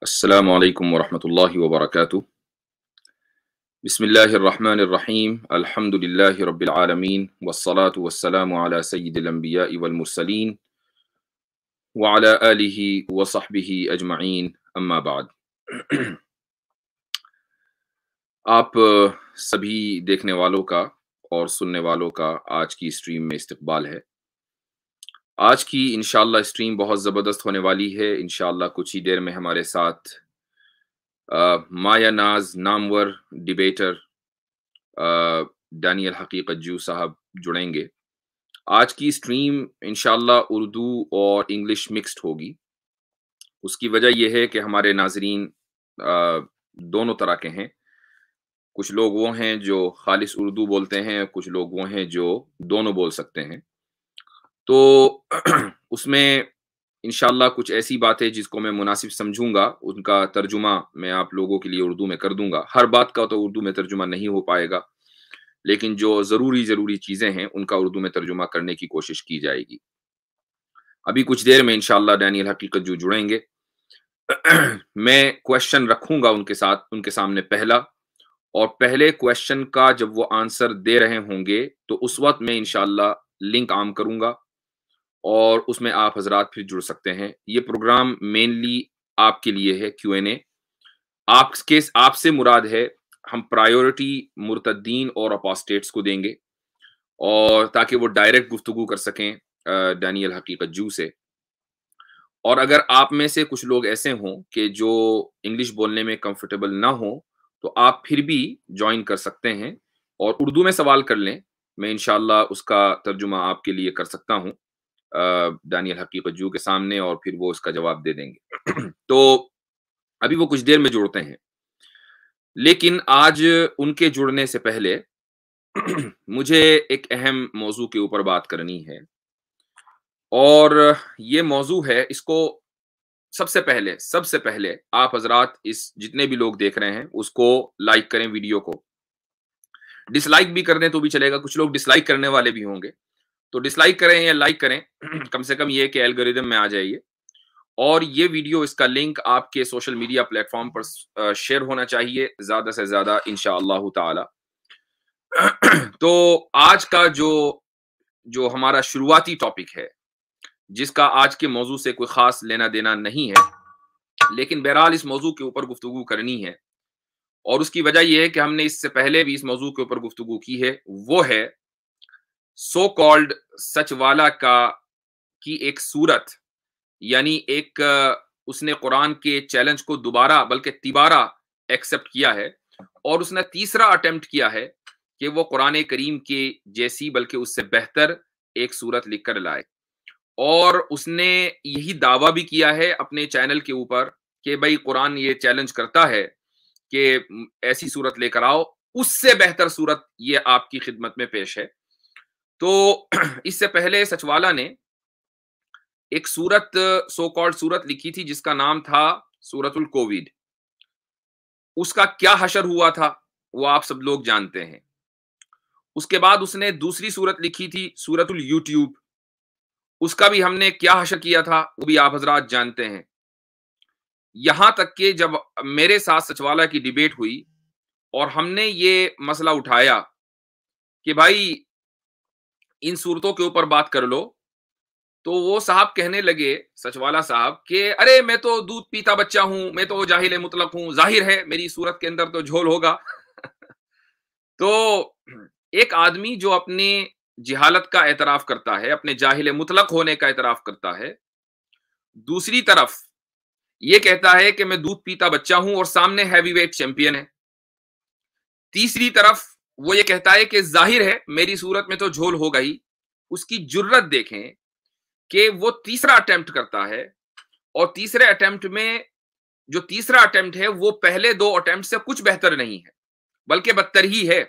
अस्सलामु अलैकुम वरहमतुल्लाहि वबरकातुह। बिस्मिल्लाहिर्रहमानिर्रहीम। अल्हम्दुलिल्लाहि रब्बिल आलमीन वस्सलातु वस्सलामु अला सय्यिदिल अंबियाइ वल मुरसलीन व अला आलिहि व सहबिहि अजमईन, अम्मा बाद। आप सभी देखने वालों का और सुनने वालों का आज की स्ट्रीम में इस्तकबाल है। आज की इंशाअल्लाह स्ट्रीम बहुत ज़बरदस्त होने वाली है। इंशाअल्लाह कुछ ही देर में हमारे साथ माया नाज नामवर डिबेटर डैनियल हकीकतजू साहब जुड़ेंगे। आज की स्ट्रीम इंशाअल्लाह उर्दू और इंग्लिश मिक्स्ड होगी। उसकी वजह यह है कि हमारे नाजरीन दोनों तरह के हैं। कुछ लोग वो हैं जो खालिस उर्दू बोलते हैं, कुछ लोग वो हैं जो दोनों बोल सकते हैं। तो उसमें इंशाअल्लाह कुछ ऐसी बातें जिसको मैं मुनासिब समझूंगा उनका तर्जुमा मैं आप लोगों के लिए उर्दू में कर दूंगा। हर बात का तो उर्दू में तर्जुमा नहीं हो पाएगा, लेकिन जो ज़रूरी चीज़ें हैं उनका उर्दू में तर्जुमा करने की कोशिश की जाएगी। अभी कुछ देर में इंशाअल्लाह डैनियल हकीकतजू जुड़ेंगे। मैं क्वेश्चन रखूंगा उनके सामने पहला, और पहले क्वेश्चन का जब वो आंसर दे रहे होंगे तो उस वक्त मैं इंशाअल्लाह लिंक आम करूंगा और उसमें आप हजरात फिर जुड़ सकते हैं। ये प्रोग्राम मेनली आपके लिए है, Q&A। आपसे मुराद है हम प्रायोरिटी मुर्तद्दीन और अपोस्टेट्स को देंगे, और ताकि वो डायरेक्ट गुफ्तगू कर सकें डैनियल हकीकतजू से। और अगर आप में से कुछ लोग ऐसे हों कि जो इंग्लिश बोलने में कंफर्टेबल ना हो तो आप फिर भी ज्वाइन कर सकते हैं और उर्दू में सवाल कर लें। मैं इंशाअल्लाह उसका तर्जुमा आपके लिए कर सकता हूँ डैनियल हकीकतजू के सामने, और फिर वो उसका जवाब दे देंगे। तो अभी वो कुछ देर में जुड़ते हैं, लेकिन आज उनके जुड़ने से पहले मुझे एक अहम मौजू के ऊपर बात करनी है, और ये मौजू है, इसको सबसे पहले आप हजरात इस जितने भी लोग देख रहे हैं उसको लाइक करें, वीडियो को डिसलाइक भी कर दें तो भी चलेगा। कुछ लोग डिसलाइक करने वाले भी होंगे, तो डिसलाइक करें या लाइक करें, कम से कम ये कि एल्गोरिदम में आ जाइए। और ये वीडियो, इसका लिंक आपके सोशल मीडिया प्लेटफॉर्म पर शेयर होना चाहिए ज्यादा से ज्यादा इंशाअल्लाह ताला। तो आज का जो हमारा शुरुआती टॉपिक है, जिसका आज के मौजू से कोई खास लेना देना नहीं है, लेकिन बहरहाल इस मौजू के ऊपर गुफ्तगू करनी है, और उसकी वजह यह है कि हमने इससे पहले भी इस मौजू के ऊपर गुफ्तगू की है। वो है सो कॉल्ड सचवाला की एक सूरत, यानी एक उसने कुरान के चैलेंज को दोबारा बल्कि तिबारा एक्सेप्ट किया है, और उसने तीसरा अटेम्प्ट किया है कि वो कुरान करीम के जैसी बल्कि उससे बेहतर एक सूरत लिखकर लाए। और उसने यही दावा भी किया है अपने चैनल के ऊपर कि भाई कुरान ये चैलेंज करता है कि ऐसी सूरत लेकर आओ, उससे बेहतर सूरत ये आपकी खिदमत में पेश है। तो इससे पहले सचवाला ने एक सूरत, सो कॉल्ड सूरत लिखी थी जिसका नाम था सूरतुल कोविड। उसका क्या हशर हुआ था वो आप सब लोग जानते हैं। उसके बाद उसने दूसरी सूरत लिखी थी सूरतुल यूट्यूब। उसका भी हमने क्या हशर किया था वो भी आप हजरात जानते हैं। यहां तक कि जब मेरे साथ सचवाला की डिबेट हुई और हमने ये मसला उठाया कि भाई इन सूरतों के ऊपर बात कर लो, तो वो साहब कहने लगे, सचवाला साहब, कि अरे मैं तो दूध पीता बच्चा हूं, मैं तो जाहिल मुतलक हूं, जाहिर है मेरी सूरत के अंदर तो झोल होगा। तो एक आदमी जो अपने जिहालत का एतराफ करता है, अपने जाहिल मुतलक होने का एतराफ करता है, दूसरी तरफ ये कहता है कि मैं दूध पीता बच्चा हूं और सामने हैवीवेट चैंपियन है, तीसरी तरफ वो ये कहता है कि जाहिर है मेरी सूरत में तो झोल होगा ही। उसकी जुर्रत देखें कि वो तीसरा अटेम्प्ट करता है, और तीसरे अटेम्प्ट में जो तीसरा अटेम्प्ट है वो पहले दो अटेम्प्ट से कुछ बेहतर नहीं है, बल्कि बदतर ही है।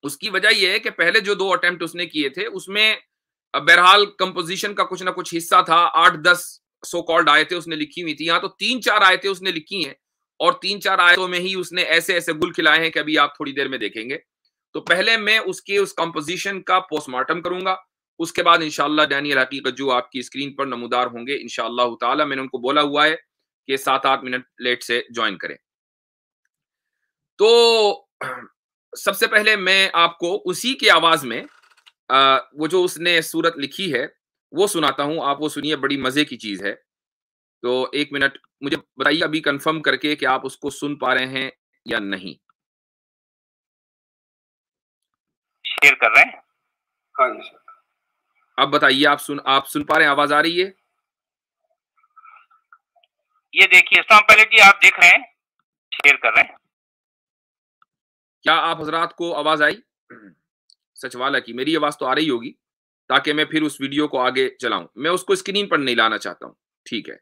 उसकी वजह यह है कि पहले जो दो अटेम्प्ट उसने किए थे उसमें बहरहाल कंपोजिशन का कुछ ना कुछ हिस्सा था। 8-10 सो कॉल्ड आयतें उसने लिखी हुई थी, यहां तो 3-4 आयतें उसने लिखी हैं, और 3-4 आयतों में ही उसने ऐसे ऐसे गुल खिलाए हैं कि अभी आप थोड़ी देर में देखेंगे। तो पहले मैं उसके उस कंपोजिशन का पोस्टमार्टम करूंगा, उसके बाद इंशाअल्लाह डैनियल हकीकतजू आपकी स्क्रीन पर नमूदार होंगे इंशाअल्लाह ताला। मैंने उनको बोला हुआ है کہ 7-8 منٹ لیٹ سے جوائن کریں. تو سب سے پہلے میں آپ کو اسی کی آواز میں وہ جو اس نے سورت لکھی ہے وہ سناتا ہوں, آپ وہ سنیے, بڑی مزے کی چیز ہے. تو 1 منٹ مجھے بتائیے ابھی کنفرم کر کے کہ آپ اس کو سن پا رہے ہیں یا نہیں. شیئر کر رہے ہیں؟ ہاں جی سر. اب بتائیے آپ سن پا رہے ہیں, آواز آ رہی ہے؟ یہ دیکھیے اسلام پہلے جی آپ دیکھ رہے ہیں, شیئر کر رہے ہیں. کیا آپ حضرات کو آواز آئی؟ سچ والا کی میری آواز تو آ رہی ہوگی, تاکہ میں پھر اس ویڈیو کو آگے چلاؤں. میں اس کو اسکرین پر نہیں لانا چاہتا ہوں. ٹھیک ہے.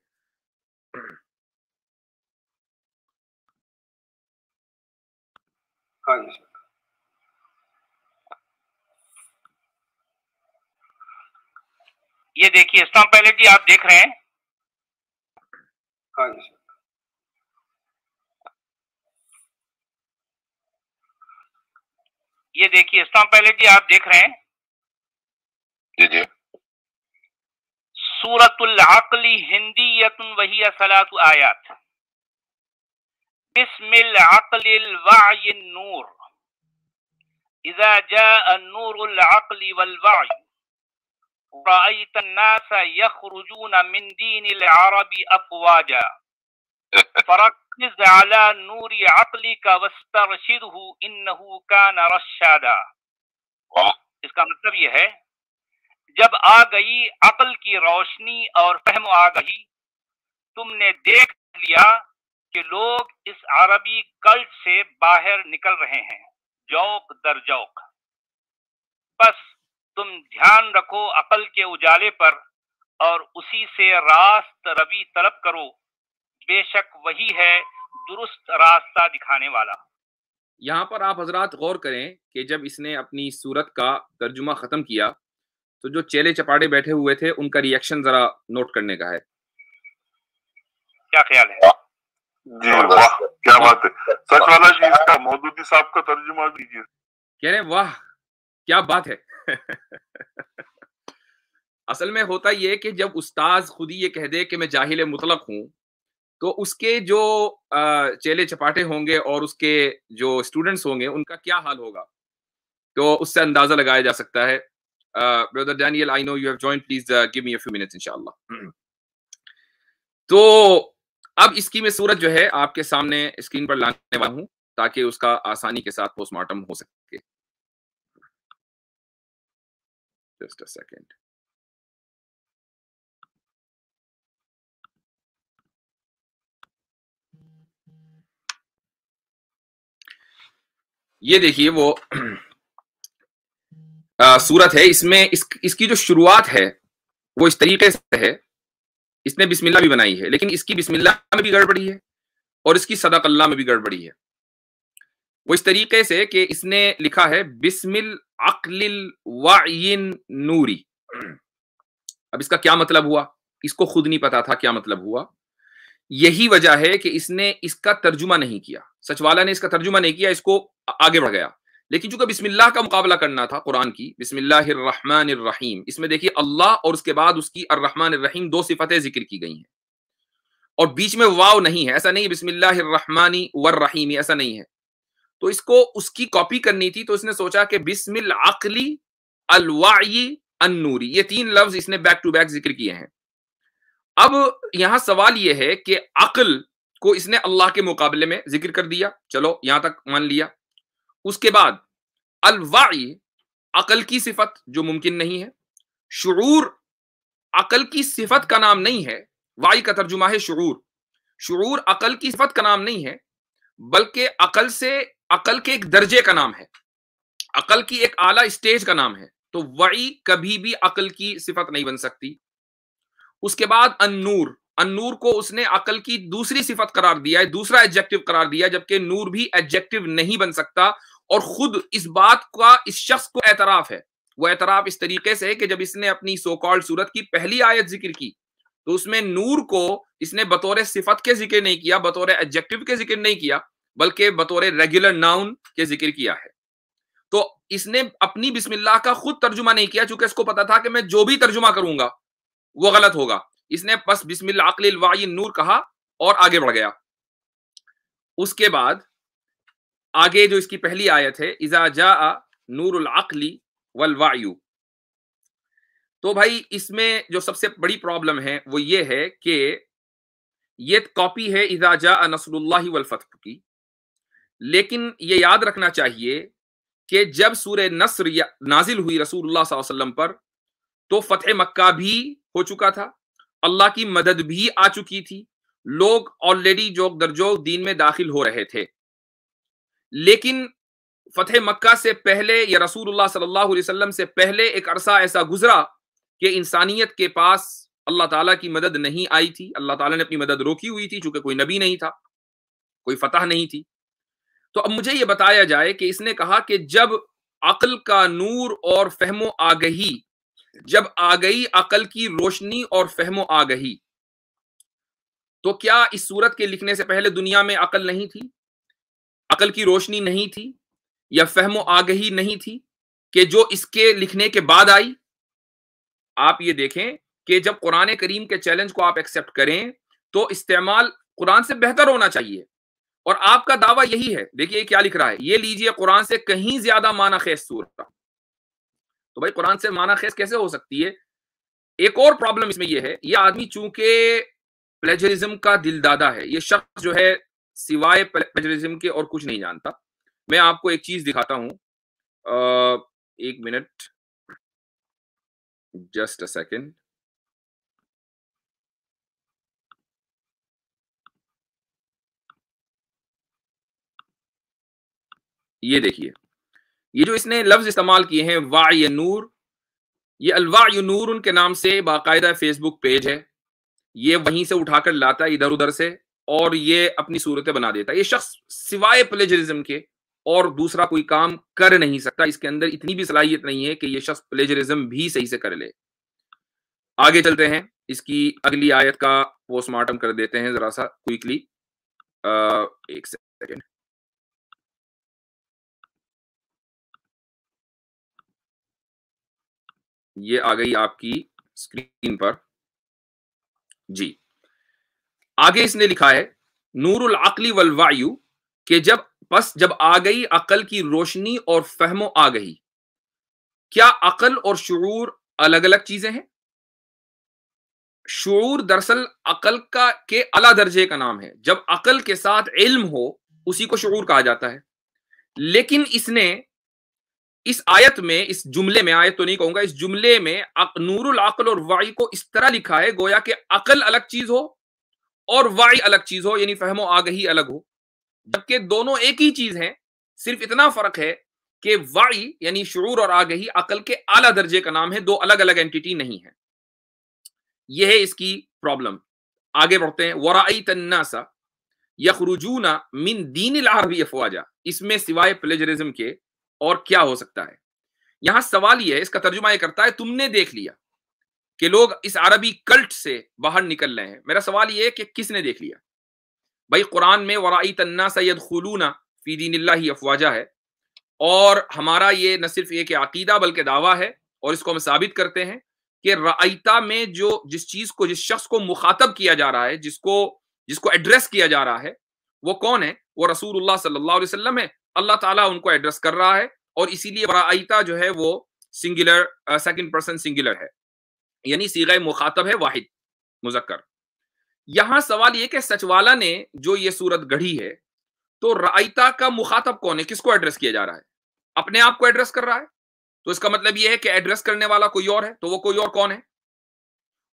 ہاں جی سر. یہ دیکھیے اسلام پہلے جی آپ دیکھ رہے ہیں؟ ہاں جی سر. یہ دیکھیے اسلام پہلے جی آپ دیکھ رہے ہیں؟ جی جی. سورۃ العقل ہندیۃ وہی 3 آیات. بسم العقل الوعی النور اذا جاء النور العقل والوعی رأيت الناس يخرجون من دين العرب أفواجا فركز على نور عقلك واسترشده إنه كان رشادا. اس کا مطلب یہ ہے جب آ گئی عقل کی روشنی اور فہم آ گئی, تم نے دیکھ لیا کہ لوگ اس عربی کلٹ سے باہر نکل رہے ہیں جوق در جوق. بس تم دھیان رکھو عقل کے اجالے پر اور اسی سے راست روی طلب کرو, بے شک وہی ہے درست راستہ دکھانے والا. یہاں پر آپ حضرات غور کریں کہ جب اس نے اپنی سورت کا ترجمہ ختم کیا تو جو چیلے چپاڑے بیٹھے ہوئے تھے ان کا ریئیکشن ذرا نوٹ کرنے کا ہے. کیا خیال ہے؟ جی واہ کیا بات ہے. سچ والا جی اس کا مودودی صاحب کا ترجمہ دیجیے. کہہ رہے واہ کیا بات ہے. اصل میں ہوتا یہ کہ جب استاذ خود ہی یہ کہہ دے کہ میں جاہل مطلق ہوں تو اس کے جو چیلے چپاٹے ہوں گے اور اس کے جو اسٹوڈنٹس ہوں گے ان کا کیا حال ہوگا, تو اس سے اندازہ لگایا جا سکتا ہے. برادر Daniel I know you have joined, please give me a few minutes انشاءاللہ. تو اب اس کی میں صورت جو ہے آپ کے سامنے اسکرین پر لانے والا ہوں تاکہ اس کا آسانی کے ساتھ پوسٹ مارٹم ہو سکے. Just a second. یہ دیکھیے وہ سورت ہے, اس میں اس کی جو شروعات ہے وہ اس طریقے سے ہے. اس نے بسم اللہ بھی بنائی ہے, لیکن اس کی بسم اللہ میں بھی گڑبڑی ہے اور اس کی صدق اللہ میں بھی گڑبڑی ہے. وہ اس طریقے سے کہ اس نے لکھا ہے بسم العقل الوعی نوری. اب اس کا کیا مطلب ہوا, اس کو خود نہیں پتا تھا کیا مطلب ہوا. یہی وجہ ہے کہ اس نے اس کا ترجمہ نہیں کیا, سچ والا نے اس کا ترجمہ نہیں کیا, اس کو آگے بڑھ گیا. لیکن چونکہ بسم اللہ کا مقابلہ کرنا تھا قرآن کی, بسم اللہ الرحمن الرحیم, اس میں دیکھیے اللہ اور اس کے بعد اس کی الرحمن الرحیم 2 صفتیں ذکر کی گئی ہیں اور بیچ میں واو نہیں ہے. ایسا نہیں بسم اللہ الرحمن والرحیم, ایسا نہیں ہے. تو اس کو اس کی کاپی کرنی تھی, تو اس نے سوچا کہ بسم العقل الوعی النوری, یہ 3 لفظ اس نے بیک ٹو بیک ذکر کیے ہیں. اب یہاں سوال یہ ہے کہ عقل کو اس نے اللہ کے مقابلے میں ذکر کر دیا, چلو یہاں تک مان لیا. اس کے بعد الوعی عقل کی صفت جو ممکن نہیں ہے, شعور عقل کی صفت کا نام نہیں ہے, وعی کا ترجمہ ہے شعور. شعور عقل کی صفت کا نام نہیں ہے بلکہ عقل کے ایک درجے کا نام ہے, عقل کی ایک اعلیٰ اسٹیج کا نام ہے. تو وعی کبھی بھی عقل کی صفت نہیں بن سکتی. اس کے بعد النور, النور کو اس نے عقل کی دوسری صفت قرار دیا ہے, دوسرا ایڈجیکٹو قرار دیا, جبکہ نور بھی ایڈجیکٹو نہیں بن سکتا. اور خود اس بات کا اس شخص کو اعتراف ہے. وہ اعتراف اس طریقے سے ہے کہ جب اس نے اپنی سو کالڈ سورت کی پہلی آیت ذکر کی تو اس میں نور کو اس نے بطور صفت کے ذکر نہیں کیا, بطور ایڈجیکٹو کے ذکر نہیں کیا, بلکہ بطور ریگولر ناؤن کے ذکر کیا ہے. تو اس نے اپنی بسم اللہ کا خود ترجمہ نہیں کیا, چونکہ اس کو پتا تھا کہ میں جو بھی ترجمہ کروں گا وہ غلط ہوگا. اس نے بس بسم اللہ عقل الوعی نور کہا اور آگے بڑھ گیا. اس کے بعد آگے جو اس کی پہلی آیت ہے اذا جاء نور العقل والوعی، تو بھائی اس میں جو سب سے بڑی پرابلم ہے وہ یہ ہے کہ یہ کاپی ہے اذا جاء نصر اللہ والفتح کی، لیکن یہ یاد رکھنا چاہیے کہ جب سورہ نصر نازل ہوئی رسول اللہ صلی اللہ علیہ وسلم پر تو فتح مکہ بھی ہو چکا تھا، اللہ کی مدد بھی آ چکی تھی، لوگ آلریڈی جوک در جوک دین میں داخل ہو رہے تھے. لیکن فتح مکہ سے پہلے یا رسول اللہ صلی اللہ علیہ وسلم سے پہلے ایک عرصہ ایسا گزرا کہ انسانیت کے پاس اللہ تعالیٰ کی مدد نہیں آئی تھی، اللہ تعالیٰ نے اپنی مدد روکی ہوئی تھی چونکہ کوئی نبی نہیں تھا، کوئی فتح نہیں تھی. تو اب مجھے یہ بتایا جائے کہ اس نے کہا کہ جب عقل کا نور اور فہم و آگہی، جب آ گئی عقل کی روشنی اور فہم و آگہی، تو کیا اس سورت کے لکھنے سے پہلے دنیا میں عقل نہیں تھی، عقل کی روشنی نہیں تھی، یا فہم و آگہی نہیں تھی کہ جو اس کے لکھنے کے بعد آئی؟ آپ یہ دیکھیں کہ جب قرآن کریم کے چیلنج کو آپ ایکسپٹ کریں تو استعمال قرآن سے بہتر ہونا چاہیے، اور آپ کا دعویٰ یہی ہے. دیکھیے کیا لکھ رہا ہے، یہ لیجئے قرآن سے کہیں زیادہ معنی خیز سورت. تو بھائی قرآن سے معنی خیز کیسے ہو سکتی ہے؟ ایک اور پرابلم اس میں یہ ہے، یہ آدمی چونکہ پلیجرزم کا دل دادا ہے، یہ شخص جو ہے سوائے پلیجرزم کے اور کچھ نہیں جانتا. میں آپ کو ایک چیز دکھاتا ہوں، ایک منٹ، جسٹ اے سیکنڈ. یہ دیکھیے، یہ جو اس نے لفظ استعمال کیے ہیں وعی نور، یہ الوعی نور ان کے نام سے باقاعدہ فیس بک پیج ہے، یہ وہیں سے اٹھا کر لاتا ہے ادھر ادھر سے اور یہ اپنی صورتیں بنا دیتا ہے. یہ شخص سوائے پلیجرزم کے اور دوسرا کوئی کام کر نہیں سکتا، اس کے اندر اتنی بھی صلاحیت نہیں ہے کہ یہ شخص پلیجرزم بھی صحیح سے کر لے. آگے چلتے ہیں، اس کی اگلی آیت کا پوسٹ مارٹم کر دیتے ہیں ذرا سا کوئکلی. ایک سیکنڈ، یہ آ گئی آپ کی اسکرین پر. جی آگے اس نے لکھا ہے نور العقل والوعی، کہ جب آ گئی عقل کی روشنی اور فہم و آگہی. کیا عقل اور شعور الگ الگ چیزیں ہیں؟ شعور دراصل عقل کے اعلیٰ درجے کا نام ہے. جب عقل کے ساتھ علم ہو اسی کو شعور کہا جاتا ہے. لیکن اس نے اس آیت میں، اس جملے میں، آیت تو نہیں کہوں گا، اس جملے میں نور العقل اور وعی کو اس طرح لکھا ہے گویا کہ عقل الگ چیز ہو اور وعی الگ چیز ہو، یعنی فہم و آگہی الگ ہو، جبکہ دونوں ایک ہی چیز ہیں. صرف اتنا فرق ہے کہ وعی یعنی شعور اور آگہی عقل کے اعلیٰ درجے کا نام ہے، دو الگ الگ اینٹیٹی نہیں ہے. یہ ہے اس کی پرابلم. آگے بڑھتے ہیں. وَرَأَيْتَ النَّاسَ يَخْرُجُونَ مِن دِينِ الْعَرَبِ أَفْوَاجًا، اس میں سوائے پلیجرزم کے اور کیا ہو سکتا ہے؟ یہاں سوال یہ ہے، اس کا ترجمہ یہ کرتا ہے تم نے دیکھ لیا کہ لوگ اس عربی کلٹ سے باہر نکل رہے ہیں. میرا سوال یہ ہے کہ کس نے دیکھ لیا؟ بھائی قرآن میں وَرَأَيْتَ النَّاسَ يَدْخُلُونَ فِي دِينِ اللَّهِ أَفْوَاجًا ہے، اور ہمارا یہ نہ صرف ایک عقیدہ بلکہ دعویٰ ہے، اور اس کو ہم ثابت کرتے ہیں کہ رأیتا میں جس شخص کو مخاطب کیا جا رہا ہے، جس کو ایڈریس کیا جا رہا ہے، وہ کون ہے؟ وہ رسول اللہ صلی اللہ علیہ وسلم ہے. اللہ تعالیٰ ان کو ایڈریس کر رہا ہے، اور اسی لیے رأیتا جو ہے وہ سنگولر، سیکنڈ پرسن سنگولر ہے، یعنی صیغہ مخاطب ہے واحد مذکر. یہاں سوال یہ کہ سچ والا نے جو یہ صورت گڑھی ہے تو رأیتا کا مخاطب کون ہے؟ کس کو ایڈریس کیا جا رہا ہے؟ اپنے آپ کو ایڈریس کر رہا ہے، تو اس کا مطلب یہ ہے کہ ایڈریس کرنے والا کوئی اور ہے. تو وہ کوئی اور کون ہے؟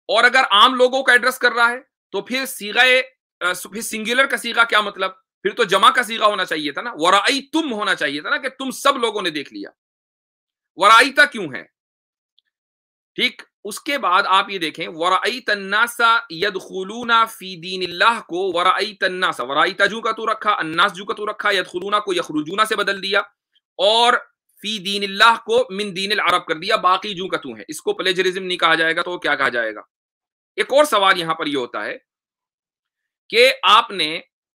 اور اگر عام لوگوں کا ایڈریس کر رہا ہے تو پھر سنگولر کا صیغہ کیا مطلب؟ پھر تو جمع کا صیغہ ہونا چاہیے تھا نا، وَرَأَيْتُمْ ہونا چاہیے تھا نا، کہ تم سب لوگوں نے دیکھ لیا. وَرَأَيْتَ کیوں ہے؟ ٹھیک. اس کے بعد آپ یہ دیکھیں وَرَأَيْتَ النَّاسَ يَدْخُلُونَ فِي دِينِ اللَّهِ کو وَرَأَيْتَ النَّاسَ، وَرَأَيْتَ جو کا تو رکھا، الناس جو کا تو رکھا، يَدْخُلُونَ کو يَخْرُجُونَ سے بدل دیا، اور فی دین اللہ کو من دین العرب کر دیا، باقی جو کا تو ہے. اس کو پلیجرزم نہیں کہا جائے گا تو کیا کہا جائے گا؟ ایک اور سوال یہاں پر یہ ہوتا ہے کہ آپ نے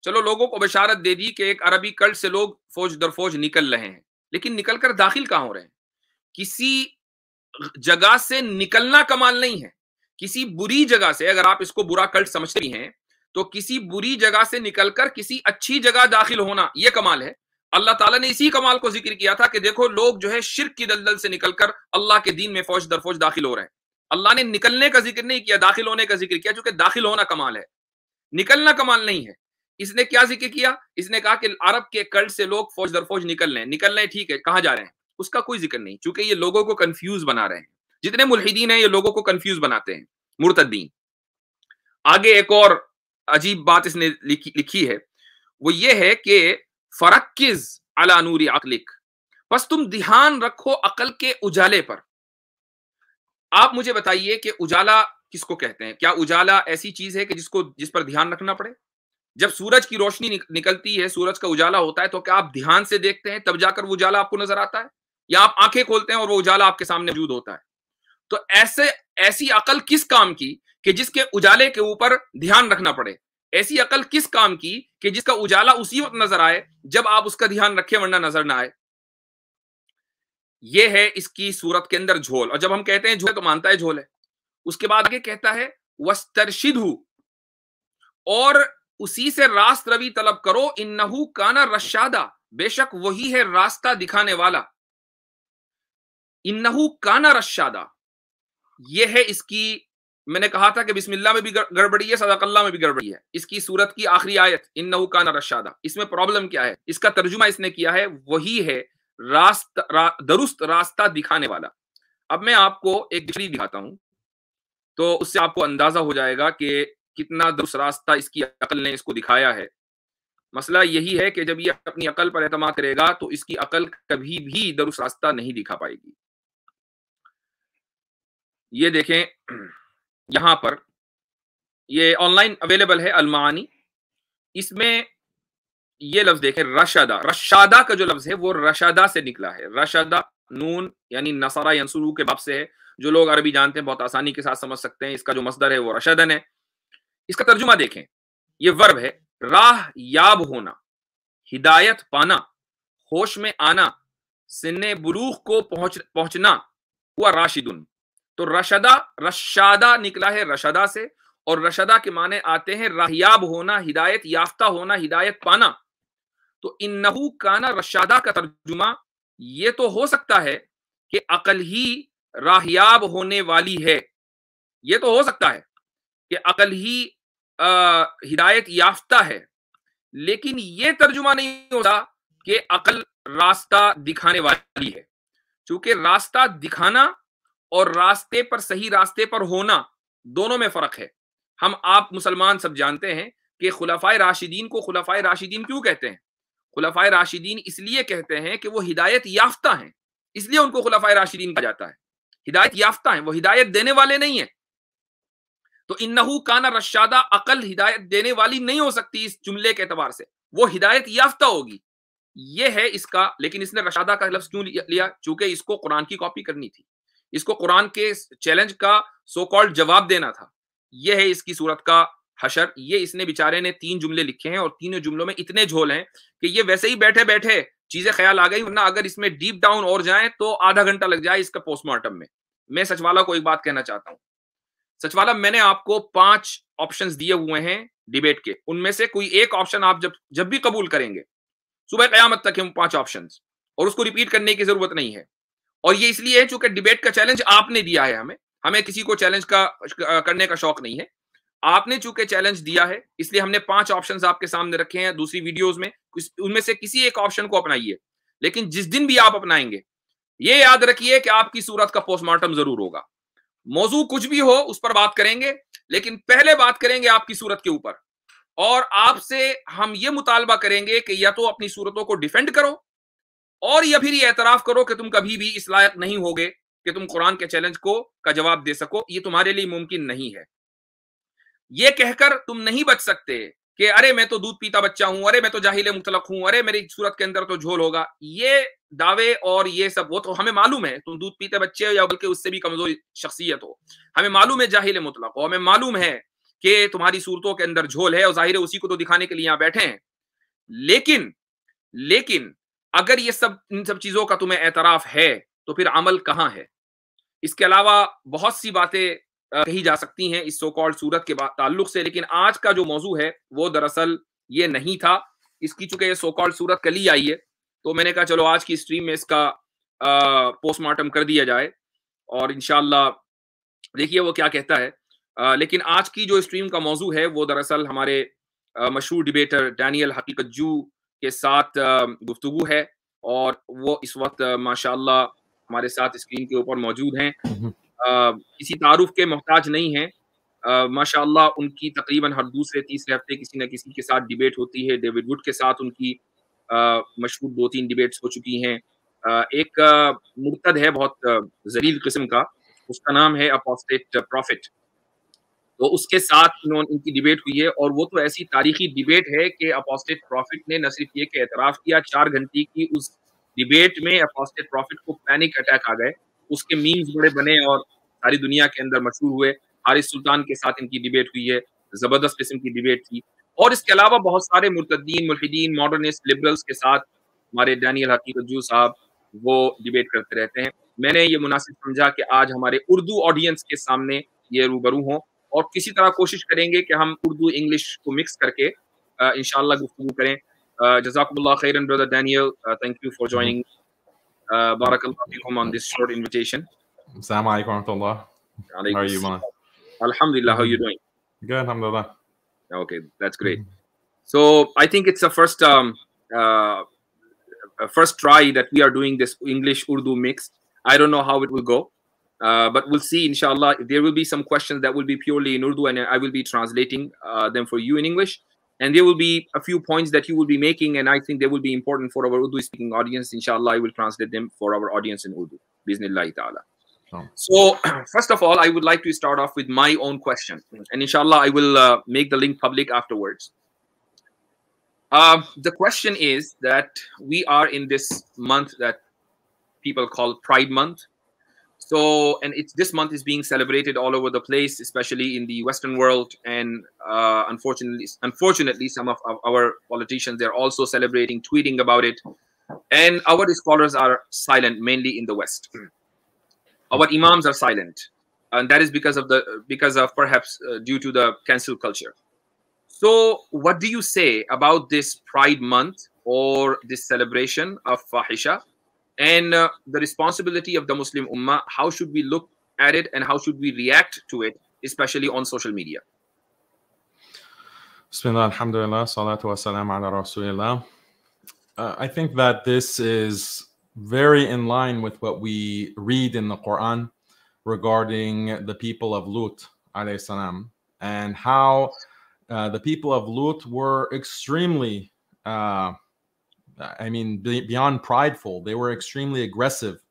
چلو لوگوں کو بشارت دے دی کہ ایک عربی کلٹ سے لوگ فوج در فوج نکل رہے ہیں، لیکن نکل کر داخل کہاں ہو رہے ہیں؟ کسی جگہ سے نکلنا کمال نہیں ہے. کسی بری جگہ سے، اگر آپ اس کو برا کلٹ سمجھتے بھی ہیں تو کسی بری جگہ سے نکل کر کسی اچھی جگہ داخل ہونا یہ کمال ہے. اللہ تعالیٰ نے اسی کمال کو ذکر کیا تھا کہ دیکھو لوگ جو ہے شرک کی دلدل سے نکل کر اللہ کے دین میں فوج در فوج داخل ہو رہے ہیں. اللہ نے نکلنے کا ذکر نہیں کیا، داخل ہونے کا ذکر کیا، چونکہ داخل ہونا کمال ہے، نکلنا کمال نہیں ہے. اس نے کیا ذکر کیا؟ اس نے کہا کہ عرب کے کلٹ سے لوگ فوج در فوج نکل رہے ہیں، ٹھیک ہے، کہاں جا رہے ہیں اس کا کوئی ذکر نہیں، چونکہ یہ لوگوں کو کنفیوز بنا رہے ہیں. جتنے ملحدین ہیں یہ لوگوں کو کنفیوز بناتے ہیں، مرتدین. آگے ایک اور عجیب بات اس نے لکھی ہے، وہ یہ ہے کہ فرکز علی نور عقلک، بس تم دھیان رکھو عقل کے اجالے پر. آپ مجھے بتائیے کہ اجالا کس کو کہتے ہیں؟ کیا اجالا ایسی چیز ہے کہ جس پر دھیان رکھنا پڑے؟ جب سورج کی روشنی نکلتی ہے، سورج کا اجالا ہوتا ہے، تو کیا آپ دھیان سے دیکھتے ہیں تب جا کر وہ اجالا آپ کو نظر آتا ہے، یا آپ آنکھیں کھولتے ہیں اور وہ اجالا آپ کے سامنے موجود ہوتا ہے؟ تو ایسی عقل کس کام کی کہ جس کے اجالے کے اوپر دھیان رکھنا پڑے؟ ایسی عقل کس کام کی کہ جس کا اجالا اسی وقت نظر آئے جب آپ اس کا دھیان رکھیں ورنہ نظر نہ آئے؟ یہ ہے اس کی صورت کے اندر جھول. اور جب ہم کہتے ہیں جھول تو مانتا ہے جھول ہے. اس کے بعد آگے کہتا ہے وَاسْتَرْشِدْهُ، اور اسی سے راست روی طلب کرو، اِنَّهُ كَانَ رَشَّادًا، بے شک وہی ہے راستہ دکھانے والا. اِنَّهُ كَانَ رَشَّادًا، یہ ہے اس کی، میں نے کہا تھا کہ بسم اللہ میں بھی گڑبڑی ہے، صدق اللہ میں بھی گڑبڑی ہے. اس کی صورت کی آخری آیت اِنَّهُ كَانَ رَشَّادًا، اس میں پرابلم کیا ہے؟ اس کا ترجمہ اس نے کیا ہے وہی ہے درست راستہ دکھانے والا. اب میں آپ کو ایک ڈکشنری دکھاتا ہوں تو اس سے آپ کو اندازہ ہو جائے گا کہ کتنا درست راستہ اس کی عقل نے اس کو دکھایا ہے. مسئلہ یہی ہے کہ جب یہ اپنی عقل پر اعتماد کرے گا تو اس کی عقل کبھی بھی درست راستہ نہیں دکھا پائے گی. یہ دیکھیں یہاں پر، یہ آن لائن اویلیبل ہے المعانی. اس میں یہ لفظ دیکھیں رشدہ، رشادہ کا جو لفظ ہے وہ رشدہ سے نکلا ہے. رشدہ نون یعنی نصرہ ینصرو کے باب سے ہے. جو لوگ عربی جانتے ہیں بہت آسانی کے ساتھ سمجھ سکتے ہیں. اس کا جو مصدر ہے وہ رشدن ہے. اس کا ترجمہ دیکھیں، یہ ورب ہے، راہ یاب ہونا، ہدایت پانا، ہوش میں آنا، سن بلوغ کو پہنچنا، ہوا راشدن. تو رشادہ نکلا ہے رشدہ سے، اور رشدہ کے معنی آتے ہیں راہیاب ہونا، ہدایت یافتہ ہونا، ہدایت پانا. تو انہو کانا رشادہ کا ترجمہ یہ تو ہو سکتا ہے کہ عقل ہی راہیاب ہونے والی ہے، یہ تو ہو سکتا ہے کہ عقل ہی ہدایت یافتہ ہے، لیکن یہ ترجمہ نہیں ہوتا کہ عقل راستہ دکھانے والی ہے. چونکہ راستہ دکھانا اور راستے پر، صحیح راستے پر ہونا، دونوں میں فرق ہے. ہم آپ مسلمان سب جانتے ہیں کہ خلفائے راشدین کو خلفائے راشدین کیوں کہتے ہیں؟ خلفائے راشدین اس لیے کہتے ہیں کہ وہ ہدایت یافتہ ہیں، اس لیے ان کو خلفائے راشدین کہا جاتا ہے. ہدایت یافتہ ہیں، وہ ہدایت دینے والے نہیں ہیں. تو انہو کانا رشادہ، عقل ہدایت دینے والی نہیں ہو سکتی اس جملے کے اعتبار سے، وہ ہدایت یافتہ ہوگی. یہ ہے اس کا. لیکن اس نے رشادہ کا لفظ کیوں لیا؟ چونکہ اس کو قرآن کی کاپی کرنی تھی، اس کو قرآن کے چیلنج کا سو کالڈ جواب دینا تھا. یہ ہے اس کی صورت کا حشر. یہ اس نے بیچارے نے 3 جملے لکھے ہیں، اور تینوں جملوں میں اتنے جھول ہیں کہ یہ ویسے ہی بیٹھے بیٹھے چیزیں خیال آ گئی، ورنہ اگر اس میں ڈیپ ڈاؤن اور جائیں تو آدھا گھنٹہ لگ جائے اس کا پوسٹ مارٹم میں. میں سچ والا کو ایک بات کہنا چاہتا ہوں. سچ والا، میں نے آپ کو 5 آپشنز دیے ہوئے ہیں ڈیبیٹ کے، ان میں سے کوئی ایک آپشن آپ جب بھی قبول کریں گے صبح قیامت تک ہم 5 آپشنز، اور اس کو ریپیٹ کرنے کی ضرورت نہیں ہے. اور یہ اس لیے ہے چونکہ ڈیبیٹ کا چیلنج آپ نے دیا ہے. ہمیں کسی کو چیلنج کرنے کا شوق نہیں ہے. آپ نے چونکہ چیلنج دیا ہے اس لیے ہم نے 5 آپشنز آپ کے سامنے رکھے ہیں دوسری ویڈیوز میں. ان میں سے کسی ایک آپشن کو اپنائیے، لیکن جس دن بھی آپ اپنائیں گے یہ یاد رکھیے کہ آپ کی صورت کا پوسٹ مارٹم ضرور ہوگا. موضوع کچھ بھی ہو اس پر بات کریں گے، لیکن پہلے بات کریں گے آپ کی صورت کے اوپر. اور آپ سے ہم یہ مطالبہ کریں گے کہ یا تو اپنی صورتوں کو ڈیفینڈ کرو، اور یا پھر یہ اعتراف کرو کہ تم کبھی بھی اس لائق نہیں ہوگے کہ تم قرآن کے چیلنج کا جواب دے سکو. یہ تمہارے لیے ممکن نہیں ہے. یہ کہہ کر تم نہیں بچ سکتے کہ ارے میں تو دودھ پیتا بچہ ہوں، ارے میں تو جاہل مطلق ہوں، ارے میری صورت کے اندر تو جھول ہوگا. یہ دعوے اور یہ سب وہ تو ہمیں معلوم ہے تم دودھ پیتے بچے ہو یا بلکہ اس سے بھی کمزور شخصیت ہو. ہمیں معلوم ہے جاہل مطلق ہو، ہمیں معلوم ہے کہ تمہاری صورتوں کے اندر جھول ہے، اور ظاہر ہے اسی کو تو دکھانے کے لیے یہاں بیٹھے ہیں. لیکن اگر یہ ان سب چیزوں کا تمہیں اعتراف ہے تو پھر عمل کہاں ہے؟ اس کے علاوہ بہت سی باتیں कही जा सकती हैं इस सो कॉल्ड सूरत के ताल्लुक से, लेकिन आज का जो मौजू है वो दरअसल ये नहीं था। इसकी चूंकि ये सो कॉल्ड सूरत कल ही आई है, तो मैंने कहा चलो आज की स्ट्रीम में इसका पोस्टमार्टम कर दिया जाए और इंशाल्लाह देखिए वो क्या कहता है। लेकिन आज की जो स्ट्रीम का मौजू है वो दरअसल हमारे मशहूर डिबेटर डैनियल हकीकतजू के साथ गुफ्तगू है, और वो इस वक्त माशाल्लाह हमारे साथ स्क्रीन के ऊपर मौजूद हैं। किसी तारुफ के मोहताज नहीं हैं। माशाल्लाह उनकी तकरीबन हर दूसरे तीसरे हफ्ते किसी न किसी के साथ डिबेट होती है। डेविड वुड के साथ उनकी मशहूर 2-3 डिबेट्स हो चुकी हैं। एक मुर्तद है बहुत ज़लील किस्म का, उसका नाम है अपोस्टेट प्रॉफिट, तो उसके साथ इनकी डिबेट हुई है, और वो तो ऐसी तारीखी डिबेट है कि अपोस्टेट प्रॉफिट ने न सिर्फ ये कि एतराफ़ किया, 4 घंटे की उस डिबेट में अपोस्टेट प्रॉफिट को पैनिक अटैक आ गए। उसके मीम्स बड़े बने और सारी दुनिया के अंदर मशहूर हुए। हारिस सुल्तान के साथ इनकी डिबेट हुई है, ज़बरदस्त किस्म की डिबेट थी। और इसके अलावा बहुत सारे मुर्तद्दीन, मुल्हिदीन, मॉडर्निस्ट, लिबरल्स के साथ हमारे डैनियल हकीकतजू साहब वो डिबेट करते रहते हैं। मैंने ये मुनासिब समझा कि आज हमारे उर्दू ऑडियंस के सामने ये रूबरू हों, और किसी तरह कोशिश करेंगे कि हम उर्दू इंग्लिश को मिक्स करके इंशाल्लाह गुफ्तगू करें। जज़ाकुमुल्लाह खैरन brother Daniel, thank you for joining, बारकल्लाहु फीकुम on this short invitation. Assalamu alaikum wa rahmatullah. How are you, man? Alhamdulillah, how are you doing? Good, alhamdulillah. Okay, that's great. So I think it's a first try that we are doing this English Urdu mix. I don't know how it will go, but we'll see, inshallah. There will be some questions that will be purely in Urdu, and I will be translating them for you in English. And there will be a few points that you will be making, and I think they will be important for our Urdu speaking audience. Inshallah, I will translate them for our audience in Urdu. Bismillah ta'ala. So first of all, I would like to start off with my own question, and inshallah I will make the link public afterwards. The question is that we are in this month that people call Pride Month. So, and this month is being celebrated all over the place, especially in the Western world, and unfortunately, some of our politicians, they're also celebrating, tweeting about it, and our scholars are silent, mainly in the West. Our imams are silent, and that is because of perhaps due to the cancel culture. So what do you say about this Pride Month or this celebration of Fahisha, and the responsibility of the Muslim Ummah? How should we look at it, and how should we react to it, especially on social media? Bismillah, alhamdulillah, salatu wa salam ala rasulillah. I think that this is very in line with what we read in the Quran regarding the people of Lut alayhi salam, and how the people of Lut were extremely, beyond prideful. They were extremely aggressive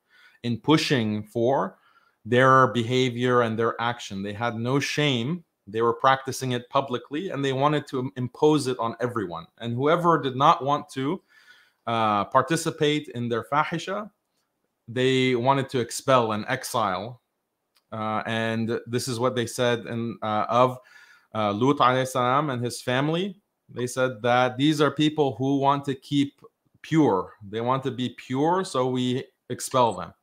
in pushing for their behavior and their action. They had no shame. They were practicing it publicly, and they wanted to impose it on everyone. And whoever did not want to participate in their fahisha, they wanted to expel and exile. And this is what they said of Lut alayhi salam and his family. They said that these are people who want to keep pure. They want to be pure, so we expel them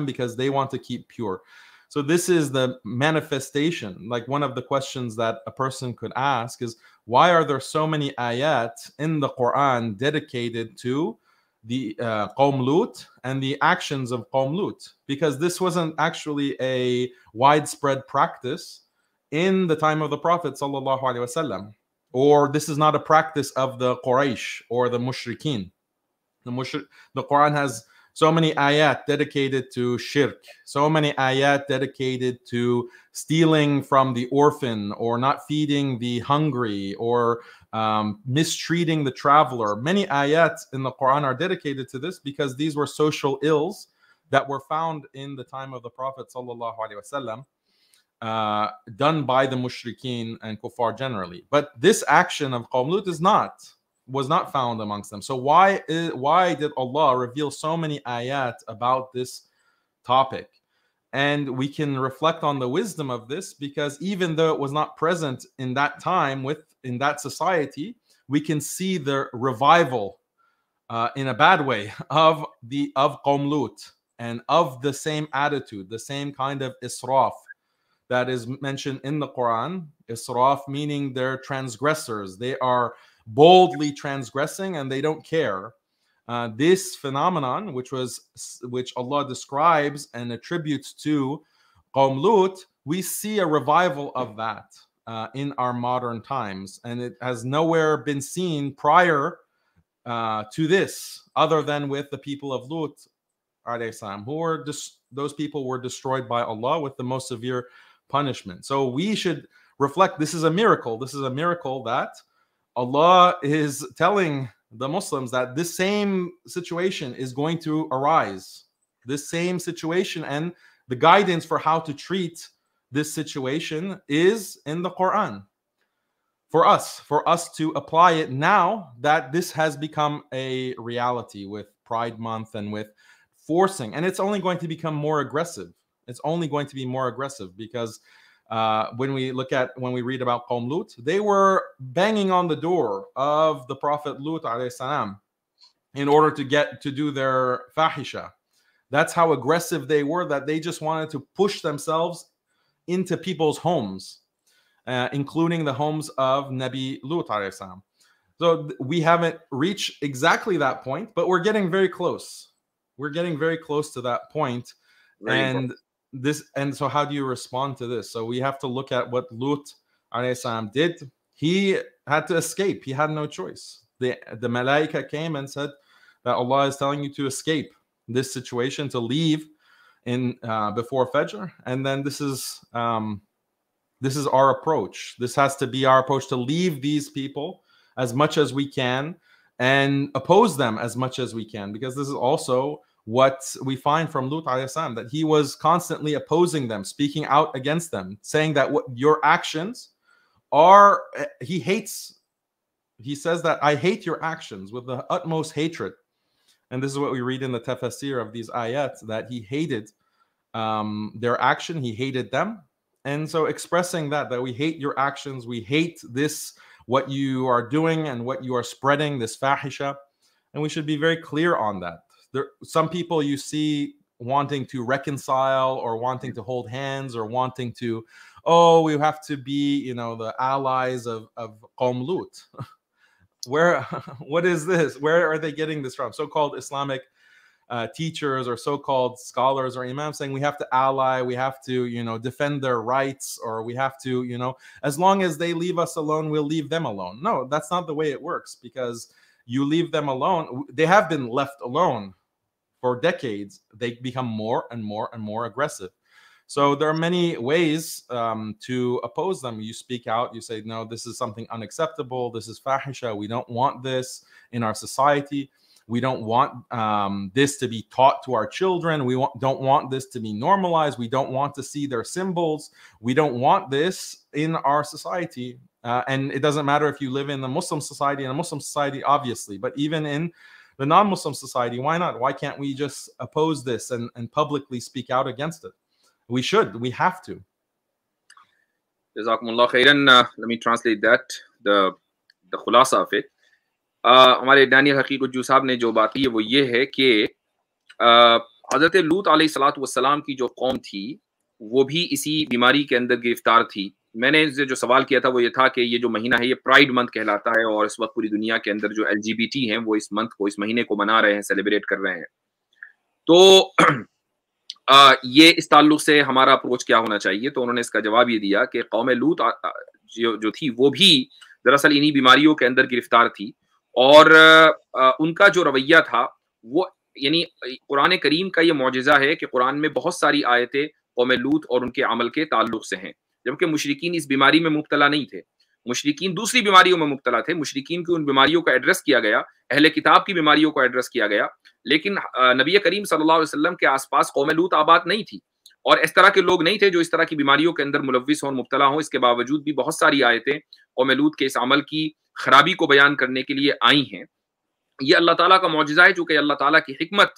because they want to keep pure. So this is the manifestation. Like, one of the questions that a person could ask is, why are there so many ayat in the Quran dedicated to the Qawm Lut and the actions of Qawm Lut? Because this wasn't actually a widespread practice in the time of the Prophet sallallahu alaihi wasallam, or this is not a practice of the Quraysh or the Mushrikeen. The Quran has so many ayat dedicated to shirk, so many ayat dedicated to stealing from the orphan, or not feeding the hungry, or mistreating the traveler. Many ayat in the Quran are dedicated to this because these were social ills that were found in the time of the Prophet sallallahu alaihi wasallam, done by the mushrikeen and kuffar generally. But this action of Qawm Lut was not found amongst them. So why did Allah reveal so many ayat about this topic? And we can reflect on the wisdom of this, because even though it was not present in that time in that society, we can see the revival in a bad way of Qawm Lut, and of the same attitude, the same kind of israf that is mentioned in the Quran. Israf meaning they're transgressors. They are boldly transgressing and they don't care. This phenomenon, which Allah describes and attributes to Qawm Lut, we see a revival of that in our modern times, and it has nowhere been seen prior to this, other than with the people of Lut, who were those people were destroyed by Allah with the most severe punishment. So we should reflect. This is a miracle. This is a miracle that Allah is telling the Muslims that this same situation is going to arise. This same situation, and the guidance for how to treat this situation is in the Quran. For us to apply it now that this has become a reality with Pride Month and with forcing, and it's only going to become more aggressive. It's only going to be more aggressive because when we read about Qawm Lut, they were banging on the door of the Prophet Lut alayhi salam in order to get to do their fahisha. That's how aggressive they were, that they just wanted to push themselves into people's homes, including the homes of Nabi Lut alayhi salam. So we haven't reached exactly that point, but we're getting very close. We're getting very close to that point. And so how do you respond to this? So we have to look at what Lut alayhi salam did. He had to escape. He had no choice. The malaika came and said that Allah is telling you to escape this situation, to leave in before Fajr. And then this is our approach. This has to be our approach, to leave these people as much as we can and oppose them as much as we can, because this is also what we find from Lut alayhi salam, that he was constantly opposing them, speaking out against them, saying that what your actions are, he says that I hate your actions with the utmost hatred. And this is what we read in the tafsir of these ayats, that he hated their action, he hated them. And so expressing that we hate your actions, we hate this, what you are doing and what you are spreading, this fahisha. And we should be very clear on that. Some people you see wanting to reconcile or wanting to hold hands or wanting to, we have to be, the allies of Qawm Lut. What is this? Where are they getting this from? So-called Islamic teachers or so-called scholars or imams saying we have to ally, we have to, defend their rights, or we have to, as long as they leave us alone, we'll leave them alone. No, that's not the way it works, because you leave them alone. They have been left alone for decades. They become more and more and more aggressive. So there are many ways to oppose them. You speak out, you say, no, this is something unacceptable. This is fahisha. We don't want this in our society. We don't want this to be taught to our children. We don't want this to be normalized. We don't want to see their symbols. We don't want this in our society. And it doesn't matter if you live in a Muslim society, obviously, but even in the non-Muslim society, why not? Why can't we just oppose this and publicly speak out against it? We should. We have to. Jazakumullah khairan. Let me translate that. The khulasa of it. हमारे Daniel हकीकतजू साहब ने जो बात की है वो ये है कि हज़रत लूत अलैहिस्सलातु वस्सलाम की जो कौम थी वो भी इसी बीमारी के अंदर गिरफ्तार थी। मैंने इनसे जो सवाल किया था वो ये था कि ये जो महीना है ये प्राइड मंथ कहलाता है, और इस वक्त पूरी दुनिया के अंदर जो LGBT हैं वो इस मंथ को, इस महीने को मना रहे हैं, सेलिब्रेट कर रहे हैं। तो ये इस ताल्लुक से हमारा अप्रोच क्या होना चाहिए? तो उन्होंने इसका जवाब ये दिया कि कौम लूत जो थी वो भी दरअसल इन्हीं बीमारियों के अंदर गिरफ्तार थी, और उनका जो रवैया था वो, यानी कुरान करीम का ये मौजिज़ा है कि कुरान में बहुत सारी आयतें कौम लूत और उनके अमल के ताल्लुक से हैं, जबकि मुशरिकीन इस बीमारी में मुब्तला नहीं थे। मुशरिकीन दूसरी बीमारियों में मुब्तला थे। मुशरिकीन की उन बीमारियों का एड्रेस किया गया, अहले किताब की बीमारियों को एड्रेस किया गया, लेकिन नबी करीम सल्लल्लाहु अलैहि वसल्लम के आसपास कौम लूत आबाद नहीं थी, और इस तरह के लोग नहीं थे जो इस तरह की बीमारियों के अंदर मुलव्विस हों, मुब्तला हों। इसके बावजूद भी बहुत सारी आयतें कौम लूत के इस अमल की खराबी को बयान करने के लिए आई हैं। ये अल्लाह ताला का मौजिज़ा है, चूंकि अल्लाह ताला की हिकमत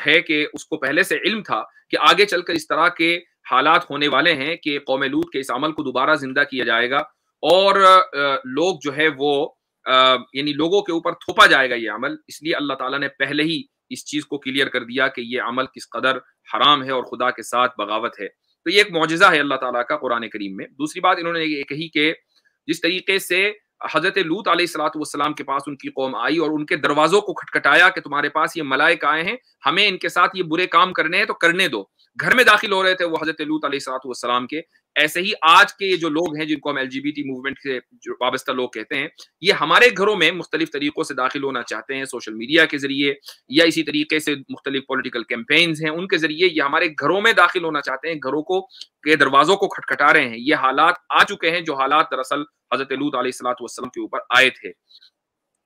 है कि उसको पहले से इल्म था कि आगे चलकर इस तरह के हालात होने वाले हैं कि कौम लूत के इस अमल को दोबारा जिंदा किया जाएगा, और लोग जो है वो यानी लोगों के ऊपर थोपा जाएगा ये अमल। इसलिए अल्लाह ताला ने पहले ही इस चीज को क्लियर कर दिया कि ये अमल किस कदर हराम है और खुदा के साथ बगावत है। तो तो ये एक मौजिज़ा है अल्लाह ताला का कुरान करीम में। दूसरी बात इन्होंने ये कही कि जिस तरीके से हज़रत लूत अलैहिस्सलातु वस्सलाम के पास उनकी कौम आई और उनके दरवाज़ों को खटखटाया कि तुम्हारे पास ये मलाइका आए हैं, हमें इनके साथ ये बुरे काम करने हैं तो करने दो। घर में दाखिल हो रहे थे वो हज़रत लूत अलैहिस्सलातु वस्सलाम के। ऐसे ही आज के ये जो लोग हैं जिनको हम LGBT मूवमेंट से जो वाबस्ता लोग कहते हैं, ये हमारे घरों में मुख्तलिफ तरीकों से दाखिल होना चाहते हैं, सोशल मीडिया के ज़रिए या इसी तरीके से मुख्तलिफ पॉलिटिकल कैंपेन्स हैं, उनके ज़रिए ये हमारे घरों में दाखिल होना चाहते हैं, घरों को के दरवाज़ों को खटखटा रहे हैं। ये हालात आ चुके हैं जो हालात दरअसल हज़रत लूत अलैहिस्सलातु वस्सलाम के ऊपर आए थे।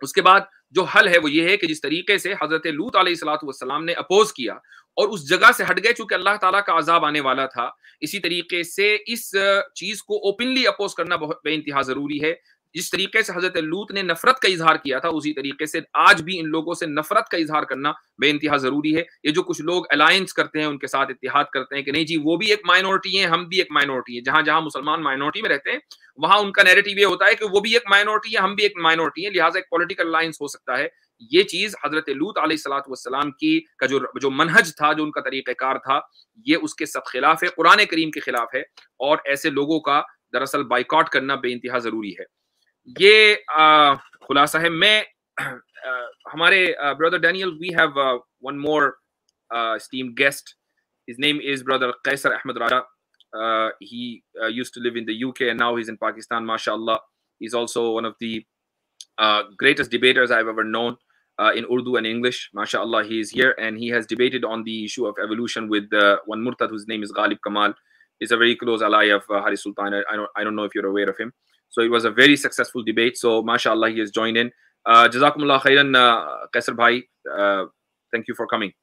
उसके बाद जो हल है वो ये है कि जिस तरीके से हज़रत लूत अलैहिस्सलातु वस्सलाम ने अपोज किया और उस जगह से हट गए चूंकि अल्लाह ताला का अजाब आने वाला था, इसी तरीके से इस चीज को ओपनली अपोज करना बहुत बेइंतहा जरूरी है। जिस तरीके से हज़रत लूत ने नफरत का इजहार किया था, उसी तरीके से आज भी इन लोगों से नफरत का इजहार करना बेइंतहा जरूरी है। ये जो कुछ लोग अलायंस करते हैं, उनके साथ इत्तेहाद करते हैं कि नहीं जी वो भी एक माइनॉरिटी है, हम भी एक माइनॉरिटी है, जहां जहां मुसलमान माइनॉरिटी में रहते हैं वहां उनका नैरेटिव ये होता है कि वो भी एक माइनॉरिटी है, हम भी एक माइनॉरिटी है, लिहाजा एक पॉलिटिकल अलायंस हो सकता है। ये चीज हज़रत लूत अलैहिस्सलातु वस्सलाम की का जो मनहज था, जो उनका तरीक़ाकार था, ये उसके सब खिलाफ है, कुरान करीम के खिलाफ है और ऐसे लोगों का दरअसल बाइकॉट करना बेइंतहा जरूरी है। ये खुलासा है। मैं हमारे brother Daniel, we have one more esteemed guest. His name is brother Qaisar Ahmed Raja. He used to live in the UK and now he's in Pakistan, mashallah. He's also one of the greatest debaters I've ever known in Urdu and English, mashallah. He is here and he has debated on the issue of evolution with one murtad whose name is Ghalib Kamal. He's a very close ally of Hari Sultan. I don't know if you're aware of him. So it was a very successful debate. So mashallah, he has joined in. Jazakumullah khairan, Qaisar bhai. Thank you for coming.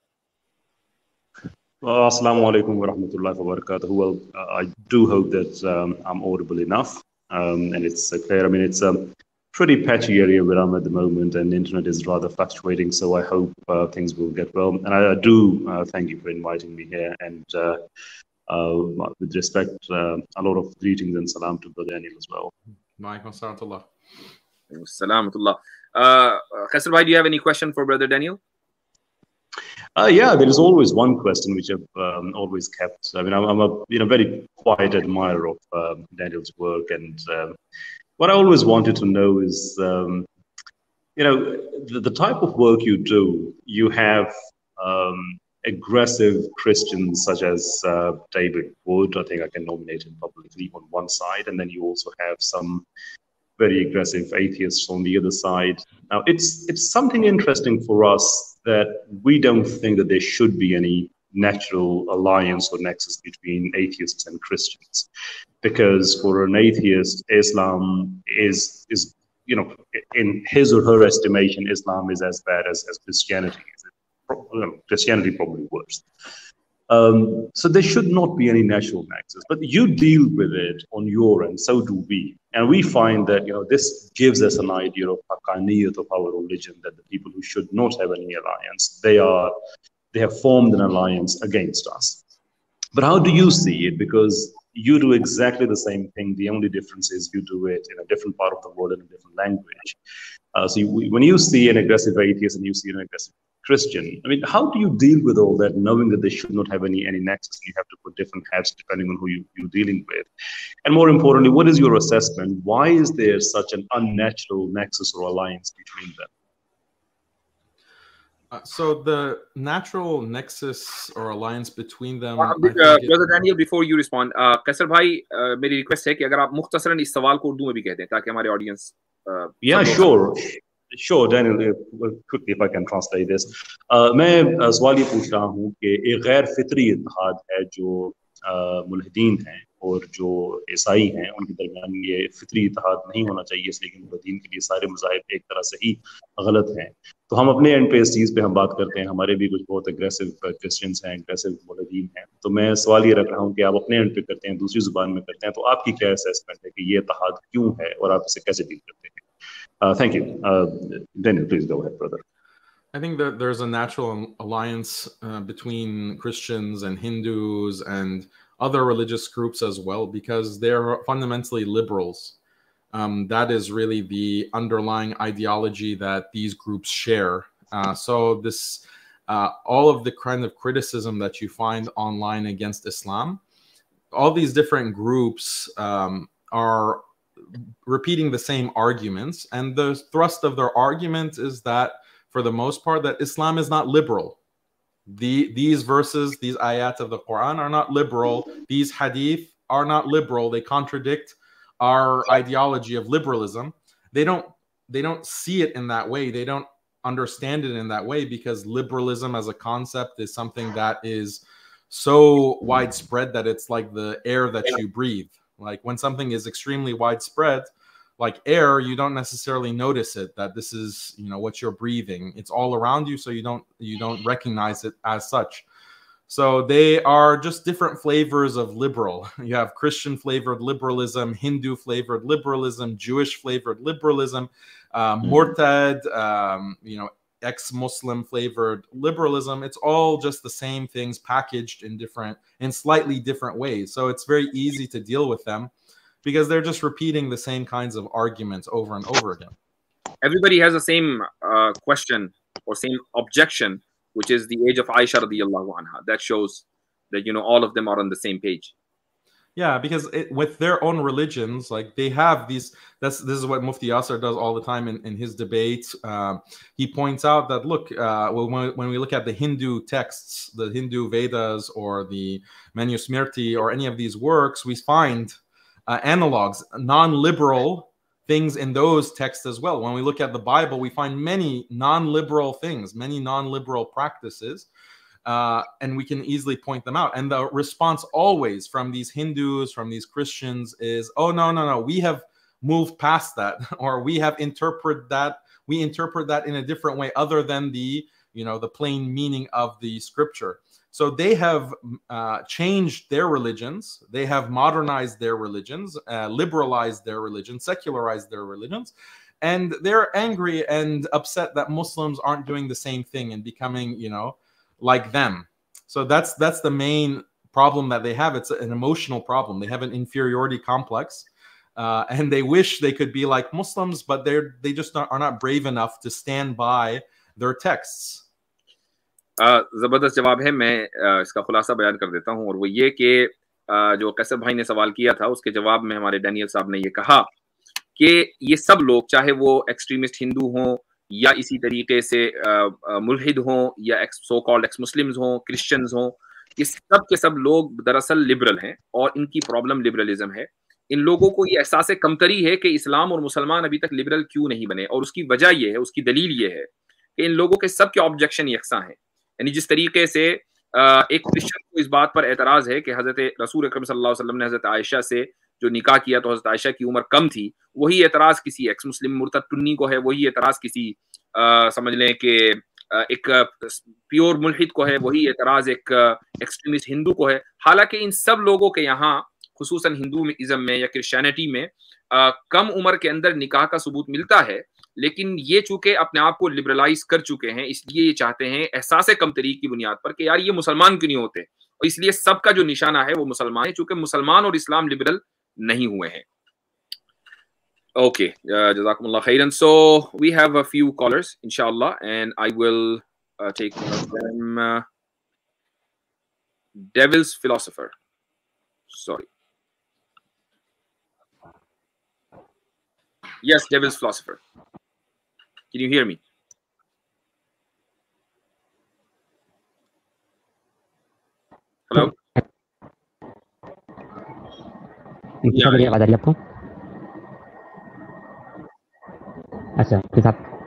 Assalamu alaikum wa rahmatullahi wa barakatuh. Well, I do hope that I'm audible enough and it's clear. I mean, it's a pretty patchy area where I'm at the moment and the internet is rather fluctuating. So I hope things will get well. And I do thank you for inviting me here. And with respect, a lot of greetings and salam to Brother Daniel as well. Qaisar bhai, do you have any question for Brother Daniel? Yeah, there is always one question which I've always kept. I mean, I'm a very quiet admirer of Daniel's work, and what I always wanted to know is, the type of work you do. You have aggressive Christians such as David Wood. I think I can nominate him publicly on one side, and then you also have some very aggressive atheists on the other side. Now, it's something interesting for us that we don't think that there should be any natural alliance or nexus between atheists and Christians, because for an atheist, Islam is in his or her estimation, Islam is as bad as Christianity is. Christianity probably worse. So there should not be any natural nexus, but you deal with it on your end, so do we. And we find that, this gives us an idea of haqqaniyat of our religion, that the people who should not have any alliance, they have formed an alliance against us. But how do you see it? Because you do exactly the same thing. The only difference is you do it in a different part of the world in a different language. When you see an aggressive atheist and you see an aggressive Christian, I mean, how do you deal with all that, knowing that they should not have any nexus? You have to put different hats depending on who you're dealing with. And more importantly, what is your assessment? Why is there such an unnatural nexus or alliance between them? So the natural nexus or alliance between them. Brother Daniel, before you respond, Qaisar bhai, मेरी request है कि अगर आप मुख्तसरन इस सवाल को उर्दू में भी कह दें ताकि हमारे audience Yeah, sure, Daniel, quickly if I can translate this. मैं सवाल ये पूछ रहा हूँ कि एक गैर फितरी इत्तेहाद है जो मुल्हिदीन हैं और जो ईसाई हैं, उनके दरमियान ये फितरी इत्तेहाद नहीं होना चाहिए, इसलिए कि मुल्हिदीन के लिए सारे मज़ाहिब एक तरह से ही गलत हैं। तो हम अपने एंड पे इस चीज़ पे हम बात करते हैं, हमारे भी कुछ बहुत एग्रेसिव क्रिश्चियंस हैं, एग्रेसिव मुल्हिदीन हैं। तो मैं सवाल ये रख रहा हूँ कि आप अपने एंड पे करते हैं, दूसरी जुबान में करते हैं, तो आपकी क्या असेसमेंट है कि ये इत्तेहाद क्यों है और आप इसे कैसे डील करते हैं? Thank you. Daniel, please go ahead, brother. I think that there's a natural alliance between Christians and Hindus and other religious groups as well, because they're fundamentally liberals. That is really the underlying ideology that these groups share. So this, all of the kind of criticism that you find online against Islam, all these different groups are repeating the same arguments, and the thrust of their argument is that, for the most part, that Islam is not liberal. These verses, these ayat of the Quran are not liberal. These hadith are not liberal. They contradict our ideology of liberalism. They don't see it in that way. They don't understand it in that way, because liberalism as a concept is something that is so widespread that it's like the air that you breathe. Like when something is extremely widespread, like air, you don't necessarily notice it, that this is, you know, what you're breathing. It's all around you, so you don't recognize it as such. So they are just different flavors of liberal. You have Christian flavored liberalism, Hindu flavored liberalism, Jewish flavored liberalism, Murtad, you know, ex-Muslim flavored liberalism. It's all just the same things packaged in slightly different ways. So it's very easy to deal with them, because they're just repeating the same kinds of arguments over and over again. Everybody has the same question or same objection, which is the age of Aisha radiyallahu anha. That shows that, you know, all of them are on the same page. Yeah, because with their own religions, like they have these, this is what Mufti Yasir does all the time in his debates. He points out that, look, when we look at the Hindu texts, the Hindu Vedas or the Manusmriti or any of these works, we find analogs, non-liberal things in those texts as well. When we look at the Bible, we find many non-liberal things, many non-liberal practices, and we can easily point them out. And the response always from these Hindus, from these Christians is, oh, no, we have moved past that, or we have interpreted that, we interpret that in a different way other than the, you know, the plain meaning of the scripture. So they have changed their religions, they have modernized their religions, liberalized their religions, secularized their religions, and they're angry and upset that Muslims aren't doing the same thing and becoming, you know, like them. So that's the main problem that they have. It's an emotional problem. They have an inferiority complex, and they wish they could be like Muslims, but they just are not brave enough to stand by their texts. जबरदस्त जवाब है। मैं इसका खुलासा बयान कर देता हूँ, और वो ये कि जो कैसर भाई ने सवाल किया था, उसके जवाब में हमारे डैनियल साहब ने ये कहा कि ये सब लोग, चाहे वो एक्सट्रीमिस्ट हिंदू हों या इसी तरीके से मुल्हिद हों या सो कॉल्ड एक्स मुस्लिम्स हों, क्रिश्चियंस हों, ये सब के सब लोग दरअसल लिबरल हैं, और इनकी प्रॉब्लम लिबरलिज्म है। इन लोगों को ये एहसास कमतरी है कि इस्लाम और मुसलमान अभी तक लिबरल क्यों नहीं बने, और उसकी वजह ये है, उसकी दलील ये है कि इन लोगों के सब के ऑब्जेक्शन यकसा हैं। यानी जिस तरीके से एक क्रिश्चियन को इस बात पर एतराज है कि हजरत रसूल अकरम सल्लल्लाहु अलैहि वसल्लम ने हजरत आयशा से जो निकाह किया तो हजरत आयशा की उम्र कम थी, वही एतराज किसी एक्स मुस्लिम मुर्तद टुन्नी को है, वही एतराज किसी समझ लें कि एक प्योर मुल्हिद को है, वही एतराज एक एक्सट्रीमिस्ट हिंदू को है। हालांकि इन सब लोगों के यहाँ खुसूसन हिंदूइज्म में या क्रिश्चियनिटी में कम उम्र के अंदर निकाह का सबूत मिलता है, लेकिन ये चूंकि अपने आप को लिबरलाइज कर चुके हैं, इसलिए ये चाहते हैं एहसास कमतरी की बुनियाद पर कि यार ये मुसलमान क्यों नहीं होते, और इसलिए सबका जो निशाना है वो मुसलमान है, चूंकि मुसलमान और इस्लाम लिबरल नहीं हुए हैं। Okay, jazakumullah khairan. So we have a few callers, inshallah, and I will take one of them. Devil's Philosopher. Sorry. Yes, Devil's Philosopher. Can you hear me? Hello? Yeah. अच्छा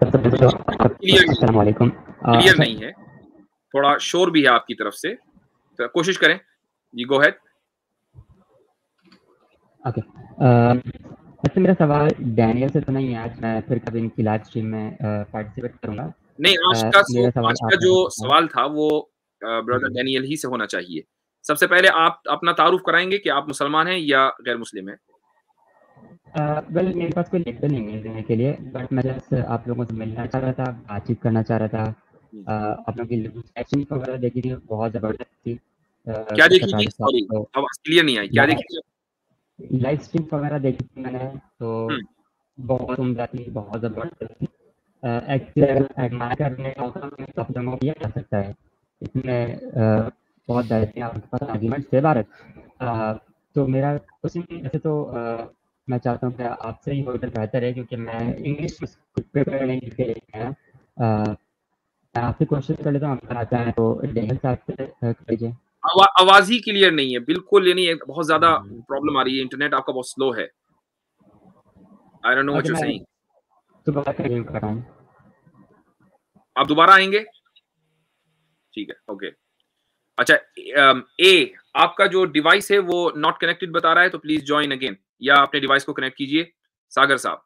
अस्सलाम वालेकुम। क्लियर नहीं है, थोड़ा शोर भी है आपकी तरफ से, तो कोशिश करें जी, गो अहेड। ओके, अच्छा मेरा सवाल डैनियल से तो नहीं है, आज मैं फिर कभी इनकी लाइव स्ट्रीम में पार्टिसिपेट करूंगा। नहीं, आज का जो सवाल था वो ब्रदर डैनियल ही से होना चाहिए। सबसे पहले आप अपना तारुफ कराएंगे कि आप मुसलमान हैं या गैर मुस्लिम हैं? वेल मेरे पास कोई लेटर नहीं है देने के लिए, बट मैं जस्ट आप लोगों से मिलना चाह रहा था, बातचीत करना चाह रहा था। आप लोगों की एक्शन वगैरह देखी थी, बहुत जबरदस्त थी। क्या देखी थी? सॉरी, आवाज क्लियर नहीं आई। क्या देखी थी? लाइव स्ट्रीम वगैरह देखी थी मैंने, तो बहुत उम्दा थी, बहुत जबरदस्त थी। एक्चुअली एडमायर करने का सब जगहों किया जा सकता है, इसमें बहुत बेहतरीन आपके पास आर्गुमेंट्स थे भारत। तो मेरा क्वेश्चन ऐसे तो मैं चाहता हूँ कि आपसे ही हो तो बेहतर है, क्योंकि मैं इंग्लिश प्रिपेयर नहीं करके लेके आया। मैं आपसे क्वेश्चन कर लेता हूँ, अगर आता है तो डेनियल साहब से कर लीजिए। आवाज ही क्लियर नहीं है बिल्कुल, ये नहीं है, बहुत ज्यादा प्रॉब्लम आ रही है, इंटरनेट आपका बहुत स्लो है। I don't know what you are मैं सेइंग। दोबारा कंटिन्यू कर रहा हूँ। आप दोबारा आएंगे? ठीक है, ओके। अच्छा, ए आपका जो डिवाइस है वो नॉट कनेक्टेड बता रहा है, तो प्लीज ज्वाइन अगेन, या अपने डिवाइस को कनेक्ट कीजिए। सागर साहब।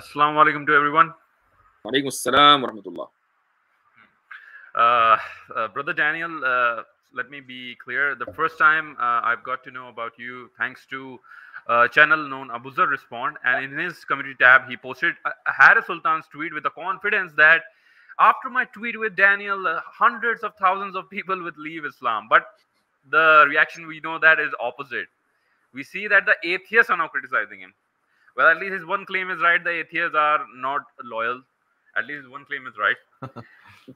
Assalamu alaikum to everyone. वालेकुम अस्सलाम व रहमतुल्लाह। Brother Daniel, let me be clear. The first time I've got to know about you thanks to a channel known Abuzar Respond, and in his community tab, he posted Harris Sultan's tweet with the confidence that after my tweet with Daniel, hundreds of thousands of people would leave Islam. But the reaction we know that is opposite. We see that the atheists are now criticizing him. Well, at least his one claim is right. The atheists are not loyal. At least his one claim is right.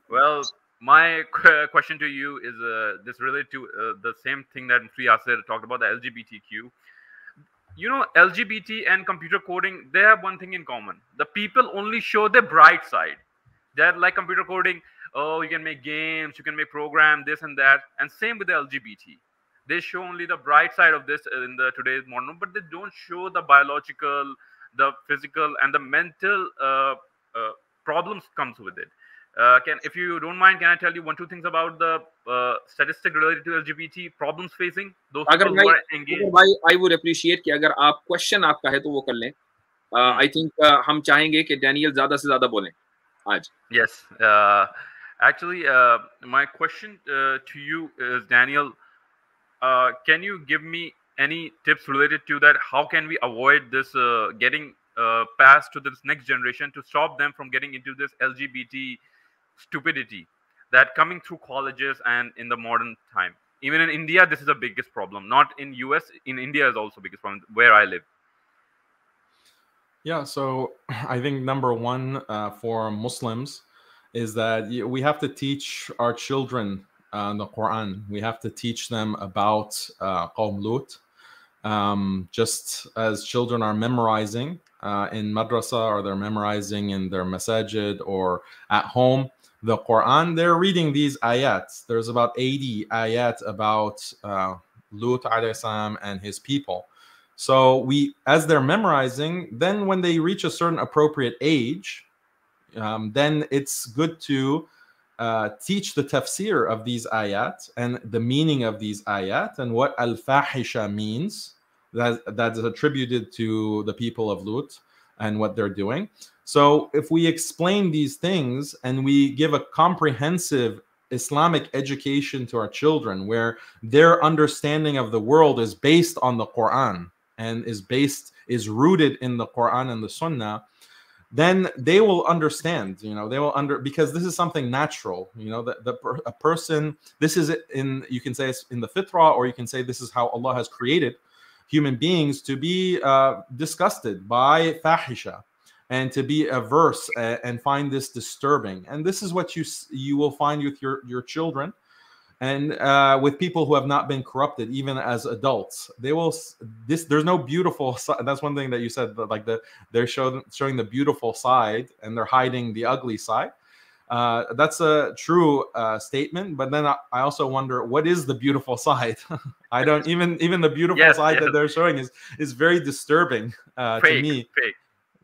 Well, my question to you is this related to the same thing that Mufti Yasir talked about, the LGBTQ. You know, LGBT and computer coding, they have one thing in common. The people only show the bright side. They're like computer coding, oh, you can make games, you can make programs, this and that. And same with the LGBT. They show only the bright side of this in the today's modern, but they don't show the biological, the physical, and the mental problems comes with it. If you don't mind, can I tell you 1-2 things about the statistic related to LGBT problems facing those people who are engaged? भाई, I would appreciate कि अगर आप question आपका है तो वो कर लें। I think हम चाहेंगे कि डैनियल ज्यादा से ज्यादा बोलें आज। Yes, actually, my question to you is, Daniel, can you give me any tips related to that? How can we avoid this getting passed to this next generation to stop them from getting into this LGBT stupidity that coming through colleges and in the modern time? Even in India, this is the biggest problem. Not in US, in India is also the biggest problem where I live. Yeah, so I think number one for Muslims is that we have to teach our children the Quran. We have to teach them about Qawm Lut. Just as children are memorizing in madrasa, or they're memorizing in their masajid or at home, the Quran, they're reading these ayats. There's about 80 ayat about Lut alayhi salam and his people. So as they're memorizing, then when they reach a certain appropriate age, then it's good to teach the tafsir of these ayat and the meaning of these ayat and what al-fahisha means, that is attributed to the people of Lut and what they're doing. So if we explain these things and we give a comprehensive Islamic education to our children, where their understanding of the world is based on the Quran and is rooted in the Quran and the Sunnah, then they will understand, because this is something natural, a person, this is you can say it's in the fitrah, or you can say this is how Allah has created human beings to be disgusted by fahisha and to be averse and find this disturbing. And this is what you will find with your children and with people who have not been corrupted, even as adults. There's no beautiful side. That's one thing that you said, like they're showing the beautiful side and they're hiding the ugly side. That's a true statement, but then I also wonder, what is the beautiful side? I don't even the beautiful side that they're showing is very disturbing to me. Fake.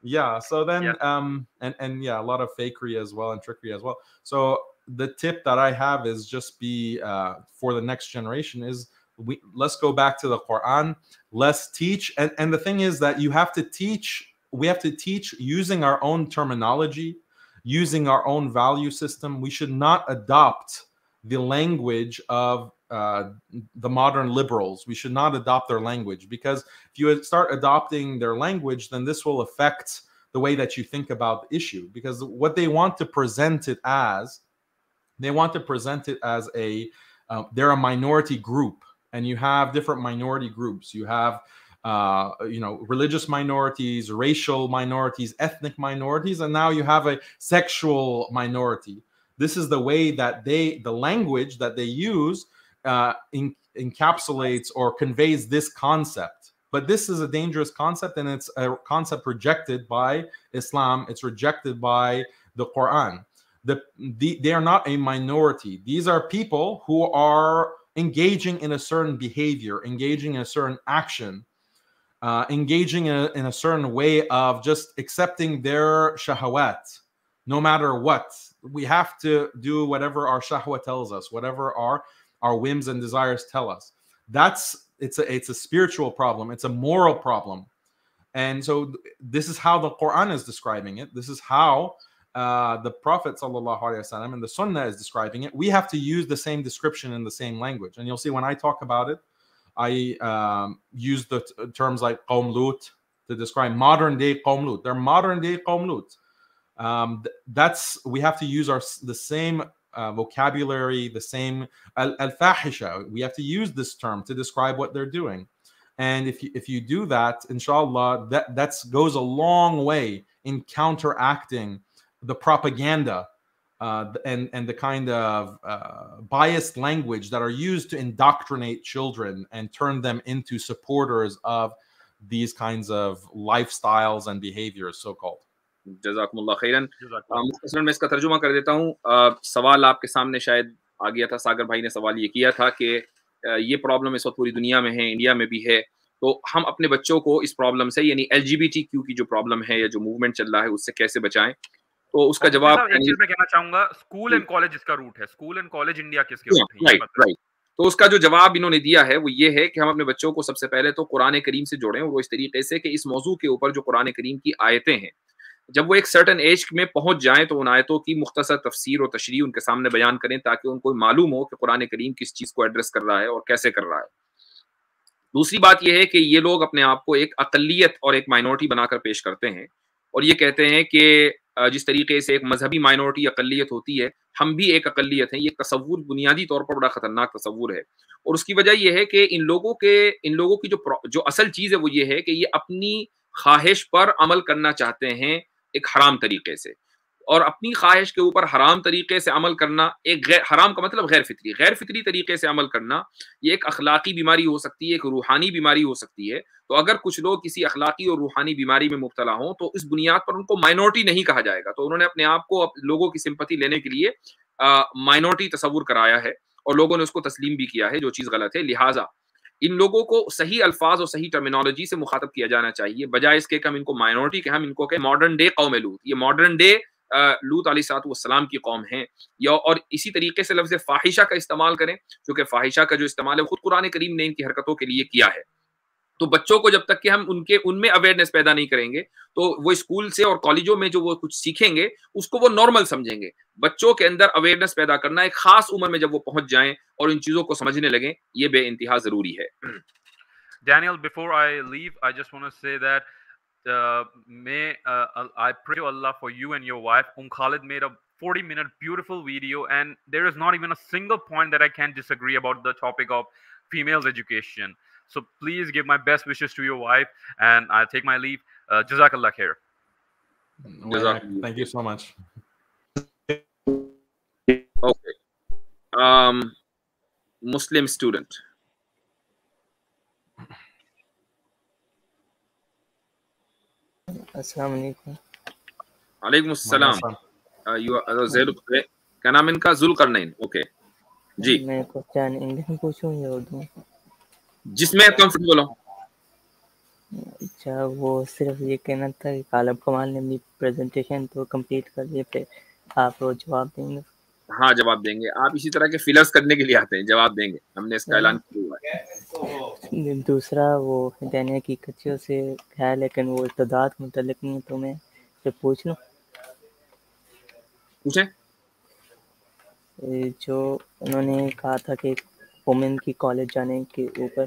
Yeah. So then and yeah, a lot of fakery as well and trickery as well. So the tip that I have is just be for the next generation is let's go back to the Quran. Let's teach, and the thing is that we have to teach using our own terminology, using our own value system. We should not adopt the language of the modern liberals. We should not adopt their language, because if you start adopting their language, then this will affect the way that you think about the issue, because what they want to present it as, they're a minority group, and you have different minority groups. You have religious minorities, racial minorities, ethnic minorities, and now you have a sexual minority. This is the way that the language that they use encapsulates or conveys this concept. But this is a dangerous concept, and it's a concept rejected by Islam. It's rejected by the Quran. They are not a minority. These are people who are engaging in a certain behavior, engaging in a certain action, engaging in a certain way of just accepting their shahawat, no matter what. We have to do whatever our shahwa tells us, whatever our whims and desires tell us. It's a spiritual problem. It's a moral problem. And so this is how the Quran is describing it. This is how the Prophet ﷺ and the Sunnah is describing it. We have to use the same description in the same language. And you'll see when I talk about it, I use the terms like Qawm Lut to describe modern day Qawm Lut. They're modern day Qawm Lut. We have to use the same vocabulary, the same al-fahisha. We have to use this term to describe what they're doing. And if you do that, inshallah, that goes a long way in counteracting the propaganda and the kind of biased language that are used to indoctrinate children and turn them into supporters of these kinds of lifestyles and behaviors, so-called. जज़ाकुमुल्लाह खैरन। मुख्तसरन मैं इसका तर्जुमा कर देता हूँ। सवाल आपके सामने शायद आ गया था, सागर भाई ने सवाल ये किया था कि ये प्रॉब्लम इस वक्त पूरी दुनिया में है, इंडिया में भी है, तो हम अपने बच्चों को इस प्रॉब्लम से, यानी LGBTQ की जो प्रॉब्लम है या जो मूवमेंट चल रहा है, उससे कैसे बचाएं। तो उसका जवाब एक चीज मैं कहना चाहूंगा, स्कूल एंड कॉलेज इसका रूट है, स्कूल एंड कॉलेज इंडिया किसके रूट है, राइट। तो उसका जो जवाब इन्होंने दिया है वो ये है कि हम अपने बच्चों को सबसे पहले तो कुरान करीम से जोड़ें, और वो इस तरीके से कि इस मौजू के ऊपर जो कुरान करीम की आयतें हैं, जब वो एक सर्टन एज में पहुंच जाएं तो उन आयतों की मुख्तसर तफसीर और तशरीह उनके सामने बयान करें, ताकि उनको मालूम हो कि कुरान करीम किस चीज को एड्रेस कर रहा है और कैसे कर रहा है। दूसरी बात यह है कि ये लोग अपने आप को एक अकलियत और एक माइनॉरिटी बनाकर पेश करते हैं, और ये कहते हैं कि जिस तरीके से एक मजहबी माइनॉरिटी अकलियत होती है, हम भी एक अकलियत हैं। ये तसव्वुर बुनियादी तौर पर बड़ा खतरनाक तसव्वुर है, और उसकी वजह यह है कि इन लोगों की जो असल चीज है वो ये है कि ये अपनी ख्वाहिश पर अमल करना चाहते हैं एक हराम तरीके से, और अपनी ख्वाहिश के ऊपर हराम तरीके से अमल करना, एक हराम का मतलब गैर फितरी तरीके से अमल करना, ये एक अखलाकी बीमारी हो सकती है, एक रूहानी बीमारी हो सकती है। तो अगर कुछ लोग किसी अखलाकी और रूहानी बीमारी में मुब्तला हों तो इस बुनियाद पर उनको माइनॉरिटी नहीं कहा जाएगा। तो उन्होंने अपने आप को लोगों की सिंपैथी लेने के लिए माइनॉरिटी तस्वुर कराया है, और लोगों ने उसको तस्लीम भी किया है, जो चीज़ गलत है। लिहाजा इन लोगों को सही अल्फाज और सही टर्मिनोलॉजी से मुखातब किया जाना चाहिए, बजाय इसके कि हम इनको माइनॉरिटी के, हम इनको कहें मॉडर्न डे कौम लूत। ये मॉडर्न डे लूत अलैहिस्सलाम की कौम है, या और इसी तरीके से लफ्ज़ फाहिशा का इस्तेमाल करें, क्योंकि फाहिशा का जो इस्तेमाल है खुद कुरान करीम ने इनकी हरकतों के लिए किया है। तो बच्चों को जब तक कि हम उनमें अवेयरनेस पैदा नहीं करेंगे, तो वो स्कूल से और कॉलेजों में जो वो कुछ सीखेंगे उसको वो नॉर्मल समझेंगे। बच्चों के अंदर अवेयरनेस पैदा करना, एक खास उम्र में जब वो पहुंच जाएं और इन चीजों को समझने लगें, ये बेइंतहा जरूरी है। Daniel, before I leave, I just want to say that I pray to Allah for you and your wife. Khalid made a 40-minute beautiful video, and there is not even a single point that I can disagree about the topic of females education. So please give my best wishes to your wife, and I take my leave. Jazakallah khair. Thank you so much. Okay. Muslim student. अस्सलाम वालेकुम। वालेकुम अस्सलाम। क्या नाम इनका? Zulqarnain. Okay जी। मैं question English में पूछूं या उर्दू? जिसमें कंफर्टेबल हो। अच्छा, वो सिर्फ ये कहना था कि कालब कमाल ने अपनी प्रेजेंटेशन तो कंप्लीट कर ली, फिर आप वो जवाब देंगे? हाँ, जवाब देंगे। आप इसी तरह के फिलर्स करने के लिए आते हैं, जवाब देंगे, हमने इसका ऐलान किया हुआ है। दूसरा, वो देने हकीकतजो से है, लेकिन वो इर्तिदाद मुतल्लिक नहीं, तो मैं से पूछ लूं? पूछें। जो उन्होंने कहा था कि वुमेन की कॉलेज जाने के ऊपर,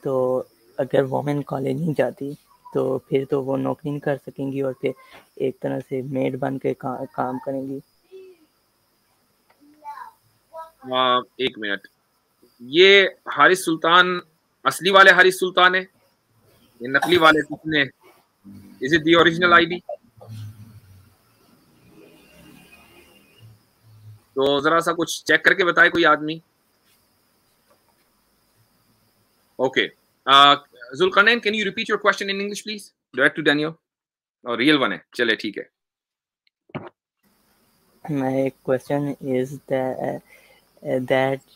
तो अगर वुमेन कॉलेज नहीं जाती तो फिर तो वो नौकरी नहीं कर सकेंगी और फिर एक तरह से मेड बन के काम करेंगी। एक मिनट, ये हारिस सुल्तान असली वाले हारिस सुल्तान है, ये नकली वाले कितने? Is it the original ID? तो जरा सा कुछ चेक करके बताए कोई आदमी। Okay. Zulkarnain, can you repeat your question in English, please? Direct to Daniel. Oh, real one hai. Chale, theek hai. My question is that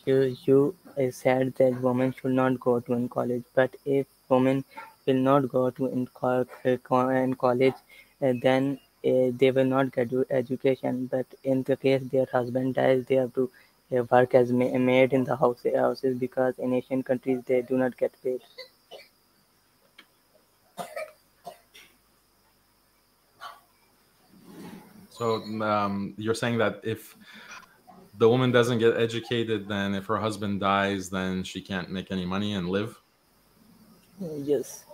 you said that women should not go to in college, but if women will not go to in college, then they will not get education. But in the case their husband dies, they have to work as maid in the houses, because in Asian countries they do not get paid. So you're saying that if the woman doesn't get educated, then if her husband dies, then she can't make any money and live? Yes.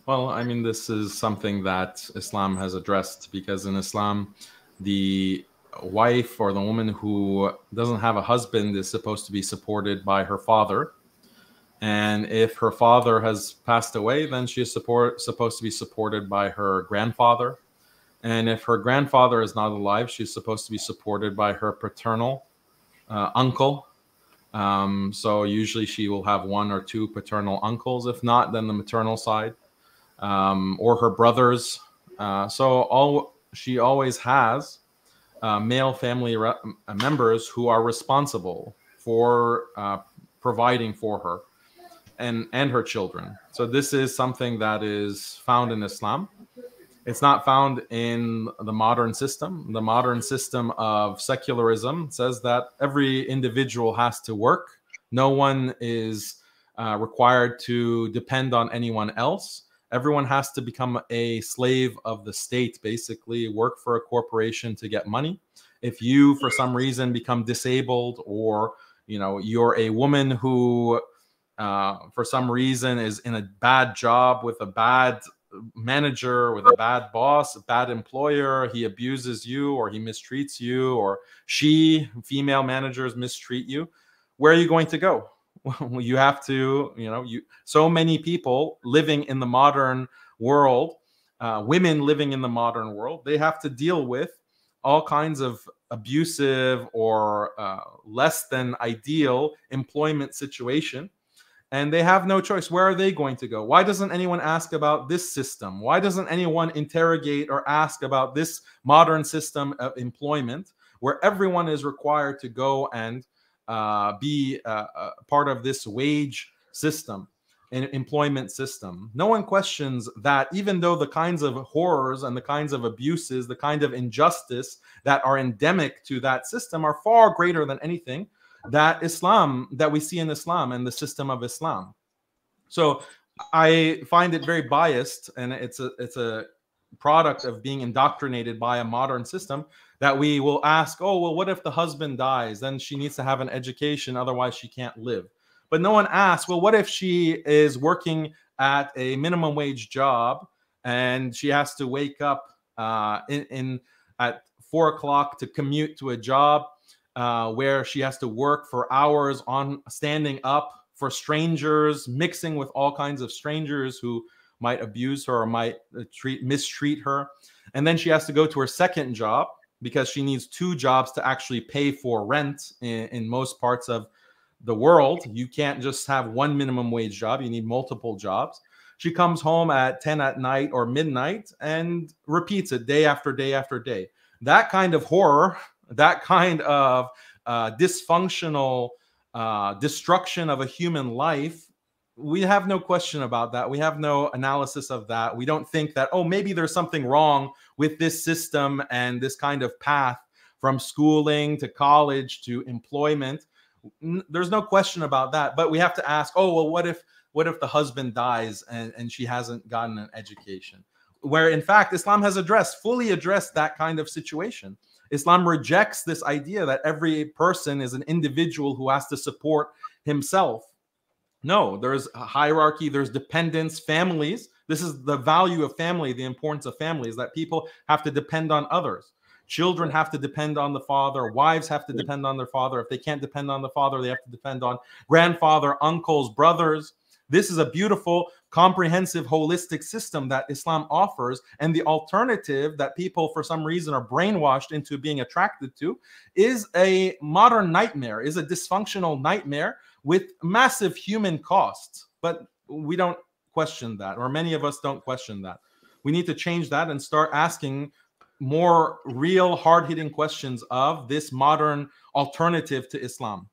Well, I mean, this is something that Islam has addressed, because in Islam, the wife or the woman who doesn't have a husband is supposed to be supported by her father. And if her father has passed away, then she is supposed to be supported by her grandfather. And if her grandfather is not alive, she's supposed to be supported by her paternal uncle. So usually she will have one or two paternal uncles. If not, then the maternal side, or her brothers. So she always has male family members who are responsible for providing for her and her children. So this is something that is found in Islam. It's not found in the modern system. The modern system of secularism says that every individual has to work. No one is required to depend on anyone else. Everyone has to become a slave of the state, basically, work for a corporation to get money. If you, for some reason, become disabled, or you're a woman who, for some reason, is in a bad job with a bad manager, with a bad boss, a bad employer, he abuses you or he mistreats you, or female managers mistreat you, where are you going to go? You have to, so many people living in the modern world, women living in the modern world, they have to deal with all kinds of abusive or less than ideal employment situation. And they have no choice. Where are they going to go? Why doesn't anyone ask about this system? Why doesn't anyone interrogate or ask about this modern system of employment, where everyone is required to go and be part of this wage system and employment system? No one questions that, even though the kinds of horrors and the kinds of abuses, the kind of injustice that are endemic to that system are far greater than anything that we see in Islam and the system of Islam. So I find it very biased, and it's a product of being indoctrinated by a modern system, that we will ask, oh, well, what if the husband dies? Then she needs to have an education, otherwise she can't live. But no one asks, well, what if she is working at a minimum wage job and she has to wake up at 4 o'clock to commute to a job where she has to work for hours on standing up for strangers, mixing with all kinds of strangers who might abuse her or might mistreat her. And then she has to go to her second job because she needs 2 jobs to actually pay for rent in most parts of the world. You can't just have one minimum wage job. You need multiple jobs. She comes home at 10 at night or midnight and repeats it day after day after day. That kind of horror, that kind of dysfunctional destruction of a human life, we have no question about that. We have no analysis of that. We don't think that, oh, maybe there's something wrong with this system and this kind of path from schooling to college to employment. There's no question about that. But we have to ask, oh, well, what if the husband dies and she hasn't gotten an education? Where in fact, Islam has fully addressed that kind of situation. Islam rejects this idea that every person is an individual who has to support himself. No, there's a hierarchy, there's dependence, families. This is the value of family, the importance of family, is that people have to depend on others. Children have to depend on the father. Wives have to depend on their father. If they can't depend on the father, they have to depend on grandfather, uncles, brothers. This is a beautiful, comprehensive, holistic system that Islam offers. And the alternative that people, for some reason, are brainwashed into being attracted to is a modern nightmare, is a dysfunctional nightmare with massive human costs. But we don't question that, or many of us don't question that. We need to change that and start asking more real, hard-hitting questions of this modern alternative to Islam.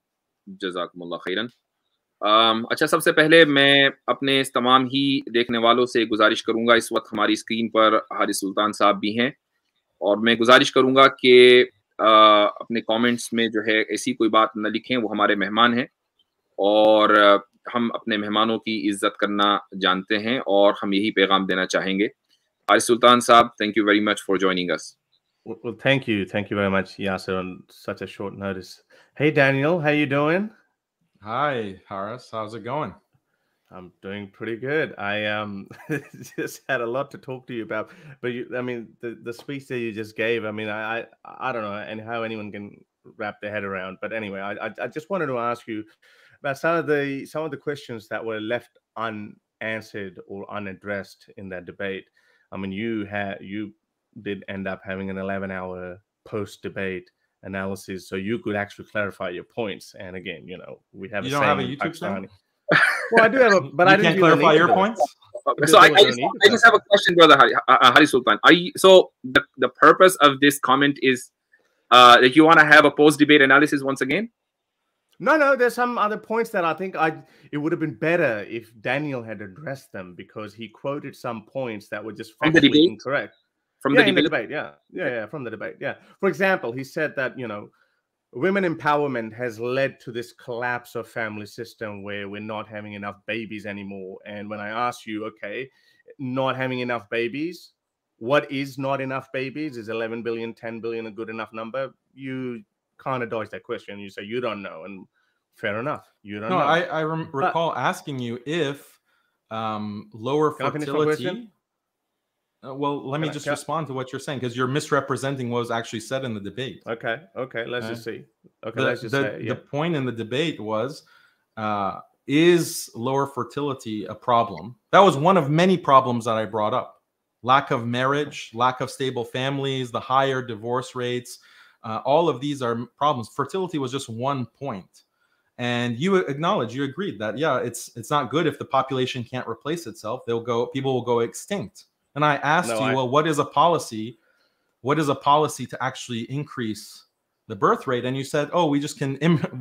जज़ाकुमुल्लाह खैरन। अच्छा, सबसे पहले मैं अपने तमाम ही देखने वालों से गुजारिश करूंगा, इस वक्त हमारी स्क्रीन पर हारिस सुल्तान साहब भी हैं, और मैं गुजारिश करूंगा कि अपने कमेंट्स में जो है ऐसी कोई बात न लिखें, वो हमारे मेहमान हैं और हम अपने मेहमानों की इज्जत करना जानते हैं और हम यही पैगाम देना चाहेंगे। हारिस सुल्तान साहब, thank you very much for joining us. Well, thank you very much, Yasir, on such a short notice. Hey, Daniel, how you doing? Hi, Haris. How's it going? I'm doing pretty good. I just had a lot to talk to you about, but I mean, the speech that you just gave, I mean, I don't know and how anyone can wrap their head around. But anyway, I just wanted to ask you about some of the questions that were left unanswered or unaddressed in that debate. I mean, you did end up having an 11-hour post-debate analysis, so you could actually clarify your points. And again, you know, we have you don't have a YouTube channel. Well, I do have a, but I didn't clarify your points. So I just have a question, brother Haris Sultan. So the purpose of this comment is that you want to have a post-debate analysis once again? No, there's some other points that I think it would have been better if Daniel had addressed them, because he quoted some points that were just factually incorrect. From the debate? From the debate, yeah. For example, he said that, you know, women empowerment has led to this collapse of family system where we're not having enough babies anymore. And when I asked you, okay, not having enough babies, what is not enough babies? Is 11 billion, 10 billion a good enough number? You kind of dodged that question. You say you don't know, and fair enough. You don't know. I recall asking you if lower fertility... well, let me just respond to what you're saying, because you're misrepresenting what was actually said in the debate. Okay. Let's just see. Okay, let's just say. Yeah. The point in the debate was, is lower fertility a problem? That was one of many problems that I brought up. Lack of marriage, lack of stable families, the higher divorce rates. All of these are problems. Fertility was just one point. And you acknowledge, you agreed that, yeah, it's not good if the population can't replace itself. People will go extinct. And I asked well, what is a policy? What is a policy to actually increase the birth rate? And you said, oh, we just can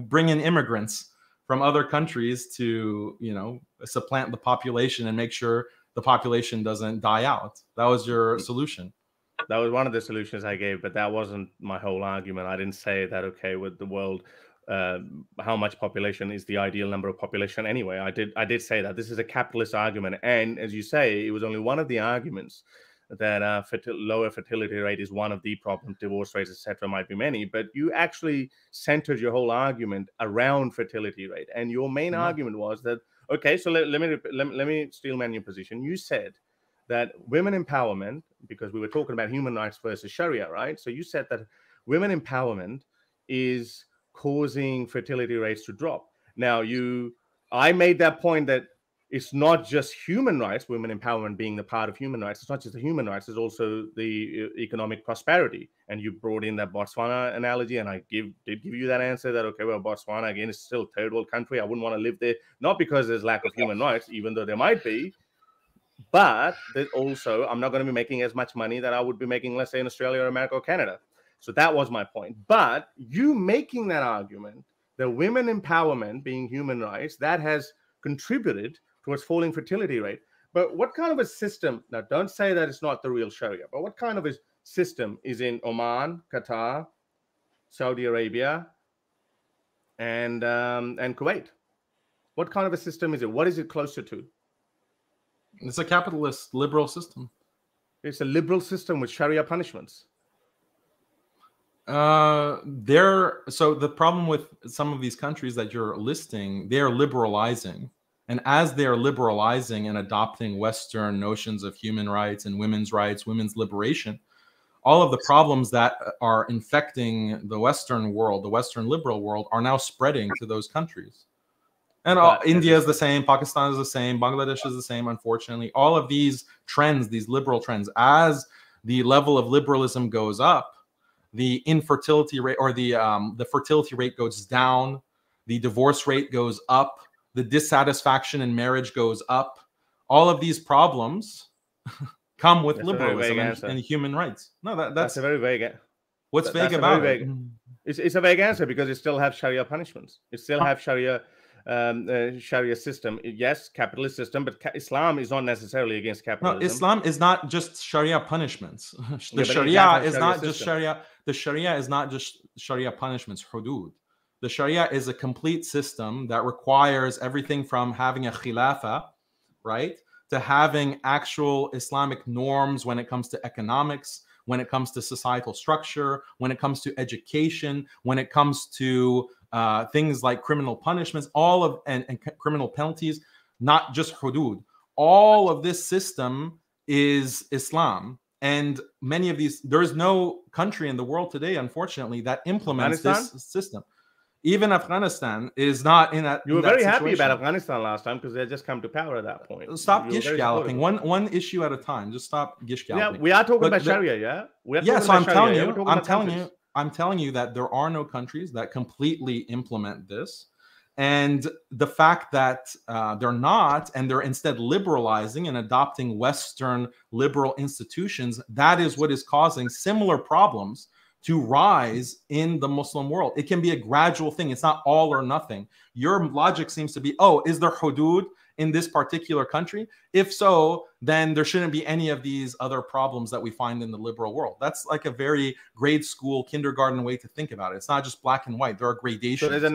bring in immigrants from other countries to, you know, supplant the population and make sure the population doesn't die out. That was your solution. That was one of the solutions I gave, but that wasn't my whole argument. I didn't say that, okay, with the world, how much population is the ideal number of population anyway. I did say that this is a capitalist argument, and as you say, it was only one of the arguments that lower fertility rate is one of the problems. Divorce rates, etc., might be many, but you actually centered your whole argument around fertility rate, and your main argument was that, okay, so let me steelman your position. You said that women empowerment, because we were talking about human rights versus Sharia, right? So you said that women empowerment is causing fertility rates to drop. Now, I made that point that it's not just human rights, women empowerment being the part of human rights. It's not just the human rights, it's also the economic prosperity. And you brought in that Botswana analogy, and I did give you that answer that, okay, well, Botswana, again, is still a third world country. I wouldn't want to live there, not because there's lack of human rights, even though there might be, but there's also, I'm not going to be making as much money that I would be making, let's say, in Australia or America or Canada. So that was my point. But you making that argument, that women empowerment being human rights, that has contributed towards falling fertility rate. But what kind of a system, now don't say that it's not the real Sharia, but what kind of a system is in Oman, Qatar, Saudi Arabia, and Kuwait? What kind of a system is it? What is it closer to? It's a capitalist liberal system. It's a liberal system with Sharia punishments. So the problem with some of these countries that you're listing, they're liberalizing. And as they're liberalizing and adopting Western notions of human rights and women's liberation, all of the problems that are infecting the Western world, the Western liberal world, are now spreading to those countries. And India is the same, Pakistan is the same, Bangladesh is the same, unfortunately. All of these trends, these liberal trends, as the level of liberalism goes up, the infertility rate or the fertility rate goes down, the divorce rate goes up, the dissatisfaction in marriage goes up. All of these problems come with liberalism and human rights. No, that's a very vague. What's vague about it? It's a vague answer because it still has Sharia punishments. It still has Sharia Sharia system. Yes, capitalist system, but Islam is not necessarily against capitalism. No, Islam is not just Sharia punishments. The Sharia is not just Sharia. The Sharia is not just Sharia punishments, hudud. The Sharia is a complete system that requires everything from having a khilafa, right, to having actual Islamic norms when it comes to economics, when it comes to societal structure, when it comes to education, when it comes to things like criminal punishments, all of and criminal penalties, not just hudud. All of this system is Islam. And many of these, there is no country in the world today, unfortunately, that implements this system. Even Afghanistan is not in that. You were very happy about Afghanistan last time because they had just come to power at that point. Stop gish galloping. One issue at a time. Just stop gish galloping. Yeah, we are talking about Sharia. Yeah. Yeah. So I'm telling you that there are no countries that completely implement this, and the fact that they're not, and they're instead liberalizing and adopting Western liberal institutions, that is what is causing similar problems to rise in the Muslim world. It can be a gradual thing. It's not all or nothing. Your logic seems to be, oh, is there hudud in this particular country? If so, then there shouldn't be any of these other problems that we find in the liberal world. That's like a very grade school, kindergarten way to think about it. It's not just black and white. There are gradations. So there's a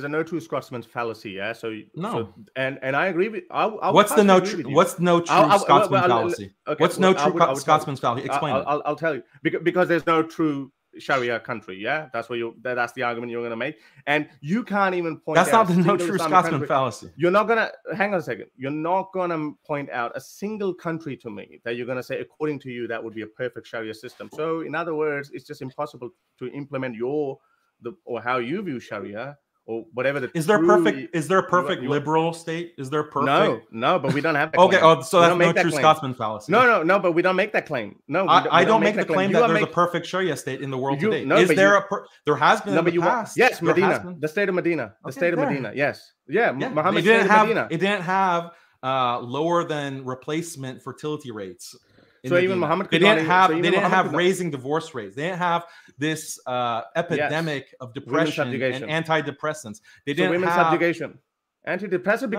no true Scotsman's fallacy, yeah? So no. So, and I agree with what's no true Scotsman fallacy? Okay, what's no true Scotsman's fallacy? Explain it. I'll tell you. Because there's no true Sharia country, yeah, that's the argument you're going to make, and you can't even point. That's not the no true Scotsman fallacy. You're not gonna hang on a second. You're not gonna point out a single country to me that you're gonna say, according to you, that would be a perfect Sharia system. So, in other words, it's just impossible to implement or how you view Sharia. Or whatever. Is there a perfect liberal state? Is there perfect? No, but we don't have that okay, so that's no true Scotsman fallacy. No, but we don't make that claim. No, I don't make the claim that there's a perfect Sharia state in the world today. Is there there has been in the past? Yes, Medina, the state of Medina, the state of Medina. Yes, yeah. Muhammad it didn't have lower than replacement fertility rates. So even Muhammad, they didn't have raising divorce rates. They didn't have this epidemic of depression and antidepressants. They didn't women's have subjugation, antidepressant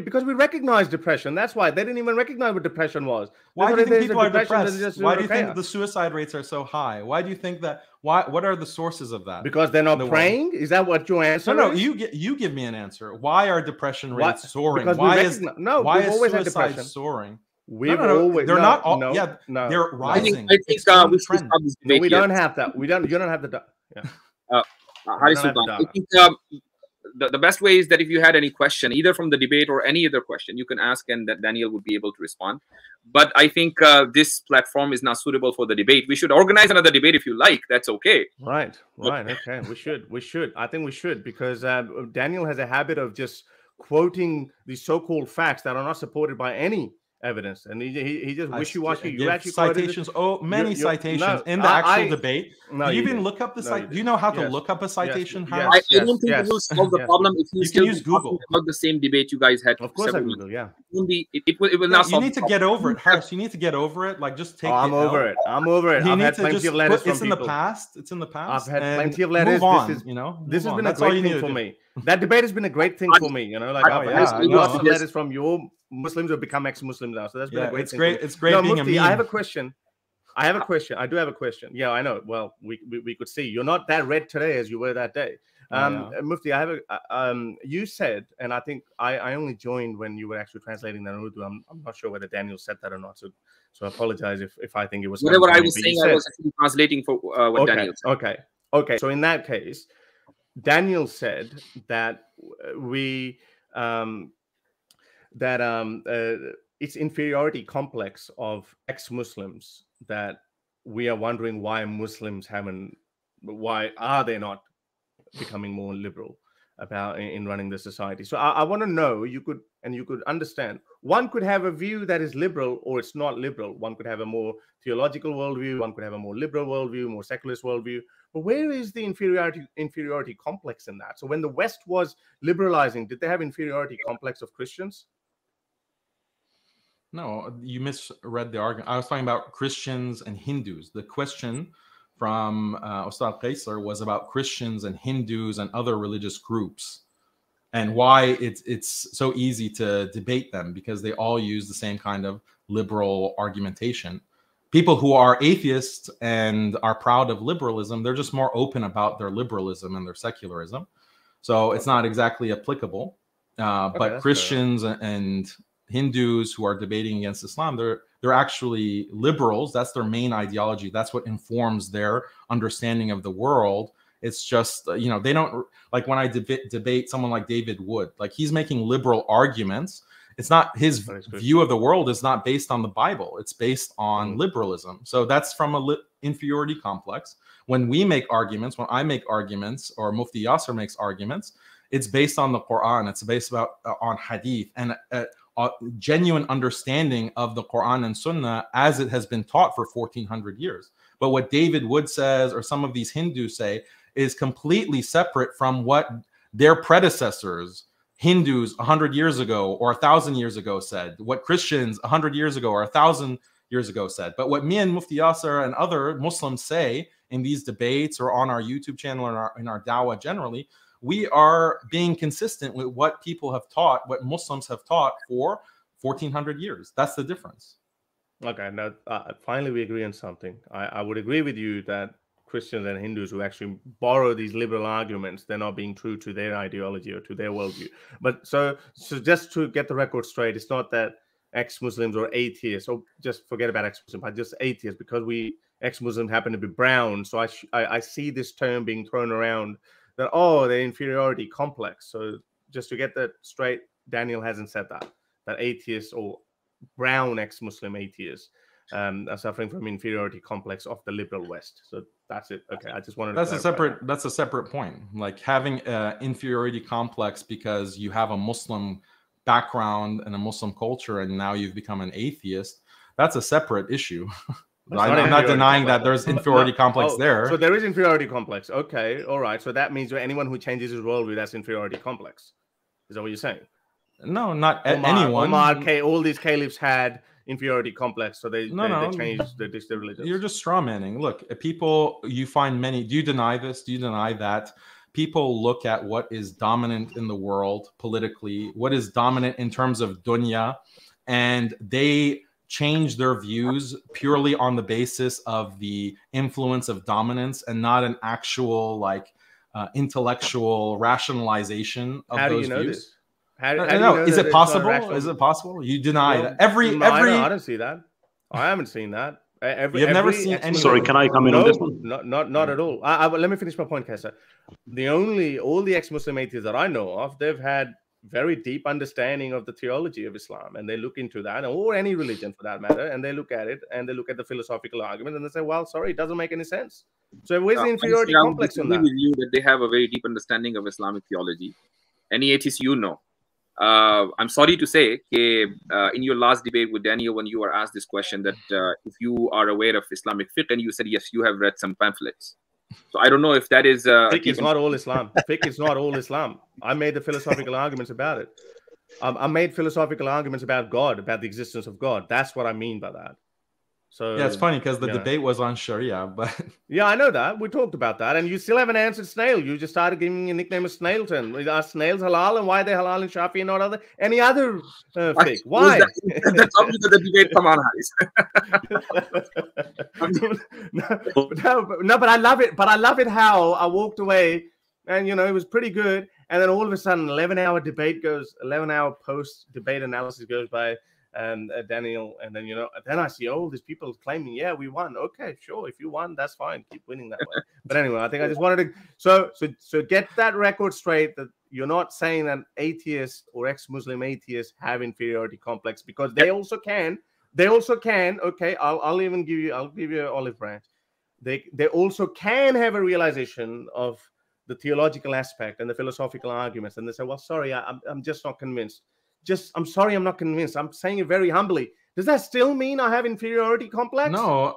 because we recognize depression. That's why they didn't even recognize what depression was. Why do you think people are depressed? Why do you think the suicide rates are so high? Why do you think that? What are the sources of that? Because they're not praying. Is that what your answer? No, you give me an answer. Why are depression rates soaring? Because why is suicide soaring? Always they're not all, they're rising. I think we should stop this debate. We don't have that. You don't have the I think the best way is that if you had any question, either from the debate or any other question, you can ask, and that Daniel would be able to respond. But I think this platform is not suitable for the debate. We should organize another debate if you like. That's okay. Right. Okay. We should. I think we should, because Daniel has a habit of just quoting these so-called facts that are not supported by any evidence, and he just wishy-washy. You actually citations. Many citations in the actual debate. Do you even look up the site? Do you know how to look up a citation? I don't think it will solve the problem if you still use Google about the same debate you guys had. Of course, I Google. Yeah, it will not solve. You need to get over it, Harris. You need to get over it. Like, just take. I'm over it. I've had plenty of letters from people. It's in the past. It's in the past. I've had plenty of letters. This has been a great thing for me. That debate has been a great thing for me. I've had lots of letters from your Muslims who have become ex-Muslims now, so that's been a great thing. It's great being Mufti, I have a question. I do have a question. Yeah, I know. Well, we could see you're not that red today as you were that day. Mufti, I have you said, and I think I only joined when you were actually translating that in Urdu. I'm not sure whether Daniel said that or not. So I apologize if I think it was whatever I was saying. I was actually translating for what Daniel said. Okay. So in that case, Daniel said that it's inferiority complex of ex-Muslims that we are wondering why Muslims why are they not becoming more liberal? about in running the society. So I want to know, you could understand, one could have a view that is liberal or it's not liberal. One could have a more theological worldview, one could have a more liberal worldview, more secularist worldview. But where is the inferiority complex in that? So when the West was liberalizing, did they have inferiority complex of Christians? No, you misread the argument. I was talking about Christians and Hindus. The question from Ustad Qaisar was about Christians and Hindus and other religious groups, and why it's so easy to debate them, because they all use the same kind of liberal argumentation. People who are atheists and are proud of liberalism, they're just more open about their liberalism and their secularism. So it's not exactly applicable. But Christians and Hindus who are debating against Islam, they're actually liberals. That's their main ideology. That's what informs their understanding of the world. It's just, they don't, like when I debate someone like David Wood, like he's making liberal arguments. It's not, his view of the world is not based on the Bible. It's based on liberalism. So that's from a inferiority complex. When we make arguments, when I make arguments, or Mufti Yasir makes arguments, it's based on the Quran. It's based on hadith and a genuine understanding of the Quran and Sunnah as it has been taught for 1400 years. But what David Wood says, or some of these Hindus say, is completely separate from what their predecessors, Hindus 100 years ago or 1,000 years ago said, what Christians 100 years ago or 1,000 years ago said. But what me and Mufti Yasir and other Muslims say in these debates or on our YouTube channel or in our dawah generally, we are being consistent with what people have taught, what Muslims have taught for 1400 years. That's the difference. Okay, now finally we agree on something. I would agree with you that Christians and Hindus who actually borrow these liberal arguments, they're not being true to their ideology or to their worldview. But so just to get the record straight, it's not that ex-Muslims or atheists, or just forget about ex-Muslims, but just atheists, because we ex-Muslims happen to be brown. So I see this term being thrown around that, oh, the inferiority complex. So just to get that straight, Daniel hasn't said that atheists or brown ex-Muslim atheists are suffering from inferiority complex of the liberal West. So that's it. Okay, I just wanted to that's a separate point. Like having an inferiority complex because you have a Muslim background and a Muslim culture, and now you've become an atheist. That's a separate issue. I'm not denying that there's inferiority complex there. So there is inferiority complex. Okay, all right. So that means anyone who changes his worldview, that's inferiority complex. Is that what you're saying? No, not anyone. All these caliphs had inferiority complex, so they changed their religion. You're just straw manning. Look, people, you find many. Do you deny this? Do you deny that? People look at what is dominant in the world politically, what is dominant in terms of dunya, and they change their views purely on the basis of the influence of dominance and not an actual intellectual rationalization of those views. How do you know is it possible? Is it possible? You deny that I don't see that. I haven't seen that. You've never seen any. Sorry, can I come in on this one? Not at all. Let me finish my point, Kesa. All the ex-Muslim atheists that I know of, they've had very deep understanding of the theology of Islam, and they look into that, or any religion for that matter, and they look at it and they look at the philosophical argument and they say, well, sorry, it doesn't make any sense. So where's the inferiority complex on that? With you that they have a very deep understanding of Islamic theology. Any atheist I'm sorry to say, in your last debate with Daniel, when you were asked this question, that if you are aware of Islamic fiqh, and you said yes, you have read some pamphlets. So I don't know if that is fiqh is not all Islam. Fiqh is not all Islam. I made the philosophical arguments about it. I made philosophical arguments about God, about the existence of God. That's what I mean by that. So yeah, it's funny because the debate was on Sharia, but yeah, I know that. We talked about that, and you still haven't answered Snail. You just started giving me a nickname of Snailton. Are snails halal, and why are they halal in Shafi and not any other fiqh? Why? That's obviously the debate. Come on, no, but I love it. But I love it how I walked away, and it was pretty good. And then all of a sudden, 11-hour post debate analysis goes by. Daniel, and then then I see all these people claiming, yeah, we won. Okay, sure, if you won, that's fine, keep winning that way. But anyway, I think I just wanted to so get that record straight, that you're not saying that atheists or ex-Muslim atheists have inferiority complex, because they also can. Okay, I'll give you an olive branch. They also can have a realization of the theological aspect and the philosophical arguments, and they say, well, sorry, I'm just not convinced. I'm sorry, I'm not convinced. I'm saying it very humbly. Does that still mean I have inferiority complex? No,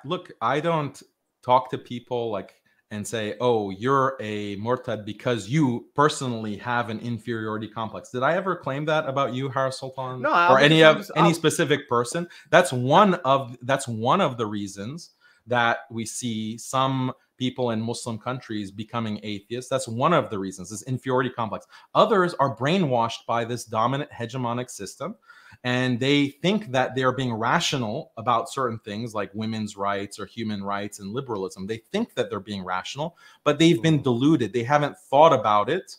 look, I don't talk to people like and say, oh, you're a murtad because you personally have an inferiority complex. Did I ever claim that about you, Har Sultan? No, or any specific person? That's one of the reasons that we see some people in Muslim countries becoming atheists. That's one of the reasons, this inferiority complex. Others are brainwashed by this dominant hegemonic system, and they think that they're being rational about certain things like women's rights or human rights and liberalism. They think that they're being rational, but they've been deluded. They haven't thought about it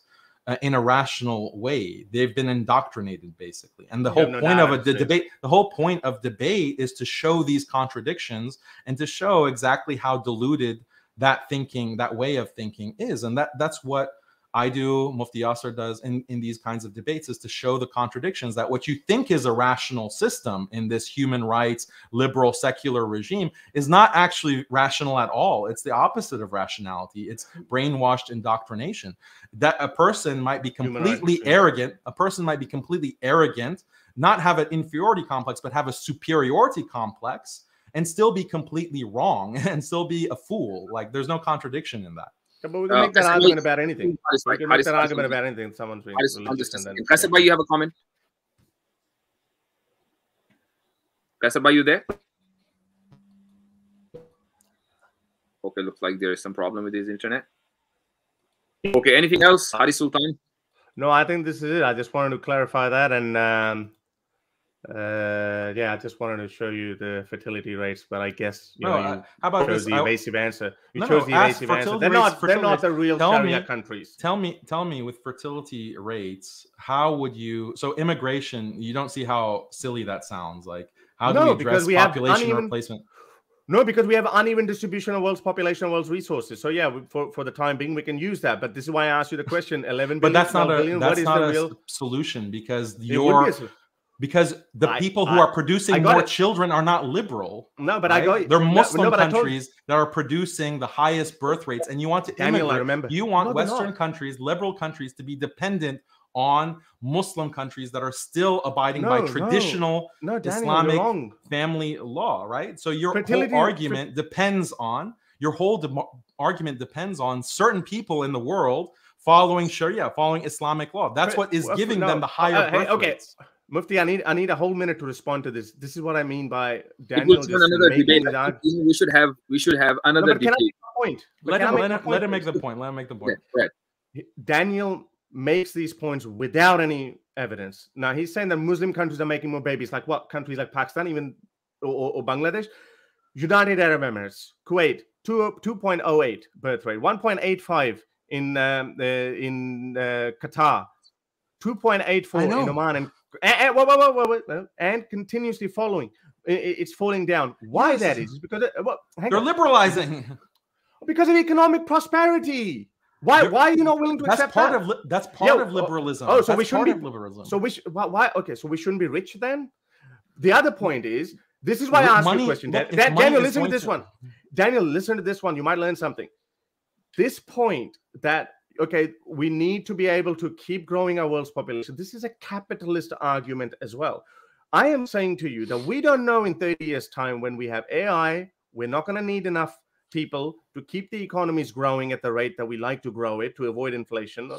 in a rational way. They've been indoctrinated, basically. And the whole point of the debate, the whole point of debate is to show these contradictions and to show exactly how deluded that thinking, that way of thinking is. And that's what I do, Mufti Yasir does in these kinds of debates, is to show the contradictions, that what you think is a rational system in this human rights, liberal, secular regime is not actually rational at all. It's the opposite of rationality. It's brainwashed indoctrination. That a person might be completely arrogant, not have an inferiority complex, but have a superiority complex and still be completely wrong and still be a fool. Like, there's no contradiction in that. But we can make that argument about anything. We can make that argument about anything. Someone's being religious. Kaisar bhai, you have a comment? Kaisar bhai, you there? Okay, looks like there is some problem with his internet. Okay, anything else, Hari Sultan? No, I think this is it. I just wanted to clarify that, and yeah, I just wanted to show you the fertility rates, but I guess how about chose this? the evasive answer. You chose the evasive answer. They're not the real Sharia countries. Tell me with fertility rates, how would you? So immigration, you don't see how silly that sounds. Like, how do we address population replacement? No, because we have uneven distribution of world's population, world's resources. So yeah, for the time being, we can use that. But this is why I asked you the question: 11 billion. But that's not a real solution, because because the people who are producing more children are not liberal. No, but right? They're Muslim countries that are producing the highest birth rates, and you want to immigrate. You want Western countries, liberal countries, to be dependent on Muslim countries that are still abiding by traditional Islamic family law, right? So your whole argument depends on certain people in the world following Sharia, following Islamic law. That's what is giving them the higher birth rates. Mufti, I need a whole minute to respond to this. This is what I mean by Daniel. We should have another debate. Let him make the point. Let him make the point. Right. Daniel makes these points without any evidence. Now he's saying that Muslim countries are making more babies. Like what? Countries like Pakistan, even or Bangladesh, United Arab Emirates, Kuwait, 2.08 birth rate, 1.85 in Qatar, 2.84 in Oman, and continuously following. It's falling down. Why that is because they're liberalizing because of economic prosperity. Why are you not willing to accept that? That's part of liberalism. Oh, so we shouldn't be liberalism. So why? Okay, so we shouldn't be rich then. The other point is, this is why I asked you a question. Daniel, listen to this one. Daniel, listen to this one. You might learn something. This point that we need to be able to keep growing our world's population. This is a capitalist argument as well. I am saying to you that we don't know in 30 years' time, when we have AI, we're not going to need enough people to keep the economies growing at the rate that we like to grow it to avoid inflation.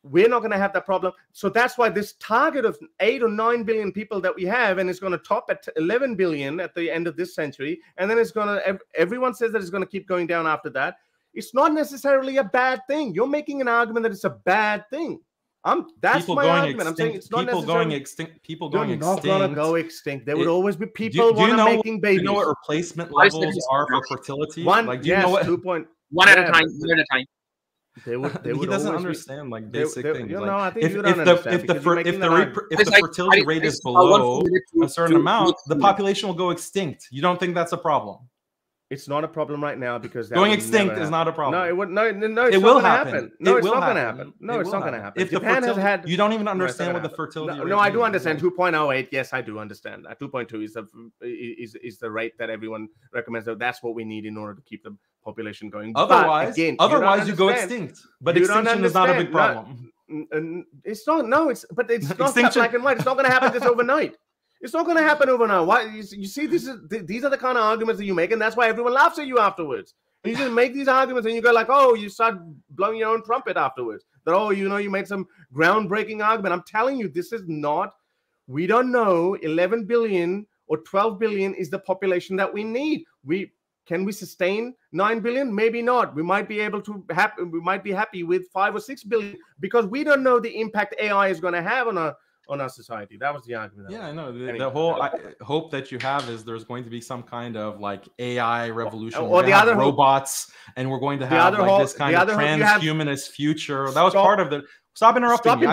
We're not going to have that problem. So that's why this target of 8 or 9 billion people that we have, and it's going to top at 11 billion at the end of this century, and then it's going to, everyone says that it's going to keep going down after that. It's not necessarily a bad thing. You're making an argument that it's a bad thing. That's my argument. I'm saying it's not people going extinct. People going extinct. They're not going to go extinct. There would always be people making babies. Do you know what replacement levels are for fertility? One, like, do you know what? 1 at a time. 1 at a time. He doesn't understand like basic things. You know, I think you don't understand. If the fertility rate is below a certain amount, the population will go extinct. You don't think that's a problem? It's not a problem right now because that going extinct is not a problem. No, it would. No, it's it not will going to happen. No, it's will not going to happen. No, it's not going to happen. If Japan has had. You don't even understand what the fertility rate No, I do understand. 2.08. Yes, I do understand that. 2.2 is the rate that everyone recommends. So that's what we need in order to keep the population going. Otherwise, you go extinct. But extinction is not a big problem. It's not. No, it's not black and white. It's not going to happen just overnight. It's not going to happen overnight. Why? You see, these are the kind of arguments that you make, and that's why everyone laughs at you afterwards. You just make these arguments, and you go like, "Oh, you start blowing your own trumpet afterwards." That, "Oh, you made some groundbreaking argument." I'm telling you, this is not. We don't know. 11 billion or 12 billion is the population that we need. Can we sustain 9 billion? Maybe not. We might be able to. We might be happy with 5 or 6 billion because we don't know the impact AI is going to have on our society. That was the argument. Yeah, I know. The whole hope that you have is there's going to be some kind of like AI revolution, or the other robots, and we're going to have this kind of transhumanist future. That was part of the. Stop interrupting me.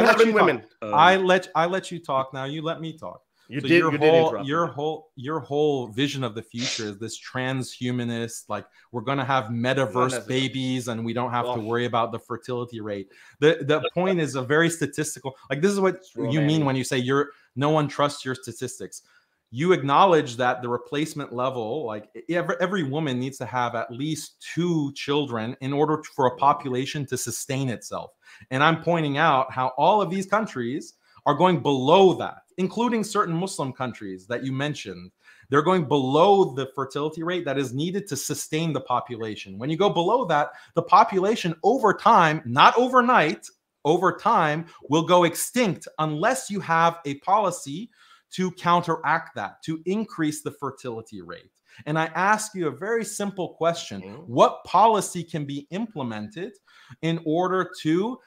I let you talk. Now you let me talk. Your whole vision of the future is this transhumanist, like we're gonna have metaverse babies and we don't have to worry about the fertility rate. The point is a very statistical, like this is what you mean when you say no one trusts your statistics. You acknowledge that the replacement level, like every woman needs to have at least 2 children in order for a population to sustain itself. And I'm pointing out how all of these countries are going below that, including certain Muslim countries that you mentioned. They're going below the fertility rate that is needed to sustain the population. When you go below that, the population over time, not overnight, over time will go extinct unless you have a policy to counteract that, to increase the fertility rate. And I ask you a very simple question. What policy can be implemented in order to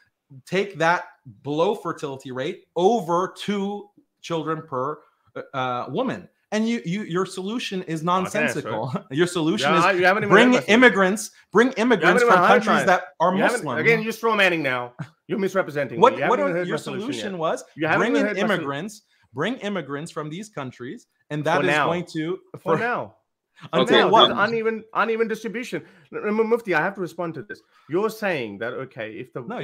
take that below fertility rate over 2 children per woman? And your solution is nonsensical. Your solution is bring immigrants from countries that are Muslim. Again, you're straw manning now. You're misrepresenting what your solution was. Bring immigrants from these countries, and that is going to for now. Until what? Uneven distribution. Mufti, I have to respond to this. You're saying that if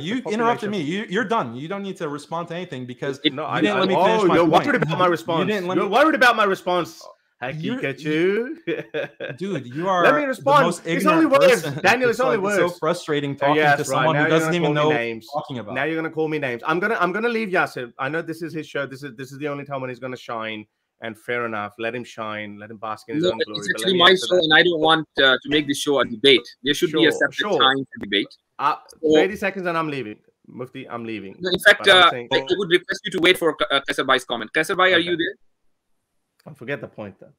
you interrupted me. You're done. You don't need to respond to anything because you didn't let me finish my point. You're worried about my response. You're worried about my response. Haqiqatjou. Dude, you are. Let me respond. The most ignorant person. Daniel, it's only words. It's so frustrating talking to someone who doesn't even know what you're talking about. Now you're gonna call me names. I'm gonna leave Yasir. I know this is his show. This is the only time when he's gonna shine. And fair enough, let him shine, let him bask in his own glory. It's actually my show, and I don't want to make this show a debate. There should be a separate time for debate. 30 seconds and I'm leaving. Mufti, I'm leaving. No, in fact, I would request you to wait for Kaisar Bhai's comment. Kaisar Bhai, are you there? I'll forget the point then.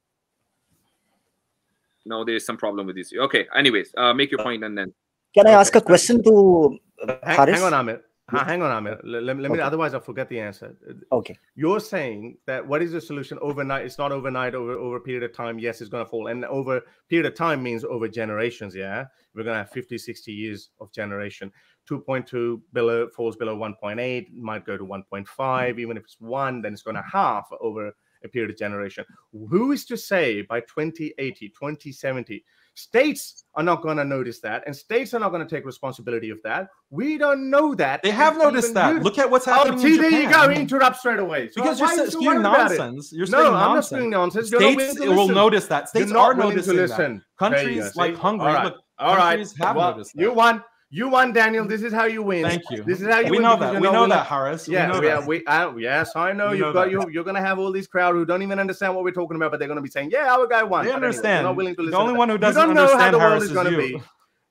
No, there is some problem with this. Okay, anyways, make your point and then. Can I ask a question to Haris? Hang on, Amit. Hang on, Amit. Let me. Otherwise, I'll forget the answer. Okay. You're saying that what is the solution overnight? It's not overnight. Over a period of time, yes, it's going to fall. And over a period of time means over generations. Yeah, we're going to have 50, 60 years of generation. 2.2 falls below 1.8. Might go to 1.5. Even if it's 1, then it's going to half over a period of generation. Who is to say by 2080, 2070? States are not going to notice that, and states are not going to take responsibility of that. We don't know that. They have noticed that. Look at what's happening in Japan. There you go. Interrupt straight away. So because you're spewing nonsense. You're no, I'm not spewing nonsense. States will notice that. States are noticing that. Countries like Hungary, look, countries have noticed that. You won, Daniel. This is how you win. Thank you. This is how you win. We know that, Haris. Yes, I know. You're going to have all these crowd who don't even understand what we're talking about, but they're going to be saying, "Yeah, our guy won." They understand. Not willing to listen. The only one who doesn't understand Haris is you.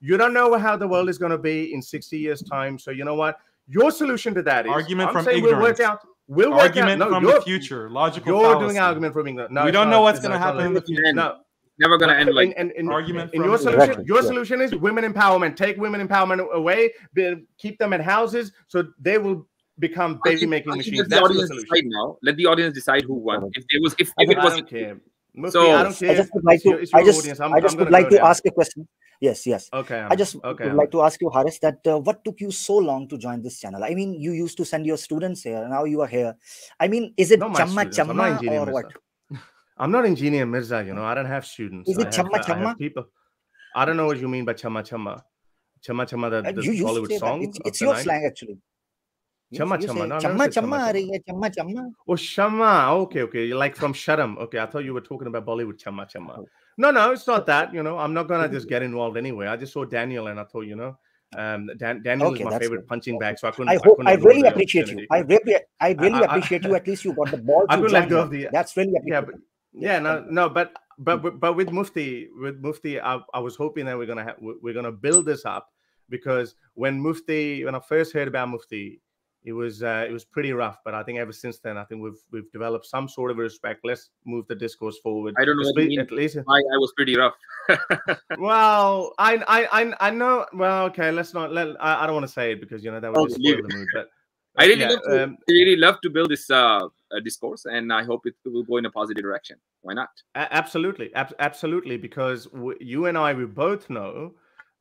You don't know how the world is going to be in 60 years' time. So you know what? Your solution to that is argument from ignorance. We'll work out. Argument from the future. Logical. You're doing argument from ignorance. No, we don't know what's going to happen in the future. No. Never going to end like argument. In your solution is women empowerment. Take women empowerment away. Keep them at houses so they will become baby making machines. That's the audience decide now. Let the audience decide who won. If it was, I don't care. So I just would like to. I just would like to ask a question. Yes. Okay. I just would like to ask you, Haris, that what took you so long to join this channel? I mean, you used to send your students here, now you are here. I mean, is it chamma or what? I'm not Engineer Mirza, I don't have students. Is it chamma? People. I don't know what you mean by chama chama. Chama chama, the You used to Bollywood say that. song. It's your slang actually. Chama You chama. say No, I've chamma never said chamma chama aa rahi chama. hai, chamma chamma. Oh, Shama. Okay, okay. Like from Sharam. Okay, I thought you were talking about Bollywood chama chama. No, it's not that. You know, I'm not gonna just get involved anyway. I just saw Daniel and I thought, you know, Daniel is Okay, my that's favorite good. punching bag, so I I couldn't ignore really the appreciate you. opportunity. I really appreciate you. At least you got the ball I to couldn't let join go here. of the. That's really Yeah, appreciable. but with Mufti, I was hoping that we're gonna build this up, because when I first heard about Mufti, it was pretty rough. But I think ever since then, I think we've developed some sort of respect. Let's move the discourse forward. I don't know what you mean. At least I was pretty rough. Well, I know. Well, okay, let's not. I don't want to say it because, you know, that would just spoil the mood. But I really love to build this discourse, and I hope it will go in a positive direction. Why not? Absolutely, because you and I, we both know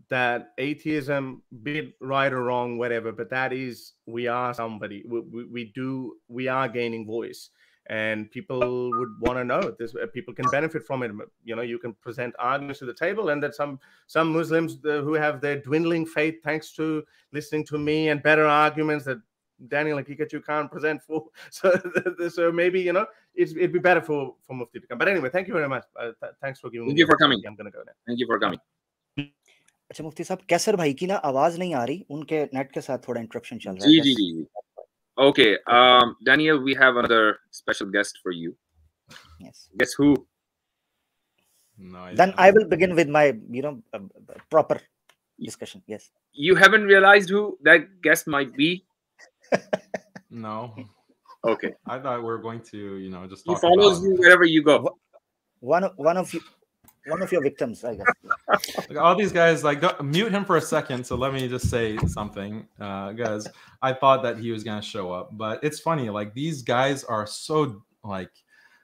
that atheism, be it right or wrong, whatever, but that is, we are somebody. We are gaining voice, and people would want to know this. People can benefit from it. You know, you can present arguments to the table, and that some Muslims who have their dwindling faith, thanks to listening to me, and better arguments that Daniel and Haqiqatjou can't present for. So maybe, you know, it'd be better for Mufti to come. But anyway, thank you very much. Thanks for giving me. Thank you for coming. I'm gonna go now. Thank you for coming. अच्छा मुफ्ती साहब, कैसर भाई की ना आवाज नहीं आ रही, उनके net के साथ थोड़ा इंटरप्शन चल रहा है. जी. Okay, Daniel, we have another special guest for you. Yes. Guess who? No, then I will begin with my, proper discussion. Yes. You haven't realized who that guest might be? No. Okay. I thought we were going to, just he talk follows about you wherever you go. One of your victims, I guess. Like, all these guys, mute him for a second. So let me just say something, guys. I thought that he was going to show up, but it's funny. Like, these guys are so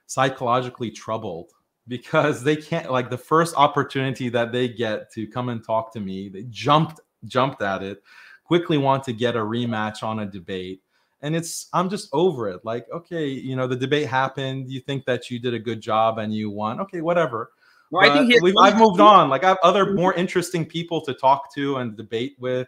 psychologically troubled because they can't, the first opportunity that they get to come and talk to me, they jumped at it, quickly want to get a rematch on a debate. And I'm just over it. Like, okay, the debate happened. You think that you did a good job and you won. Okay, whatever. No, I think I've moved on. Like, I have other more interesting people to talk to and debate with.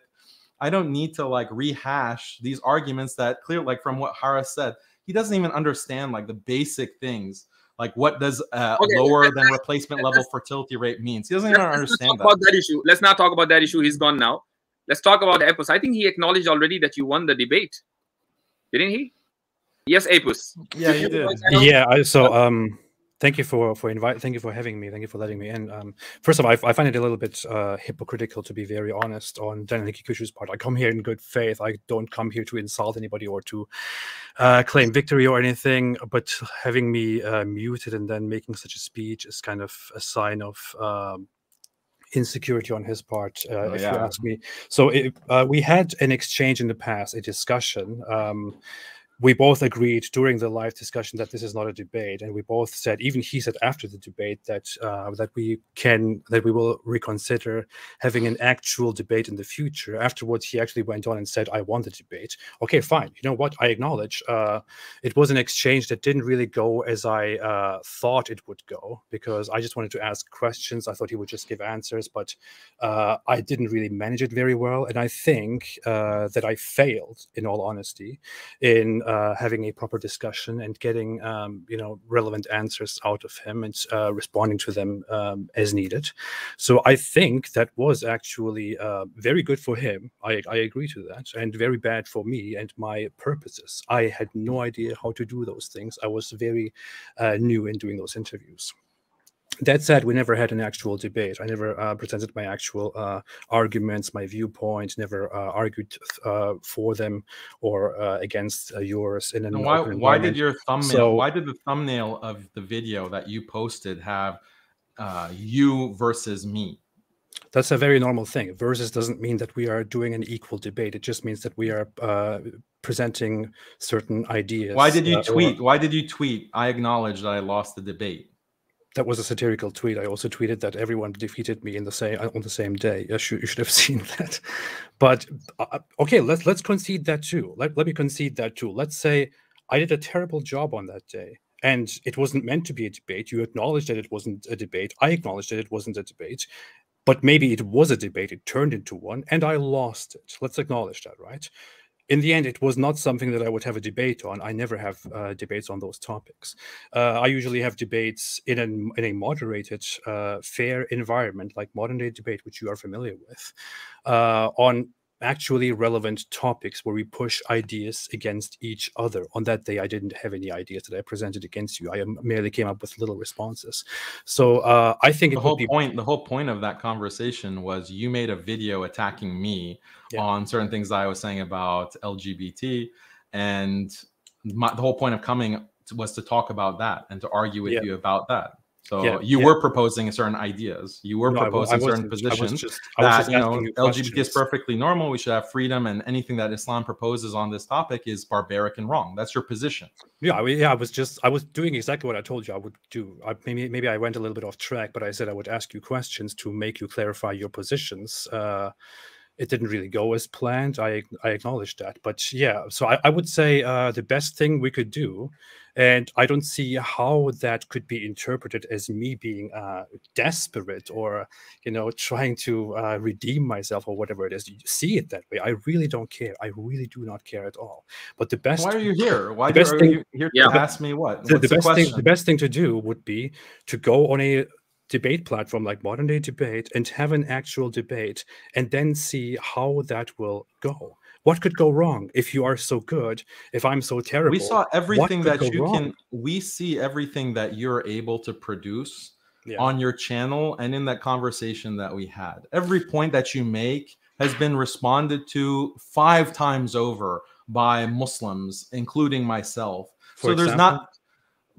I don't need to rehash these arguments that clear, from what Haris said. He doesn't even understand the basic things. Like, what does lower than replacement level fertility rate means? He doesn't even understand about that issue. Let's not talk about that issue. He's gone now. Let's talk about Apus. I think he acknowledged already that you won the debate. Didn't he? Yes, Apus. Yeah, he did. Yeah. So, thank you for inviting. Thank you for having me. Thank you for letting me in. First of all, I find it a little bit hypocritical, to be very honest, on Daniel Haqiqatjou's part. I come here in good faith. I don't come here to insult anybody or to claim victory or anything. But having me muted and then making such a speech is kind of a sign of insecurity on his part, if you ask me. So we had an exchange in the past, a discussion. We both agreed during the live discussion that this is not a debate, and we both said, even he said after the debate, that we will reconsider having an actual debate in the future. Afterwards, he actually went on and said, "I won the debate." Okay, fine. You know what? I acknowledge it was an exchange that didn't really go as I thought it would go, because I just wanted to ask questions. I thought he would just give answers, but I didn't really manage it very well, and I think that I failed, in all honesty, in having a proper discussion and getting relevant answers out of him and responding to them as needed. So I think that was actually very good for him. I agree to that, and very bad for me and my purposes. I had no idea how to do those things. I was very new in doing those interviews. That said, we never had an actual debate. I never presented my actual arguments, my viewpoint, never argued for them or against yours in an open why did your thumbnail? So, why did the thumbnail of the video that you posted have you versus me? That's a very normal thing. Versus doesn't mean that we are doing an equal debate. It just means that we are presenting certain ideas. Why did you tweet? Why did you tweet? I acknowledge that I lost the debate. That was a satirical tweet. I also tweeted that everyone defeated me on the same day. You should have seen that. But okay, let's concede that too. Let me concede that too. Let's say I did a terrible job on that day, and it wasn't meant to be a debate. You acknowledged that it wasn't a debate. I acknowledged that it wasn't a debate. But maybe it was a debate, it turned into one, and I lost it. Let's acknowledge that, right? In the end, it was not something that I would have a debate on. I never have debates on those topics. I usually have debates in a moderated, fair environment, like modern day debate, which you are familiar with, on actually relevant topics where we push ideas against each other. On that day, I didn't have any ideas that I presented against you. I merely came up with little responses. So I think the whole point of that conversation was you made a video attacking me on certain things that I was saying about LGBT, and the whole point of coming was to talk about that and to argue with you about that. So you were proposing certain ideas. You were proposing certain positions that, you know, LGBT is perfectly normal. We should have freedom, and anything that Islam proposes on this topic is barbaric and wrong. That's your position. Yeah, I was doing exactly what I told you I would do. Maybe I went a little bit off track, but I said I would ask you questions to make you clarify your positions. It didn't really go as planned. I acknowledge that. But yeah, so I would say the best thing we could do, and I don't see how that could be interpreted as me being desperate or, you know, trying to redeem myself or whatever it is. You see it that way. I really don't care. I really do not care at all. But the best. Why are you here? Why are you here to ask me what? The best thing to do would be to go on a debate platform like Modern Day Debate and have an actual debate and then see how that will go. What could go wrong if you are so good, if I'm so terrible? We saw everything that you can, we see everything that you're able to produce on your channel and in that conversation that we had. Every point that you make has been responded to 5 times over by Muslims, including myself. So there's not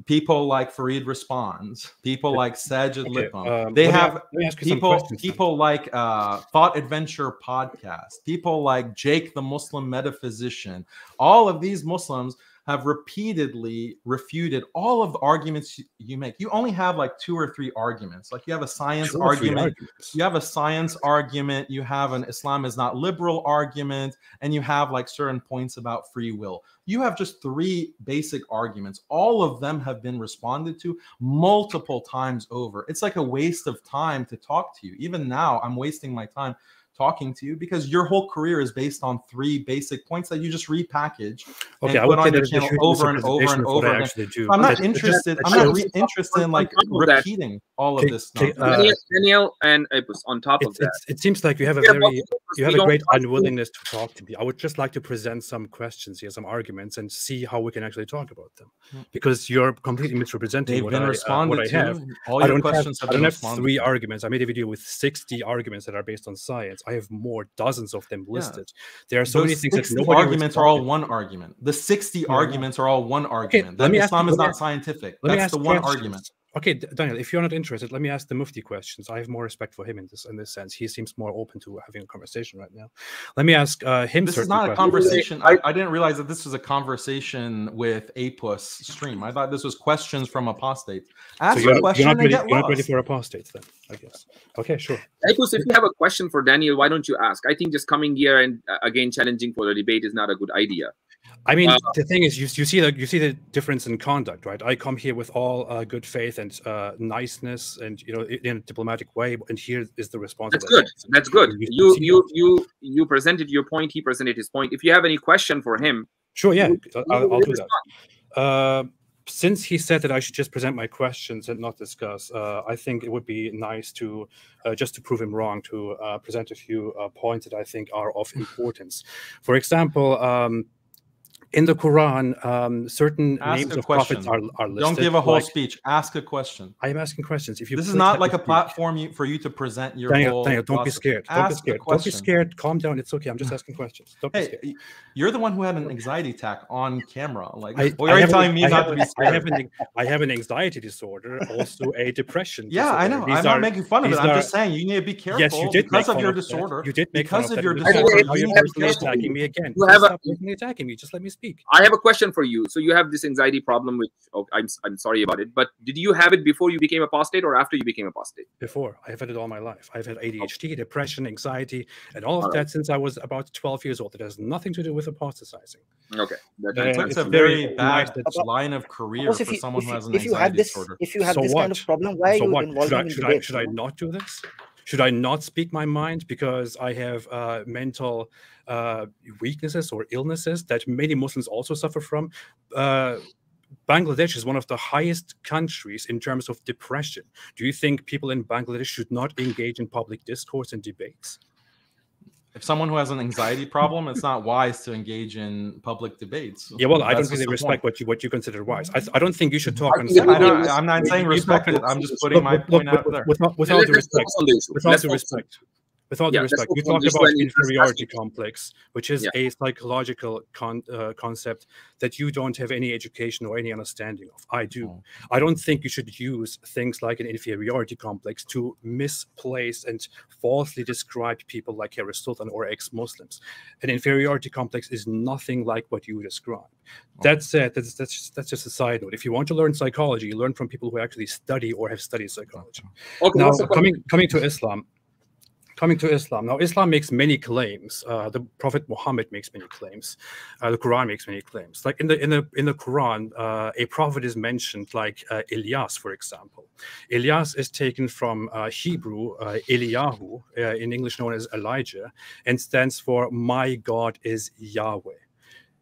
people like Farid Responds, people like Sajid Lipum. They have people like Thought Adventure Podcast, people like Jake the Muslim Metaphysician. All of these Muslims have repeatedly refuted all of the arguments you make. You only have like 2 or 3 arguments. Like you have a science argument, you have a science argument, you have an Islam is not liberal argument, and you have like certain points about free will. You have just 3 basic arguments. All of them have been responded to multiple times over. It's like a waste of time to talk to you. Even now, I'm wasting my time talking to you because your whole career is based on 3 basic points that you just repackage and put on your channel over and over and over again. I'm not interested. I'm not interested in like repeating all of this stuff. Daniel, and on top of that, it seems like you have a great unwillingness to talk to me. I would just like to present some questions here, some arguments, and see how we can actually talk about them. Because you're completely misrepresenting what I have. All your questions have been responded. 3 arguments. I made a video with 60 arguments that are based on science. I have more, dozens of them listed. There are so many things that nobody arguments are all one argument. The 60 arguments are all one argument. That Islam is not scientific. That's the one argument. Okay, Daniel, if you're not interested, let me ask the Mufti questions. I have more respect for him in this sense. He seems more open to having a conversation right now. Let me ask him. This is not a conversation. I didn't realize that this was a conversation with Apus stream. I thought this was questions from Apostates. Ask a question and get lost. You're not ready for Apostates then, I guess. Okay, sure. Apus, if you have a question for Daniel, why don't you ask? I think just coming here and again challenging for the debate is not a good idea. I mean, the thing is, you see the difference in conduct, right? I come here with all good faith and niceness, and in a diplomatic way. And here is the response. That's good. That's good. You presented your point. He presented his point. If you have any question for him, sure, yeah, I'll do that. Since he said that I should just present my questions and not discuss, I think it would be nice to just to prove him wrong, to present a few points that I think are of importance. For example. In the Quran, certain names of prophets are listed. Don't give a whole speech. Ask a question. I am asking questions. If you this is not like a platform for you to present your Daniel, don't be scared. Don't be scared. Don't be scared. Calm down. It's okay. I'm just asking questions. Don't be scared. You're the one who had an anxiety attack on camera. Like, are you telling me not to be scared? I have an anxiety disorder, also a depression. Yeah, I know. I'm not making fun of it. I'm just saying you need to be careful. Yes, you did because of your disorder. You did make fun of your disorder. Now you're personally attacking me again. You have attacking me. Just let me speak. I have a question for you. So you have this anxiety problem, which I'm sorry about it, but did you have it before you became apostate or after you became apostate? Before. I've had it all my life. I've had ADHD, depression, anxiety, and all of that since I was about 12 years old. It has nothing to do with apostatizing. Okay. That's a very bad line of career for someone who has an anxiety disorder. If you have this kind of problem, why are you involved in debate? Should I not do this? Should I not speak my mind because I have mental weaknesses or illnesses that many Muslims also suffer from? Bangladesh is one of the highest countries in terms of depression. Do you think people in Bangladesh should not engage in public discourse and debates? If someone who has an anxiety problem, it's not wise to engage in public debates. Yeah, well, I That's don't really just the respect point. what you consider wise. I don't think you should talk on. I'm not saying respect it. I'm just putting my point out there. Without the respect, you talk about inferiority complex, which is a psychological concept that you don't have any education or any understanding of. I do. I don't think you should use things like an inferiority complex to misplace and falsely describe people like Aristotle or ex-Muslims. An inferiority complex is nothing like what you describe. That said, that's just a side note. If you want to learn psychology, you learn from people who actually study or have studied psychology. Okay, now, coming to Islam. Now, Islam makes many claims. The Prophet Muhammad makes many claims. The Quran makes many claims. Like in the Quran, a prophet is mentioned, like Ilyas, for example. Ilyas is taken from Hebrew, Eliyahu, in English known as Elijah, and stands for "My God is Yahweh."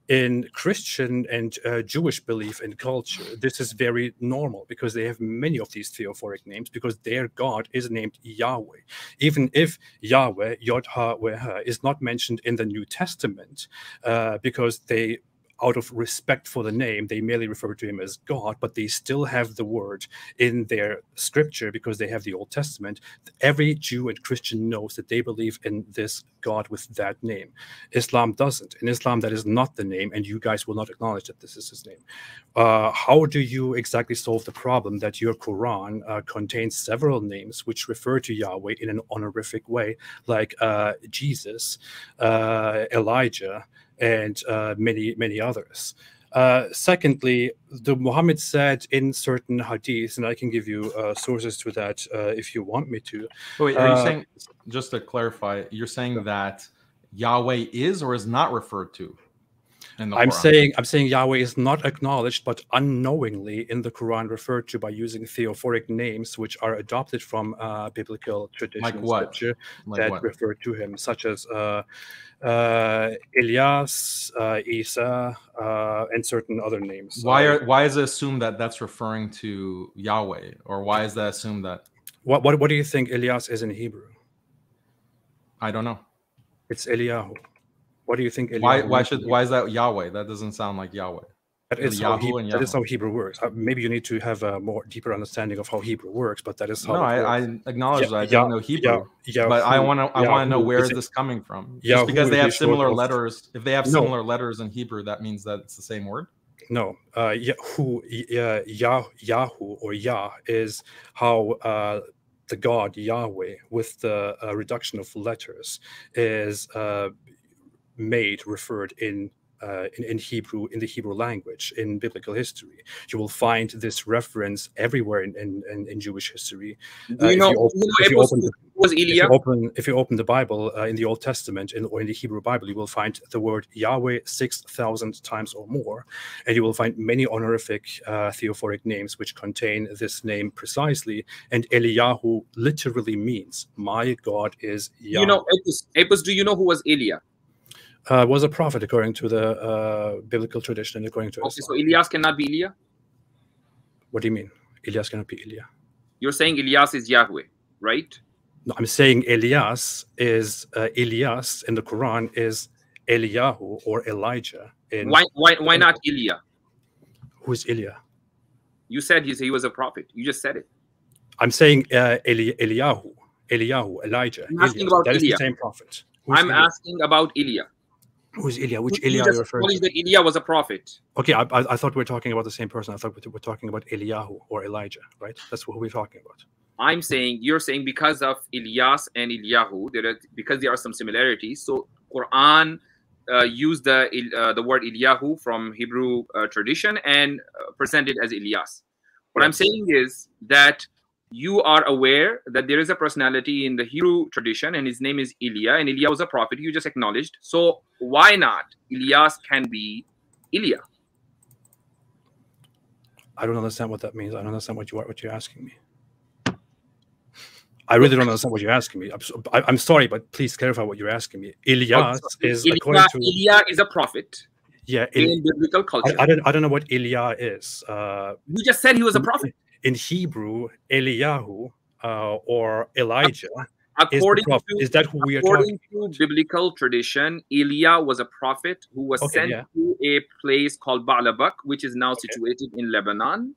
In Christian and Jewish belief and culture, this is very normal because they have many of these theophoric names because their God is named Yahweh. Even if Yahweh, Yod-Ha-Weh-Ha, is not mentioned in the New Testament because they, out of respect for the name, they merely refer to him as God, but they still have the word in their scripture because they have the Old Testament. Every Jew and Christian knows that they believe in this God with that name. Islam doesn't. In Islam, that is not the name, and you guys will not acknowledge that this is his name. How do you exactly solve the problem that your Quran contains several names which refer to Yahweh in an honorific way, like Jesus, Elijah, and many others? Secondly, the Muhammad said in certain hadiths, and I can give you sources to that if you want me to. Wait, are you saying, just to clarify, you're saying that Yahweh is or is not referred to in the Quran? I'm saying Yahweh is not acknowledged, but unknowingly in the Quran referred to by using theophoric names which are adopted from biblical tradition and scripture that refer to him, such as Ilyas, Isa, and certain other names. Why is it assumed that that's referring to Yahweh, or why is that assumed that? What do you think Ilyas is in Hebrew? I don't know. It's Eliyahu. What do you think? Why is that Yahweh? That doesn't sound like Yahweh. That is how Hebrew works. Maybe you need to have a more deeper understanding of how Hebrew works, but that is how. No, I acknowledge that I don't know Hebrew, but I want to know where is this coming from. Just because they have similar letters, if they have similar letters in Hebrew, that means that it's the same word. No, Yahu or Yah is how the God Yahweh, with the reduction of letters, is referred in Hebrew, in the Hebrew language, in biblical history. You will find this reference everywhere in Jewish history. If you open the Bible in the Old Testament or in the Hebrew Bible, you will find the word Yahweh 6,000 times or more, and you will find many honorific theophoric names which contain this name precisely. And Eliyahu literally means "My God is Yahweh." You know, Apis, do you know who was Elia? Was a prophet according to the biblical tradition and according to Islam. Okay, so Ilyas cannot be Elia? What do you mean? Ilyas cannot be Elia. You're saying Ilyas is Yahweh, right? No, I'm saying Ilyas is Ilyas in the Quran is Eliyahu or Elijah. Why not Elia? Who's Elia? You said he was a prophet. You just said it. I'm saying Eliyahu, Elijah. I'm asking about that Elia. Is the same prophet. I'm asking about Elia. Who's Elia? Which Elia are you referring to? That Elia was a prophet. Okay, I thought we were talking about the same person. I thought we were talking about Eliyahu or Elijah, right? That's what we're talking about. You're saying because of Ilyas and Eliyahu, because there are some similarities. So Quran used the word Eliyahu from Hebrew tradition and presented as Ilyas. What I'm saying is that you are aware that there is a personality in the Hebrew tradition and his name is Elia, and Elia was a prophet. You just acknowledged. So why not Ilyas can be Elia? I don't understand what that means. I don't understand what you're asking me. I really don't understand what you're asking me. I'm sorry, but please clarify what you're asking me. Ilyas is according to Ilya is a prophet. Yeah, in biblical culture. I don't know what Ilya is. You just said he was a prophet. In Hebrew, Eliyahu or Elijah according is that who we are talking? According to biblical tradition, Ilya was a prophet who was sent to a place called Ba'labak, which is now situated in Lebanon.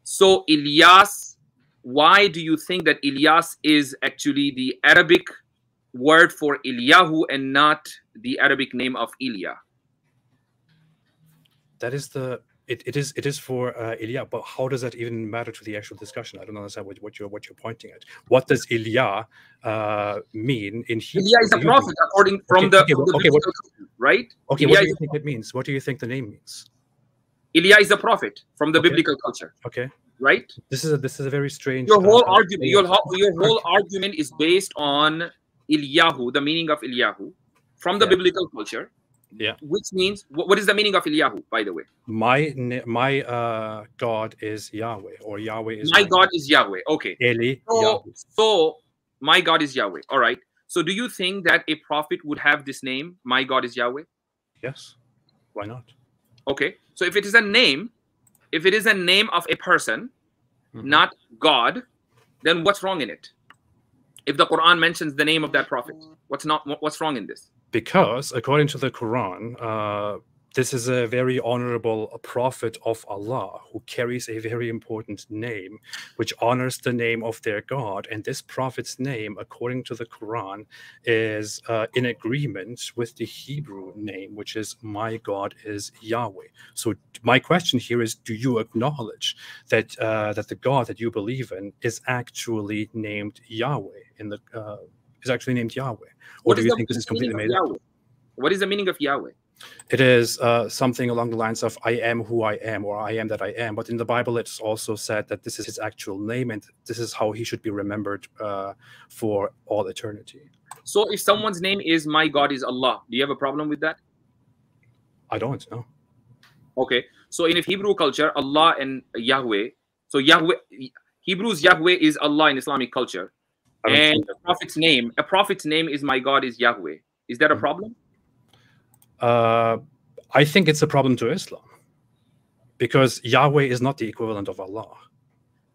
So Ilyas, why do you think that Ilyas is actually the Arabic word for Eliyahu and not the Arabic name of Ilya? That is the it is for Ilya, but how does that even matter to the actual discussion? I don't understand what you're pointing at. What does Ilya mean in Hebrew? Ilya is a prophet according from the right? Okay, what do you think it means? What do you think the name means? Ilya is a prophet from the biblical culture. Okay. Right? This is a very strange. Your whole argument, your whole argument is based on Eliyahu, the meaning of Eliyahu, from the biblical culture. Yeah. Which means, what is the meaning of Eliyahu, by the way? My God is Yahweh, or Yahweh is my God is Yahweh. Okay. Eli. So my God is Yahweh. All right. So do you think that a prophet would have this name? My God is Yahweh. Yes. Why not? Okay. So if it is a name, if it is a name of a person, not God, then what's wrong in it? If the Quran mentions the name of that prophet, what's wrong in this? Because according to the Quran, this is a very honorable prophet of Allah who carries a very important name, which honors the name of their God. And this prophet's name, according to the Quran, is in agreement with the Hebrew name, which is my God is Yahweh. So my question here is, do you acknowledge that that the God that you believe in is actually named Yahweh? Is actually named Yahweh? Or do you think this is completely made up? What is the meaning of Yahweh? It is something along the lines of I am who I am, or I am that I am. But in the Bible, it's also said that this is his actual name, and this is how he should be remembered for all eternity. So if someone's name is my God is Allah, do you have a problem with that? I don't know. Okay. So in Hebrew culture, Allah and Yahweh, so Yahweh, Hebrew's Yahweh is Allah in Islamic culture. And a prophet's name is my God is Yahweh. Is that a problem? I think it's a problem to Islam, because Yahweh is not the equivalent of Allah.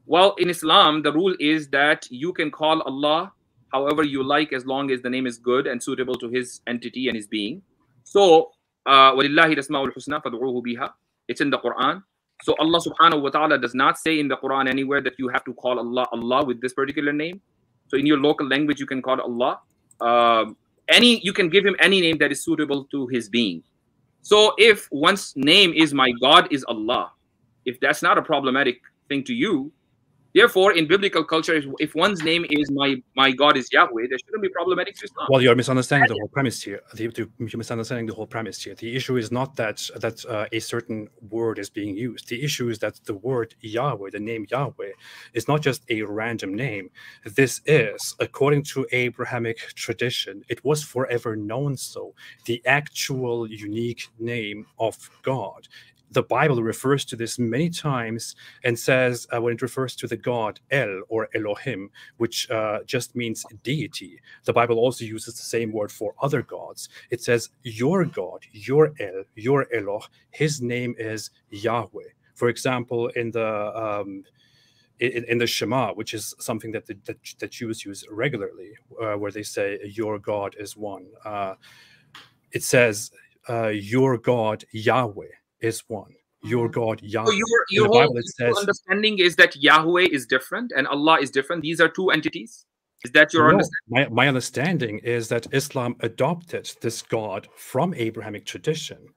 Well, in Islam, the rule is that you can call Allah however you like, as long as the name is good and suitable to his entity and his being. So, وَلِلَّهِ الْأَسْمَاءُ الْحُسْنَى فَادْعُوهُ بِهَا. It's in the Quran. So Allah subhanahu wa ta'ala does not say in the Quran anywhere that you have to call Allah with this particular name. So in your local language, you can call Allah. You can give him any name that is suitable to his being. So if one's name is my God is Allah, if that's not a problematic thing to you, therefore in biblical culture, if one's name is my God is Yahweh, there shouldn't be problematic to Islam. Well, you're misunderstanding the whole premise here. You're misunderstanding the whole premise here. The issue is not that a certain word is being used. The issue is that the word Yahweh, the name Yahweh, is not just a random name. This is, according to Abrahamic tradition, it was forever known so, the actual unique name of God. The Bible refers to this many times and says, when it refers to the God El or Elohim, which just means deity, the Bible also uses the same word for other gods. It says, your God, your El, your Eloh, his name is Yahweh. For example, in the Shema, which is something that the Jews use regularly, where they say, your God is one. It says, your God Yahweh is one. Your God Yahweh. So your whole understanding is that Yahweh is different and Allah is different. These are two entities. Is that your understanding? My understanding is that Islam adopted this God from Abrahamic tradition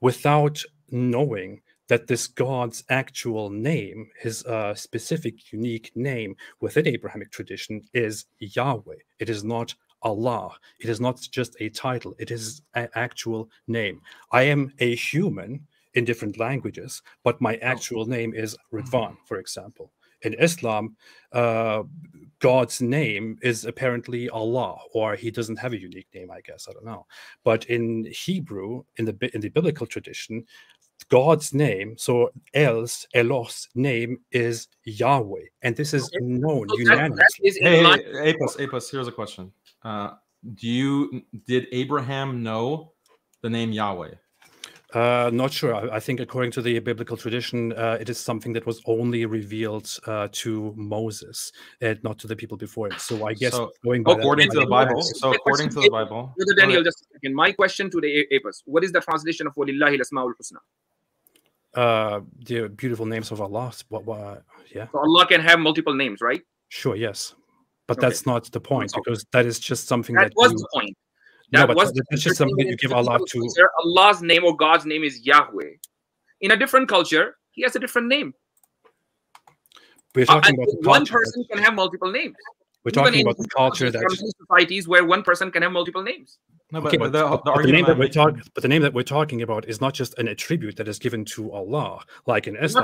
without knowing that this God's actual name, his specific unique name within Abrahamic tradition, is Yahweh. It is not Allah. It is not just a title. It is an actual name. I am a human in different languages, but my actual name is Ridwan, for example. In Islam, God's name is apparently Allah, or he doesn't have a unique name, I guess. I don't know. But in Hebrew, in the biblical tradition, God's name, so Eloh's name is Yahweh, and this is known unanimously. Hey, Apos, here's a question. Did Abraham know the name Yahweh? Not sure. I think according to the biblical tradition, it is something that was only revealed to Moses and not to the people before him. So I guess going by according to the Bible. So according to the Bible. Brother Daniel, just a second. My question to the Apos: what is the translation of Walillahi al-Asma'ul Husna? The beautiful names of Allah. Yeah. So Allah can have multiple names, right? Sure. Yes, but that's not the point, because that is just something that was the point. That's just something that you give Allah to. Allah's name or God's name is Yahweh. In a different culture, he has a different name. We're talking about one person can have multiple names. We're talking about the culture that societies where one person can have multiple names. No, but the name that we're talking about is not just an attribute that is given to Allah, like in Islam.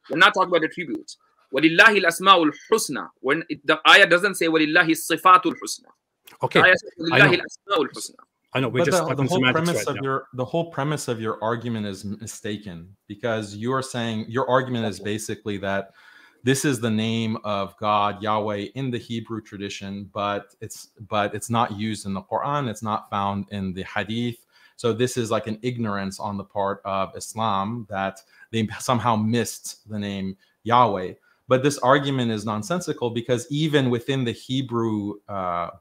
We're not talking about attributes. Walillahi al-Asma'ul Husna. When the ayah doesn't say Walillahi Sifatul Husna. Okay, I know. We're just the whole premise of your argument is mistaken, because you're saying your argument is basically that this is the name of God, Yahweh, in the Hebrew tradition, but it's not used in the Quran. It's not found in the Hadith. So this is like an ignorance on the part of Islam that they somehow missed the name Yahweh. But this argument is nonsensical, because even within the Hebrew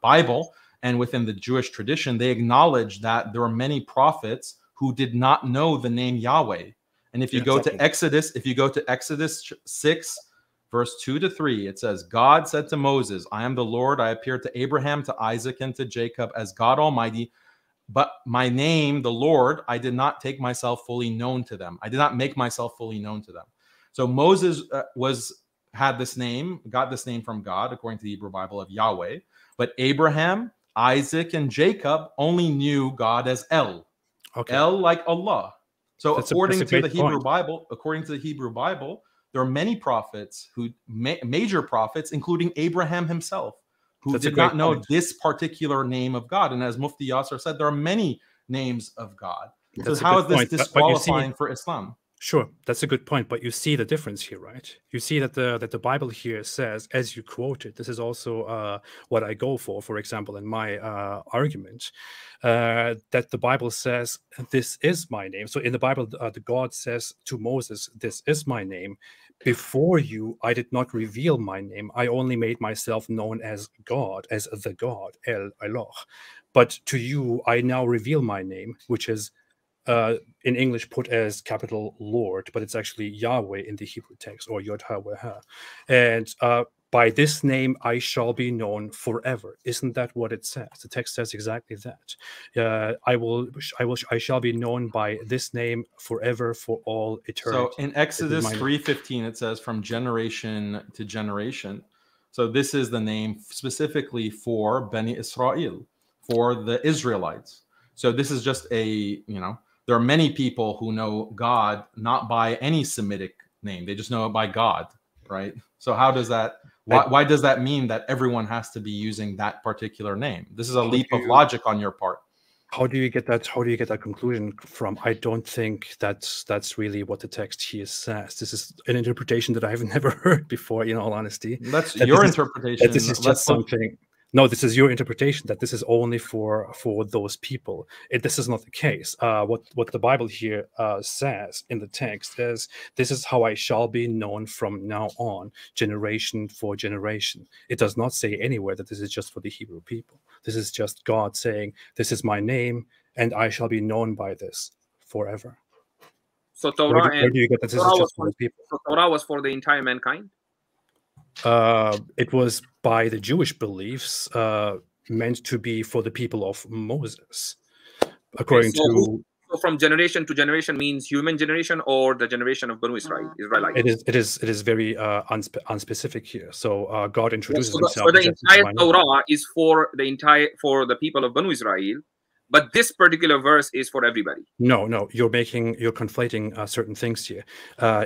Bible and within the Jewish tradition, they acknowledge that there are many prophets who did not know the name Yahweh. And if you go to Exodus, 6, verse 2 to 3, it says, God said to Moses, I am the Lord. I appeared to Abraham, to Isaac, and to Jacob as God Almighty. But my name, the Lord, I did not take myself fully known to them. I did not make myself fully known to them. So Moses got this name from God, according to the Hebrew Bible, of Yahweh. But Abraham, Isaac, and Jacob only knew God as El. Okay. El, like Allah. So according to the Hebrew Bible, there are many prophets major prophets, including Abraham himself, who did not know this particular name of God. And as Mufti Yasir said, there are many names of God. So how is this disqualifying for Islam? Sure, that's a good point, but you see the difference here, right? You see that the Bible here says, as you quoted, this is also what I go for example, in my argument, that the Bible says, this is my name. So in the Bible, the God says to Moses, this is my name. Before you, I did not reveal my name. I only made myself known as God, as the God, El Eloh. But to you, I now reveal my name, which is in English put as capital Lord, but it's actually Yahweh in the Hebrew text, or Yod-Ha-Weh-Ha. And by this name I shall be known forever. Isn't that what it says? The text says exactly that. I shall be known by this name forever, for all eternity. So in Exodus 3:15, it says from generation to generation. So this is the name specifically for Bani Israel, for the Israelites. So this is just there are many people who know God not by any Semitic name. They just know it by God, right? So how does that, why does that mean that everyone has to be using that particular name? This is a leap of logic on your part. How do you get that? How do you get that conclusion from? I don't think that's really what the text here says. This is an interpretation that I've never heard before, in all honesty. That's your interpretation. This is just something. No, this is your interpretation, that this is only for those people. This is not the case. What the Bible here says in the text is, this is how I shall be known from now on, generation for generation. It does not say anywhere that this is just for the Hebrew people. This is just God saying, this is my name, and I shall be known by this forever. So Torah, where do you get that this is just for the people? So Torah was for the entire mankind? It was, by the Jewish beliefs, meant to be for the people of Moses, according to. So from generation to generation means human generation, or the generation of Banu Israel, Israelites? It is very unspecific here. So God introduces himself. So the entire Torah is for the people of Banu Israel, but this particular verse is for everybody. No, you're conflating certain things here.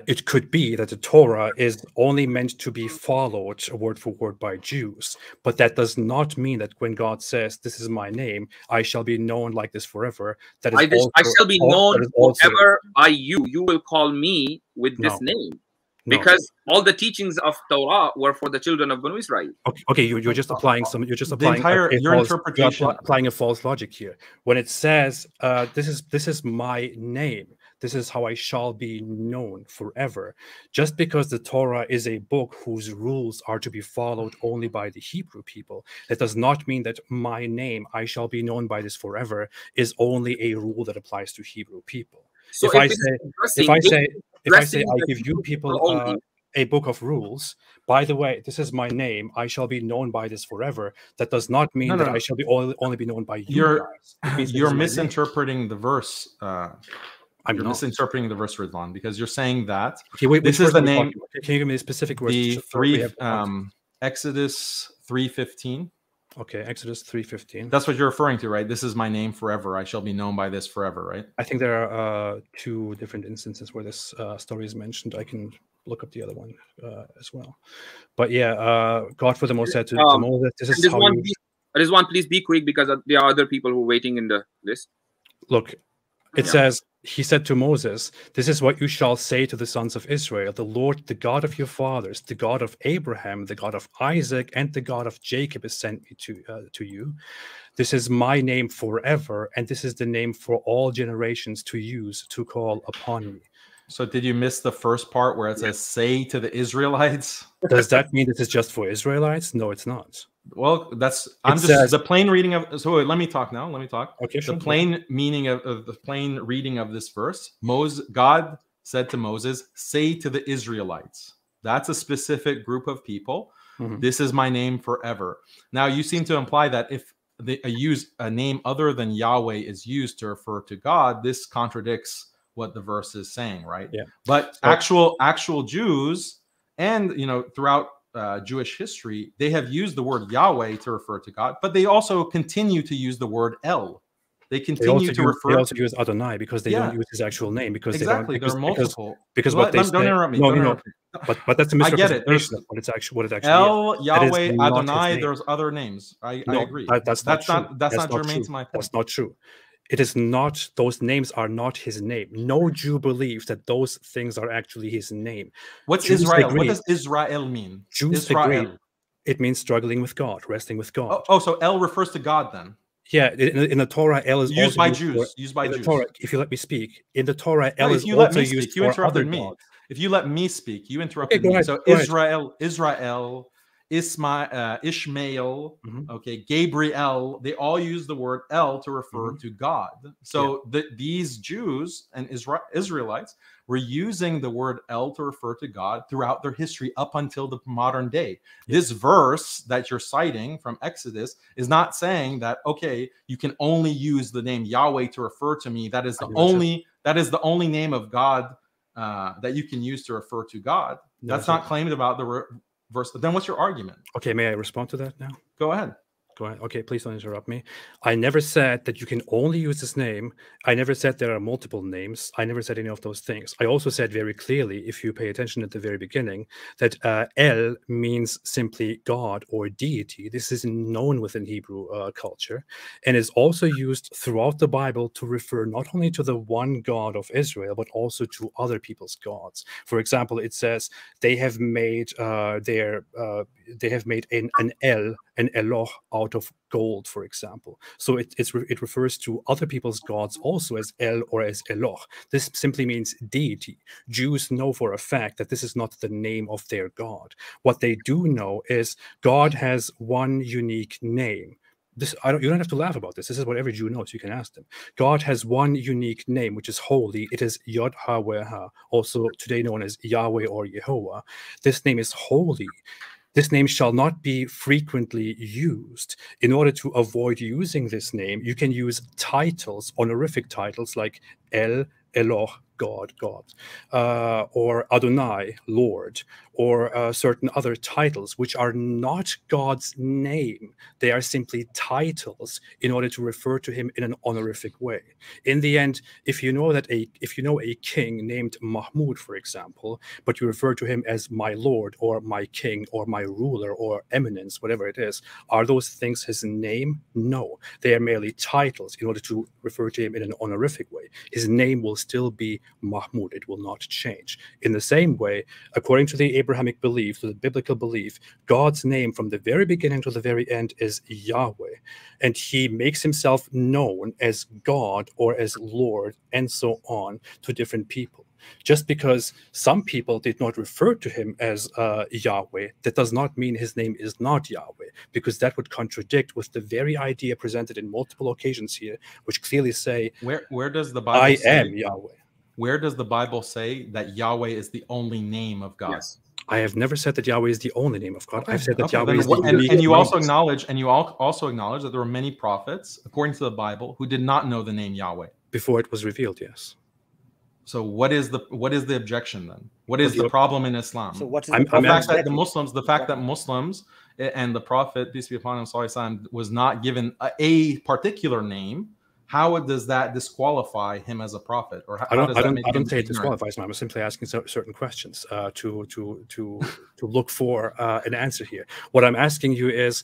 It could be that the Torah is only meant to be followed word for word by Jews, but that does not mean that when God says, "This is my name, I shall be known like this forever," that is I shall be known forever by you. You will call me with this name. Because all the teachings of Torah were for the children of Banu Israel. Okay, you're just applying your interpretation. Applying a false logic here. When it says, "This is my name. This is how I shall be known forever," just because the Torah is a book whose rules are to be followed only by the Hebrew people, that does not mean that my name, I shall be known by this forever, is only a rule that applies to Hebrew people. So if I say I give you people a book of rules, by the way, this is my name, I shall be known by this forever, that does not mean that I shall be only be known by you. You're misinterpreting the verse. You're misinterpreting the verse, Ridwan, because you're saying that this is the name. Can you give me a specific verse? Exodus 3:15. Okay, Exodus 3:15. That's what you're referring to, right? This is my name forever. I shall be known by this forever, right? I think there are two different instances where this story is mentioned. I can look up the other one as well. But yeah, God furthermore said to Moses, "This is how you..." Rizwan, please be quick because there are other people who are waiting in the list. Look, it says, he said to Moses, "This is what you shall say to the sons of Israel. The Lord, the God of your fathers, the God of Abraham, the God of Isaac, and the God of Jacob has sent me to you. This is my name forever, and this is the name for all generations to use to call upon me." So did you miss the first part where it says, "Say to the Israelites"? Does that mean this is just for Israelites? No, it's not. Well, the plain reading of. So let me talk now. Let me talk. Okay, sure. The plain meaning of the plain reading of this verse. God said to Moses, "Say to the Israelites." That's a specific group of people. Mm-hmm. This is my name forever. Now you seem to imply that if a name other than Yahweh is used to refer to God, this contradicts what the verse is saying, right? Yeah. But actual Jews, and throughout Jewish history, they have used the word Yahweh to refer to God, but they also continue to use the word El. They continue to refer. They also use Adonai because they don't use his actual name because there are multiple. Because what they say. Don't interrupt me. But that's a misrepresentation of what it actually El, Yahweh, Adonai. There's other names. I agree. That's not germane to my point. That's not true. It is not, those names are not his name. No Jew believes that those things are actually his name. What's Israel? What does Israel mean? Jews agree. It means struggling with God, resting with God. So El refers to God then? Yeah, in the Torah, El is used by Jews. Used by Jews. Torah, if you let me speak, in the Torah, El is also used for other gods. If you let me speak, you interrupted me. So Israel, Ishmael, okay, Gabriel, they all use the word El to refer to God. So these Jews and Israelites were using the word El to refer to God throughout their history up until the modern day. This verse that you're citing from Exodus is not saying that, okay, you can only use the name Yahweh to refer to me. That is the only name of God that you can use to refer to God. That's not claimed about the verse. But then what's your argument? Okay, may I respond to that now? Go ahead. Go ahead. Okay, please don't interrupt me. I never said that you can only use this name. I never said there are multiple names. I never said any of those things. I also said very clearly, if you pay attention at the very beginning, that El means simply God or deity. This is known within Hebrew culture and is also used throughout the Bible to refer not only to the one God of Israel, but also to other people's gods. For example, it says they have made an El, an Eloh out of gold, for example. So it refers to other people's gods also as El or as Eloh. This simply means deity. Jews know for a fact that this is not the name of their God. What they do know is God has one unique name. You don't have to laugh about this. This is what every Jew knows. You can ask them. God has one unique name, which is holy. It is Yod HaWeha, also today known as Yahweh or Yehovah. This name is holy. This name shall not be frequently used. In order to avoid using this name, you can use titles, honorific titles like El, Eloh, God, or Adonai, Lord, or certain other titles which are not God's name. They are simply titles in order to refer to him in an honorific way. In the end, if you know a king named Mahmud, for example, but you refer to him as my lord or my king or my ruler or eminence, whatever it is, are those things his name? No, they are merely titles in order to refer to him in an honorific way. His name will still be Mahmud. It will not change. In the same way, according to the Abrahamic belief, to the biblical belief, God's name from the very beginning to the very end is Yahweh, and he makes himself known as God or as Lord and so on to different people. Just because some people did not refer to him as Yahweh, that does not mean his name is not Yahweh, because that would contradict with the very idea presented in multiple occasions here, which clearly say, where does the Bible I say, am Yahweh. Where does the Bible say that Yahweh is the only name of God? Yes. I have never said that Yahweh is the only name of God. Okay. I've said that Okay. Yahweh is the and you name. also acknowledge, that there were many prophets, according to the Bible, who did not know the name Yahweh Before it was revealed, yes. So what is the objection then? What is the problem in Islam? So what is the fact that the fact that Muslims and the Prophet, peace be upon him, was not given a particular name? How does that disqualify him as a prophet? Or I don't say it disqualifies him. I'm simply asking certain questions to look for an answer here. What I'm asking you is,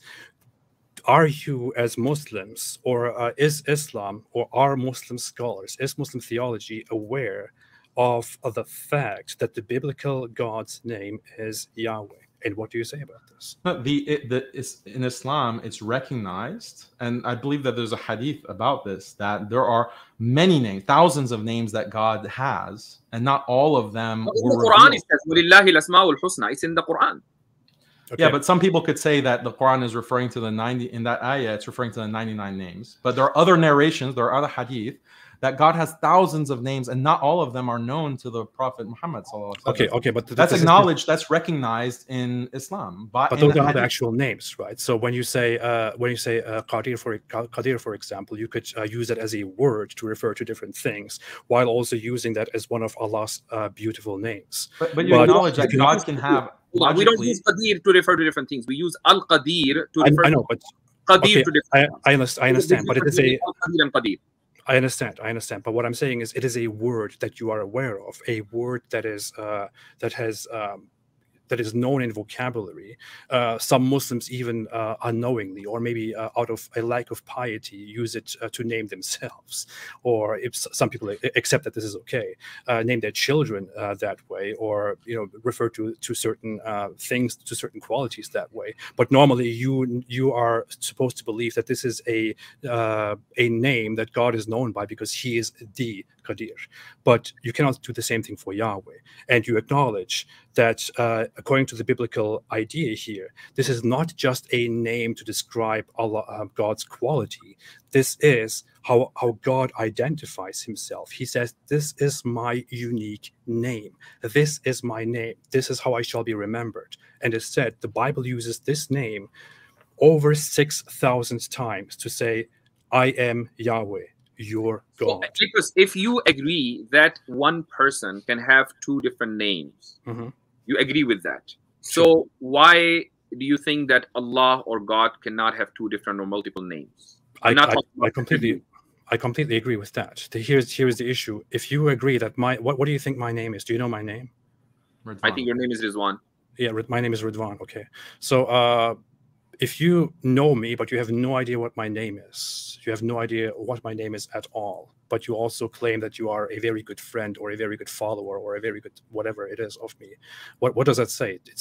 are you as Muslims, or is Islam, or are Muslim scholars, is Muslim theology aware of the fact that the biblical God's name is Yahweh? And what do you say about this? In Islam, it's recognized, and I believe that there's a hadith about this, that there are many names, thousands of names that God has, and not all of them were revealed. It's in the Quran. Okay. Yeah, but some people could say that the Quran is referring to the 90, in that ayah, it's referring to the 99 names. But there are other narrations, there are other hadith, that God has thousands of names, and not all of them are known to the Prophet Muhammad. Okay, but that's acknowledged, that's recognized in Islam. But those are the actual names, right? So when you say Qadir, for example, you could use that as a word to refer to different things, while also using that as one of Allah's beautiful names. But you acknowledge that God can have. We don't use Qadir to refer to different things. We use Al-Qadir to refer to Qadir to different I understand, but it is a... Al-Qadir and Qadir. I understand. But what I'm saying is, it is a word that you are aware of, a word that is that is known in vocabulary. Some Muslims even unknowingly, or maybe out of a lack of piety, use it to name themselves. Or if some people accept that this is okay, name their children that way, or refer to certain things, to certain qualities that way. But normally, you are supposed to believe that this is a name that God is known by, because He is the Qadir. But you cannot do the same thing for Yahweh. And you acknowledge that according to the biblical idea here, this is not just a name to describe Allah, God's quality. This is how God identifies himself. He says, this is my unique name. This is my name. This is how I shall be remembered. And it's said, the Bible uses this name over 6,000 times to say, I am Yahweh, your God. Because if you agree that one person can have two different names, you agree with that. So why do you think that Allah or God cannot have two different or multiple names? I completely agree with that. Here's the issue. If you agree that what do you think my name is? Do you know my name? Ridwan. I think your name is Rizwan. Yeah, my name is Ridwan. Okay. So if you know me, but you have no idea what my name is, you have no idea what my name is at all, but you also claim that you are a very good friend or a very good follower or a very good whatever it is of me, what does that say? It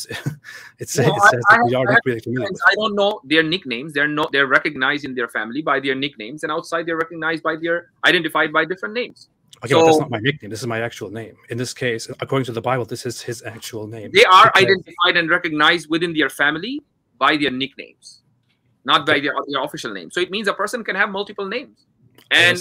says that we are not really familiar with. I don't know their nicknames. They're recognized in their family by their nicknames, and outside they're recognized by identified by different names. Okay, but that's not my nickname. This is my actual name. In this case, according to the Bible, this is his actual name. They are identified and recognized within their family by their nicknames, not by their official name. So it means a person can have multiple names. And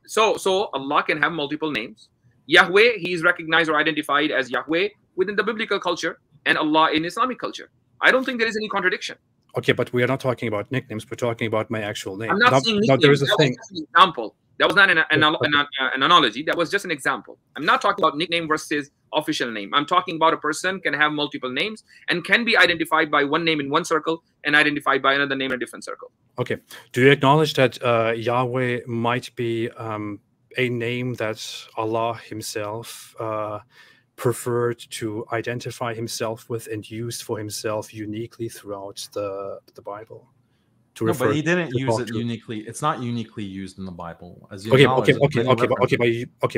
so Allah can have multiple names. Yahweh, he is recognized or identified as Yahweh within the biblical culture, and Allah in Islamic culture. I don't think there is any contradiction. Okay, but we are not talking about nicknames. We're talking about my actual name. I'm not saying nicknames. There is a thing. Example. That was not an analogy. That was just an example. I'm not talking about nickname versus official name. I'm talking about a person can have multiple names and can be identified by one name in one circle and identified by another name in a different circle. Okay. Do you acknowledge that Yahweh might be a name that Allah himself preferred to identify himself with and used for himself uniquely throughout the Bible? No, but he didn't use it uniquely. It's not uniquely used in the Bible. As you By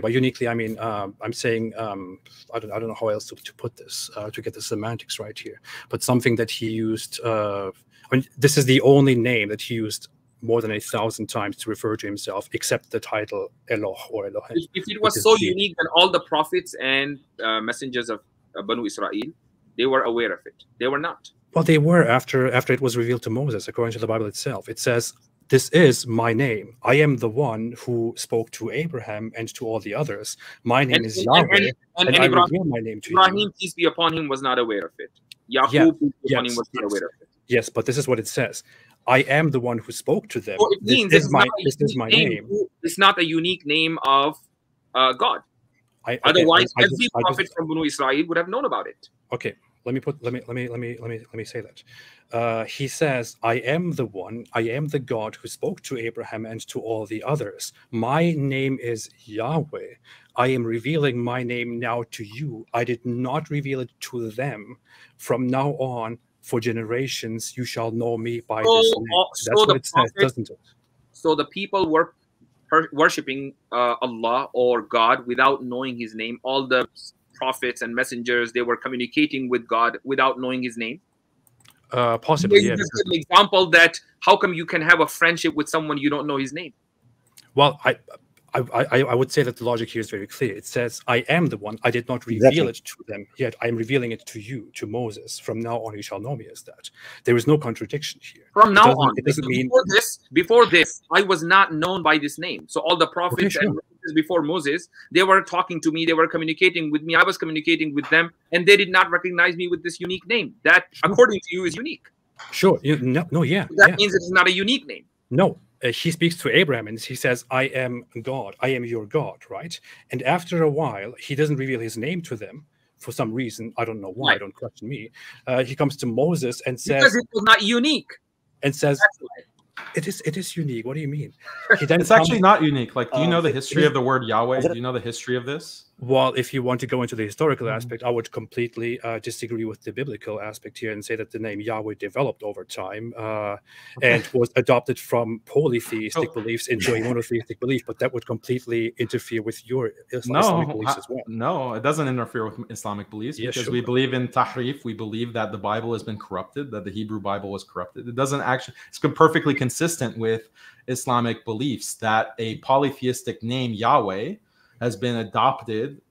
uniquely, I mean I'm saying I don't know how else to put this to get the semantics right here. But something that he used. I mean, this is the only name that he used more than 1,000 times to refer to himself, except the title Eloh or Elohim. If it was so unique, then all the prophets and messengers of Banu Israel, they were aware of it. They were not. Well, they were after it was revealed to Moses, according to the Bible itself. It says, "This is my name. I am the one who spoke to Abraham and to all the others. My name is Yahweh, and I reveal my name to you." Ibrahim, peace be upon him, was not aware of it. Yaqub, peace be upon him, was not aware of it. Yes, but this is what it says. I am the one who spoke to them. So it means this is my name. It's not a unique name of God. Otherwise, every prophet from Banu Israel would have known about it. Okay. Let me say that. He says, "I am the one, I am the God who spoke to Abraham and to all the others. My name is Yahweh. I am revealing my name now to you. I did not reveal it to them. From now on, for generations, you shall know me by this name." That's what it says, doesn't it? So the people were worshipping Allah or God without knowing His name. All the prophets and messengers, they were communicating with God without knowing His name. Possibly, yeah. This is an example that how come you can have a friendship with someone you don't know his name? Well, I would say that the logic here is very clear. It says, "I am the one. I did not reveal it to them, yet I am revealing it to you, to Moses. From now on, you shall know me as that." There is no contradiction here. From now on, it doesn't mean before this, I was not known by this name. So all the prophets and before Moses, they were talking to me, they were communicating with me, I was communicating with them, and they did not recognize me with this unique name that, according to you, is unique. Sure. That means it's not a unique name. No. He speaks to Abraham and he says, "I am God. I am your God," right? And after a while, he doesn't reveal his name to them for some reason. I don't know why. Don't question me. He comes to Moses and says, "Because it was not unique." And says, It is unique. What do you mean? It's actually not unique. Like, do you know the history of the word Yahweh? Do you know the history of this? Well, if you want to go into the historical aspect, I would completely disagree with the biblical aspect here and say that the name Yahweh developed over time and was adopted from polytheistic beliefs into a monotheistic belief, but that would completely interfere with your Islamic beliefs as well. No, it doesn't interfere with Islamic beliefs because we believe in tahrif. We believe that the Bible has been corrupted, that the Hebrew Bible was corrupted. It doesn't actually, it's perfectly consistent with Islamic beliefs that a polytheistic name, Yahweh, has been adopted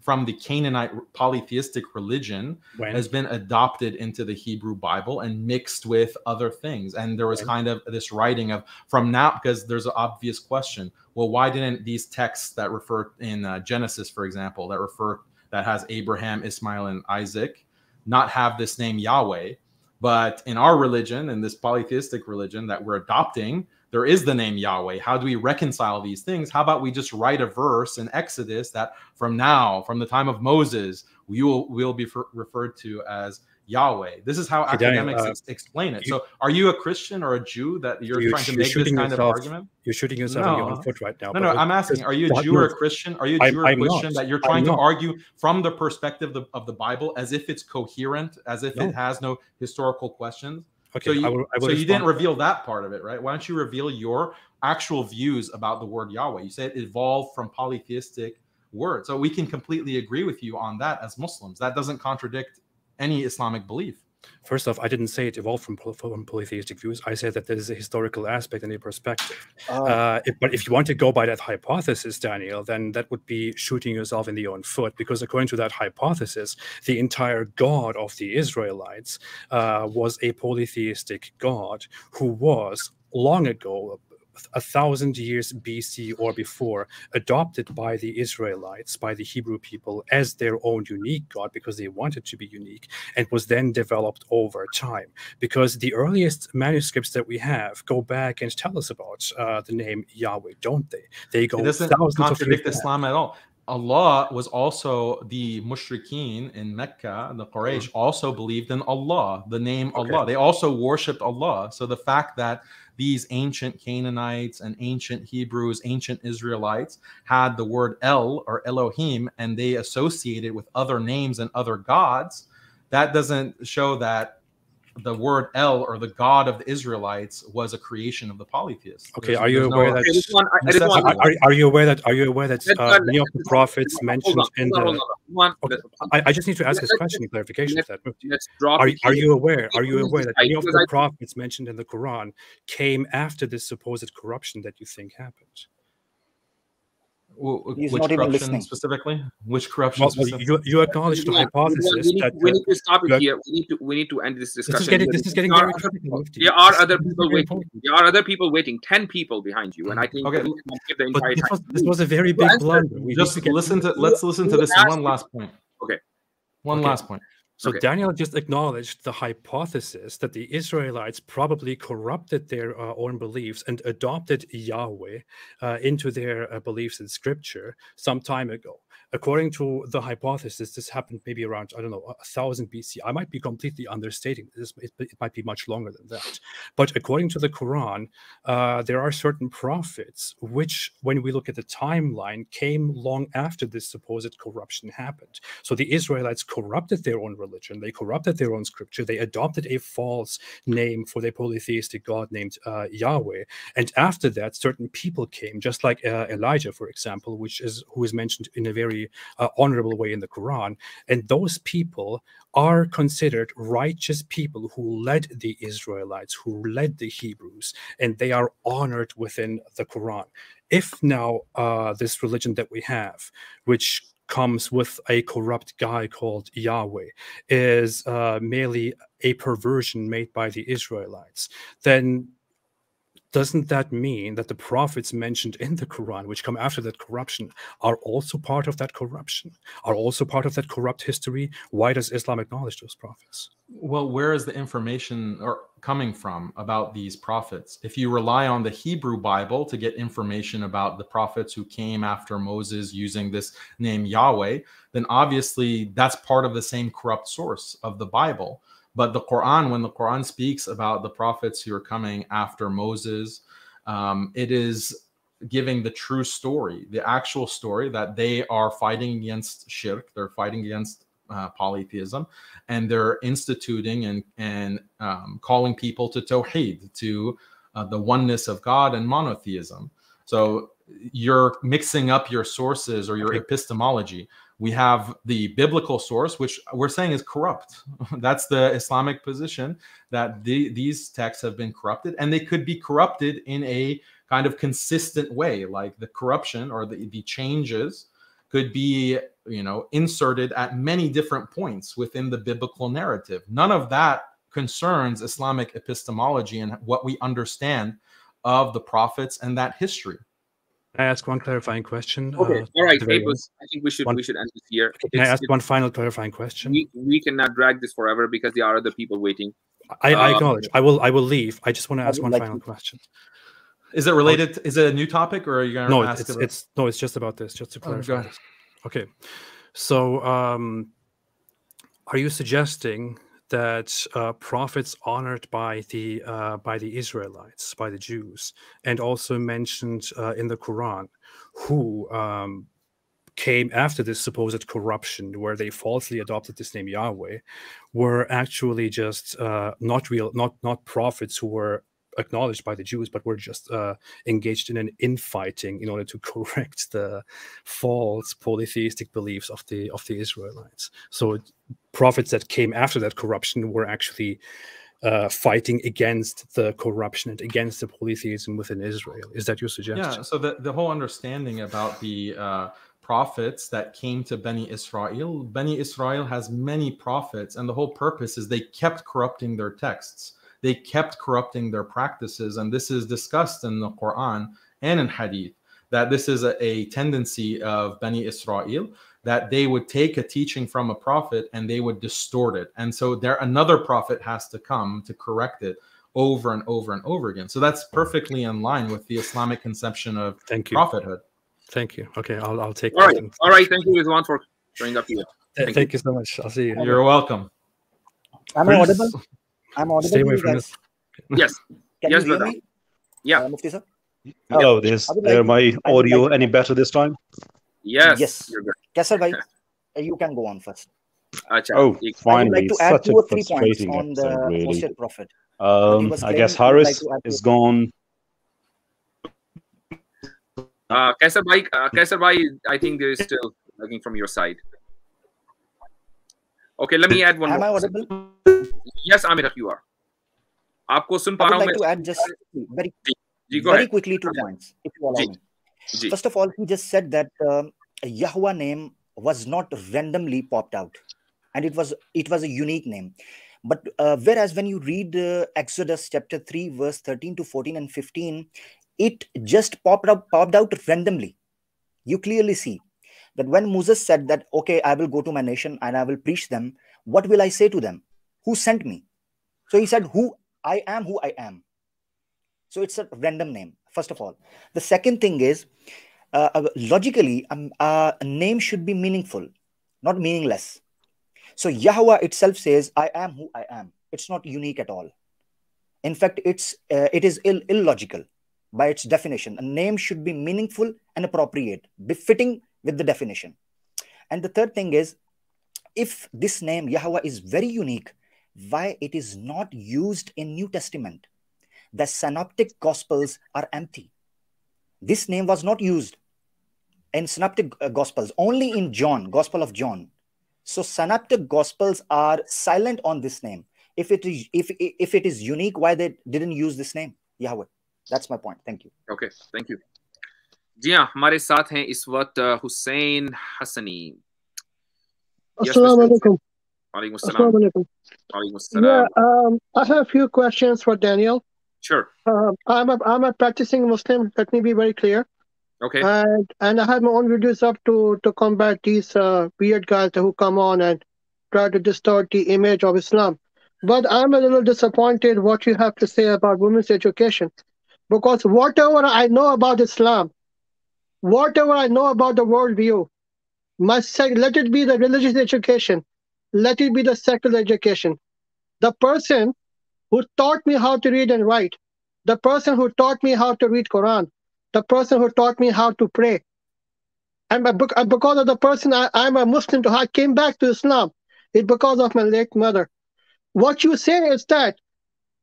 from the Canaanite polytheistic religion, has been adopted into the Hebrew Bible and mixed with other things. And there was kind of this writing of from now, because there's an obvious question. Well, why didn't these texts that refer in Genesis, for example, that has Abraham, Ismail, and Isaac, not have this name Yahweh? But in our religion, in this polytheistic religion that we're adopting, there is the name Yahweh. How do we reconcile these things? How about we just write a verse in Exodus that from the time of Moses, we'll be referred to as Yahweh. This is how academics explain it. So are you a Christian or a Jew that you're trying to make this kind of argument? You're shooting yourself in your own foot right now. No, I'm asking, are you a Jew or a Christian? Are you a Jew or a Christian that you're trying to argue from the perspective of the Bible as if it's coherent, as if it has no historical questions? Okay, so you didn't reveal that part of it, right? Why don't you reveal your actual views about the word Yahweh? You say it evolved from polytheistic words. So we can completely agree with you on that as Muslims. That doesn't contradict any Islamic belief. First off, I didn't say it evolved from polytheistic views. I said that there is a historical aspect and a perspective. But if you want to go by that hypothesis, Daniel, then that would be shooting yourself in the own foot, because according to that hypothesis, the entire God of the Israelites was a polytheistic God who was long ago, 1,000 years BC or before, adopted by the Israelites, by the Hebrew people, as their own unique God, because they wanted to be unique, and was then developed over time. Because the earliest manuscripts that we have go back and tell us about the name Yahweh, don't they? They go It doesn't thousands contradict of years Islam at all. Allah was also, the mushrikeen in Mecca, the Quraysh, also believed in Allah, the name Allah. They also worshipped Allah. So the fact that these ancient Canaanites and ancient Hebrews, ancient Israelites had the word El or Elohim, and they associated with other names and other gods, that doesn't show that the word El, or the God of the Israelites, was a creation of the polytheists. Okay, are you aware that many of the prophets mentioned in the? I just need to ask this question, clarification of that. Are you aware that many of the prophets mentioned in the Quran came after this supposed corruption that you think happened? Which corruption specifically? Which corruption well, specifically? You acknowledge the hypothesis that we need to stop it here. We need to end this discussion. This is getting very critical. There are other people waiting. There are other people waiting. 10 people behind you, and I think we cannot give the entire time. This was a very big blunder. Let's listen to this one last point. Okay. One last point. So Daniel just acknowledged the hypothesis that the Israelites probably corrupted their own beliefs and adopted Yahweh into their beliefs in Scripture some time ago. According to the hypothesis, this happened maybe around, I don't know, 1000 BC. I might be completely understating this. It might be much longer than that. But according to the Quran, there are certain prophets which, when we look at the timeline, came long after this supposed corruption happened. So the Israelites corrupted their own religion. They corrupted their own scripture. They adopted a false name for their polytheistic God named Yahweh. And after that, certain people came, just like Elijah, for example, who is mentioned in a very honorable way in the Quran. And those people are considered righteous people who led the Israelites, who led the Hebrews, and they are honored within the Quran. If now this religion that we have, which comes with a corrupt guy called Yahweh, is merely a perversion made by the Israelites, then doesn't that mean that the prophets mentioned in the Quran, which come after that corruption, are also part of that corruption, are also part of that corrupt history? Why does Islam acknowledge those prophets? Well, where is the information coming from about these prophets? If you rely on the Hebrew Bible to get information about the prophets who came after Moses using this name Yahweh, then obviously that's part of the same corrupt source of the Bible. But the Quran, when the Quran speaks about the prophets who are coming after Moses, it is giving the true story, the actual story, that they are fighting against shirk, they're fighting against polytheism, and they're instituting and calling people to tawheed, to the oneness of God and monotheism. So you're mixing up your sources or your epistemology. We have the biblical source, which we're saying is corrupt. That's the Islamic position, that these texts have been corrupted, and they could be corrupted in a kind of consistent way. Like the corruption or the changes could be, inserted at many different points within the biblical narrative. None of that concerns Islamic epistemology and what we understand of the prophets and that history. Can I ask one clarifying question? Okay, all right, Abus, I think we should end this here. Can I ask one final clarifying question? We cannot drag this forever because there are other people waiting. I acknowledge. I will leave. I just want to ask one final question. Is it related? Is it a new topic, or are you going to ask? It's just about this. Just to clarify. Go ahead. Okay, so are you suggesting that prophets honored by the Israelites, by the Jews, and also mentioned in the Quran, who came after this supposed corruption, where they falsely adopted this name Yahweh, were actually just not prophets who were acknowledged by the Jews, but were just engaged in an infighting in order to correct the false polytheistic beliefs of the Israelites? So prophets that came after that corruption were actually fighting against the corruption and against the polytheism within Israel. Is that your suggestion? Yeah. So the whole understanding about the prophets that came to Bani Israel has many prophets, and the whole purpose is they kept corrupting their texts. they kept corrupting their practices. And this is discussed in the Quran and in Hadith, that this is a tendency of Bani Israel, that they would take a teaching from a prophet and they would distort it. And so another prophet has to come to correct it over and over and over again. So that's perfectly in line with the Islamic conception of prophethood. Thank you. Okay, I'll take all right. All right. Thank you, Rizwan, for showing up here. Thank you so much. I'll see you. You're welcome. Am I audible? I'm audible. Stay away from this. Yes. Can yes, you hear brother. me? Yeah. Mufti sir? Hello, my audio any better this time? Yes. Yes. You're good. Kaisar bhai, you can go on first. Achha, oh, finally, I would like to add such 2 a or 3 points frustrating on episode, the really. apostate prophet. I guess Haris is gone. Kaisar bhai, I think there is still lagging from your side. Okay, let me add one more. Am I audible? Yes, Amir, you are. आपको सुन पा I रहा would हूं like to add just very go ahead. quickly 2 points, if you allow me. First of all, he just said that Yahweh name was not randomly popped out, and it was a unique name. But whereas when you read Exodus chapter 3, verse 13 to 14 and 15, it just popped out randomly. You clearly see that when Moses said that, okay, I will go to my nation and I will preach them, what will I say to them? Who sent me? So he said, who I am. So it's a random name, first of all. The second thing is, logically, a name should be meaningful, not meaningless. So Yahweh itself says, I am who I am. It's not unique at all. In fact, it is illogical by its definition. A name should be meaningful and appropriate, befitting with the definition. And the third thing is, if this name Yahweh is very unique, why it is not used in New Testament? The synoptic gospels are empty. This name was not used in synoptic gospels, only in John, Gospel of John. So synoptic gospels are silent on this name. If it is unique, why they didn't use this name, Yahweh? That's my point. Thank you. Okay, thank you. जी हाँ, हमारे साथ हैं इस वक्त Hussain Hasani. Assalamu alaikum. Yeah, I have a few questions for Daniel. Sure. I'm a practicing Muslim. Let me be very clear. Okay. And I have my own videos up to combat these weird guys who come on and try to distort the image of Islam. But I'm a little disappointed what you have to say about women's education, because whatever I know about Islam, whatever I know about the worldview, let it be the religious education, let it be the secular education. The person who taught me how to read and write, the person who taught me how to read Quran, the person who taught me how to pray, and because of the person I'm a Muslim, I came back to Islam. It's because of my late mother. What you say is that,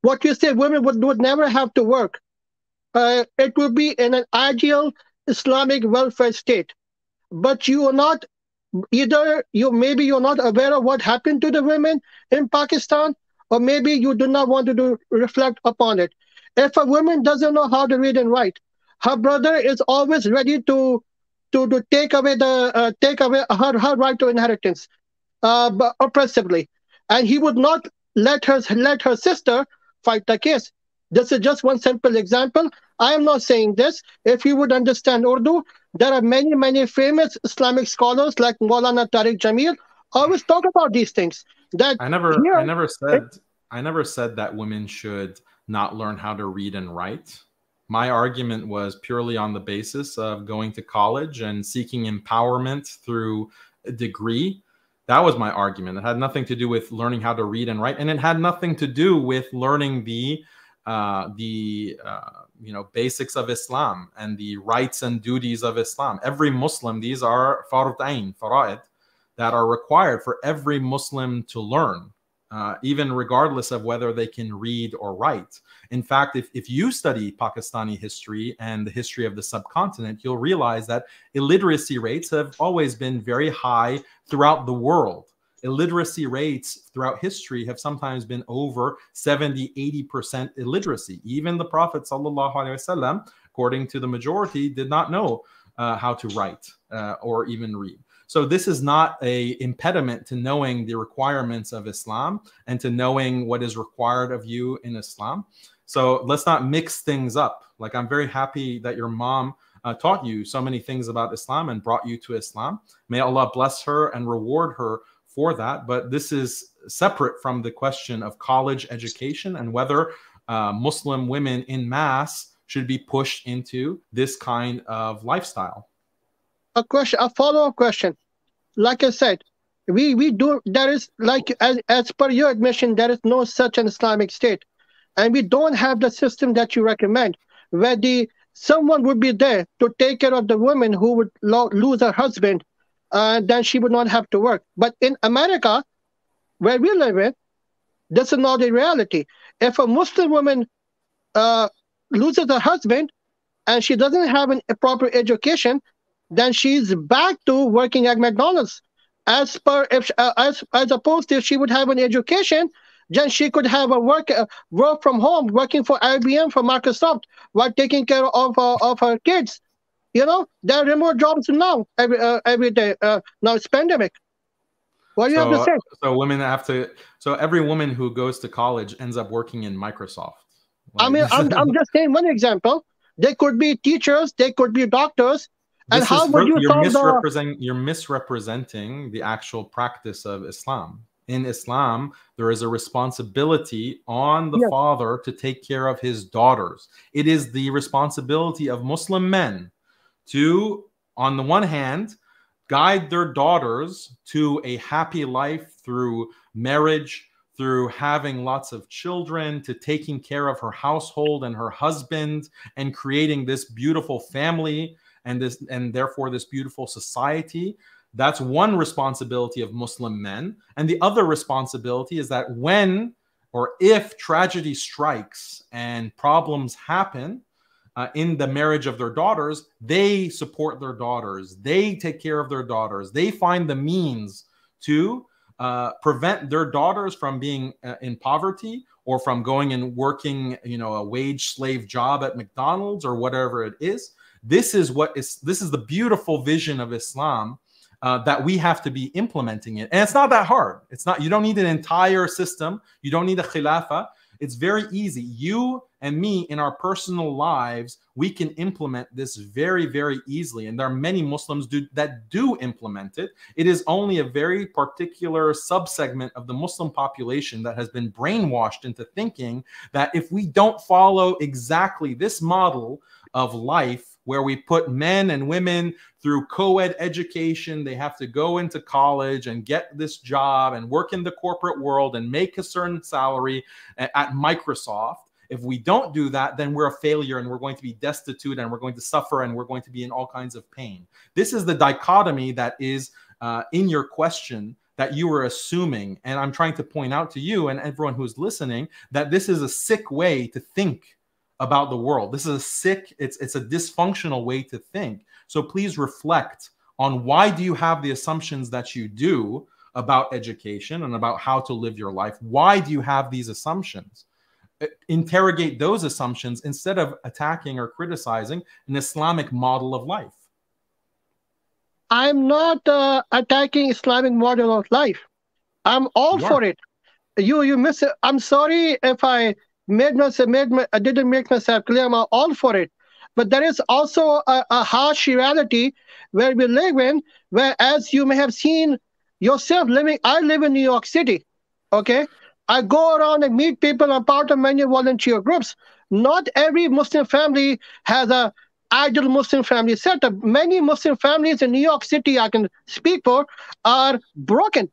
what you say women would never have to work. It would be in an ideal Islamic welfare state. But you are not, maybe you're not aware of what happened to the women in Pakistan, or maybe you do not want to reflect upon it. If a woman doesn't know how to read and write, her brother is always ready to take away her right to inheritance, but oppressively, and he would not let her sister fight the case. This is just one simple example. I am not saying this. If you would understand Urdu, there are many famous Islamic scholars like Maulana Tariq Jamil always talk about these things. That I never said that women should not learn how to read and write. My argument was purely on the basis of going to college and seeking empowerment through a degree. That was my argument. It had nothing to do with learning how to read and write, and it had nothing to do with learning the basics of Islam and the rights and duties of Islam. Every Muslim, these are fara'id, that are required for every Muslim to learn, even regardless of whether they can read or write. In fact, if you study Pakistani history and the history of the subcontinent, you'll realize that illiteracy rates have always been very high throughout the world. Illiteracy rates throughout history have sometimes been over 70–80% illiteracy. Even the Prophet ﷺ, according to the majority, did not know how to write or even read. So this is not a impediment to knowing the requirements of Islam and to knowing what is required of you in Islam. So let's not mix things up. Like, I'm very happy that your mom taught you so many things about Islam and brought you to Islam. May Allah bless her and reward her for that. But this is separate from the question of college education and whether Muslim women in mass should be pushed into this kind of lifestyle. A follow-up question. Like I said, we do, there is, like, as per your admission, there is no such an Islamic state. And we don't have the system that you recommend, where someone would be there to take care of the woman who would lose her husband, then she would not have to work. But in America, where we live in, this is not a reality. If a Muslim woman loses her husband and she doesn't have a proper education, then she's back to working at McDonald's. As opposed to if she would have an education, then she could have a work from home, working for IBM, for Microsoft, while taking care of her kids. You know, there are remote jobs now every day. Now it's pandemic. What do you have to say? So women have to. So every woman who goes to college ends up working in Microsoft. Like, I mean, I'm just saying one example. They could be teachers. They could be doctors. And how would you solve You're misrepresenting the actual practice of Islam. In Islam, there is a responsibility on the father to take care of his daughters. It is the responsibility of Muslim men to, on the one hand, guide their daughters to a happy life through marriage, through having lots of children, to taking care of her household and her husband, and creating this beautiful family and therefore this beautiful society. That's one responsibility of Muslim men. And the other responsibility is that when or if tragedy strikes and problems happen in the marriage of their daughters, they support their daughters. They take care of their daughters. They find the means to prevent their daughters from being in poverty or from going and working, a wage slave job at McDonald's or whatever it is. This is the beautiful vision of Islam that we have to be implementing it. And it's not that hard. You don't need an entire system. You don't need a khilafah. It's very easy. You and me in our personal lives, we can implement this very, very easily. And there are many Muslims that do implement it. It is only a very particular subsegment of the Muslim population that has been brainwashed into thinking that if we don't follow exactly this model of life, where we put men and women through co-ed education, they have to go into college and get this job and work in the corporate world and make a certain salary at Microsoft. If we don't do that, then we're a failure and we're going to be destitute and we're going to suffer and we're going to be in all kinds of pain. This is the dichotomy that is in your question that you were assuming. And I'm trying to point out to you and everyone who's listening that this is a sick way to think about the world. This is it's a dysfunctional way to think. So please reflect on why do you have the assumptions that you do about education and about how to live your life? Why do you have these assumptions? Interrogate those assumptions instead of attacking or criticizing an Islamic model of life. I'm not attacking Islamic model of life. I'm all for it. You miss it. I'm sorry if I didn't make myself clear. I'm all for it. But there is also a harsh reality where we live in, where, as you may have seen yourself I live in New York City, okay? I go around and meet people. I'm part of many volunteer groups. Not every Muslim family has a ideal Muslim family setup. Many Muslim families in New York City, I can speak for, are broken.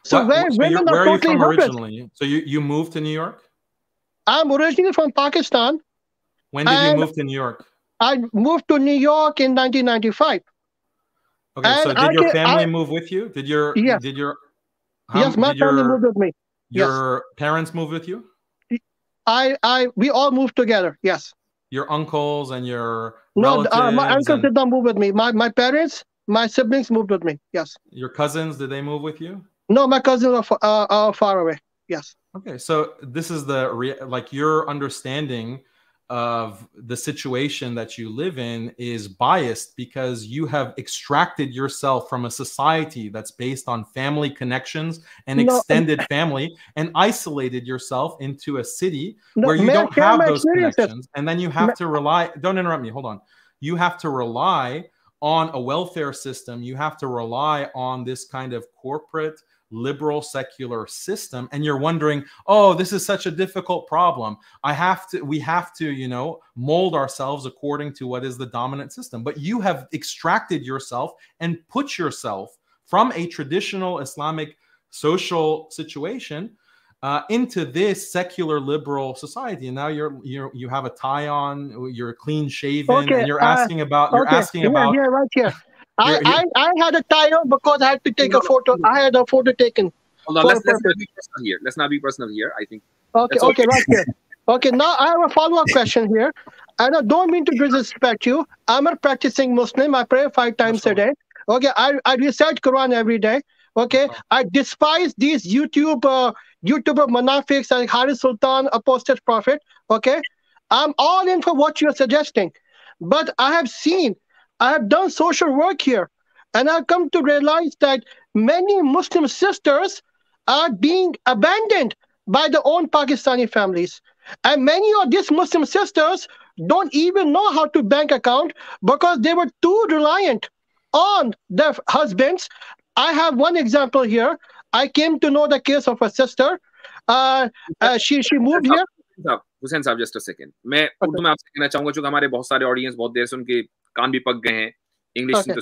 So where women are totally helpless. Originally? So you moved to New York? I'm originally from Pakistan. When did you move to New York? I moved to New York in 1995. Okay, and so did your family move with you? Yes, my family moved with me. Your parents moved with you? We all moved together, yes. Your uncles and your relatives? No, my uncles did not move with me. My parents, my siblings moved with me, yes. Your cousins, did they move with you? No, my cousins are far away, yes. Okay, so this is like your understanding of the situation that you live in is biased because you have extracted yourself from a society that's based on family connections and extended family and isolated yourself into a city where you don't have those connections. And then you have to rely, don't interrupt me, hold on. You have to rely on a welfare system. You have to rely on this kind of corporate liberal secular system, and you're wondering, oh, this is such a difficult problem. We have to, you know, mold ourselves according to what is the dominant system. But you have extracted yourself and put yourself from a traditional Islamic social situation into this secular liberal society, and now you have a tie on, you're clean shaven, and you're asking about right here. I had a tie on because I had to take a photo. I had a photo taken. Hold on, let's not be personal here. Let's not be personal here. I think. Okay, right here. Okay, now I have a follow-up question here, and I don't mean to disrespect you. I'm a practicing Muslim. I pray 5 times a day. Okay, I recite Quran every day. Okay, I despise these YouTuber Munafiqs like Haris Sultan, Apostate Prophet. Okay, I'm all in for what you're suggesting, but I have done social work here, and I've come to realize that many Muslim sisters are being abandoned by their own Pakistani families. And many of these Muslim sisters don't even know how to bank account because they were too reliant on their husbands. I have one example here. I came to know the case of a sister. She moved here. Hussain साहब, just a second, मैं उर्दू में आपसे कहना चाहूंगा, क्योंकि हमारे बहुत सारे ऑडियंस बहुत देर से उनके कान भी पक गए हैं इंग्लिश से,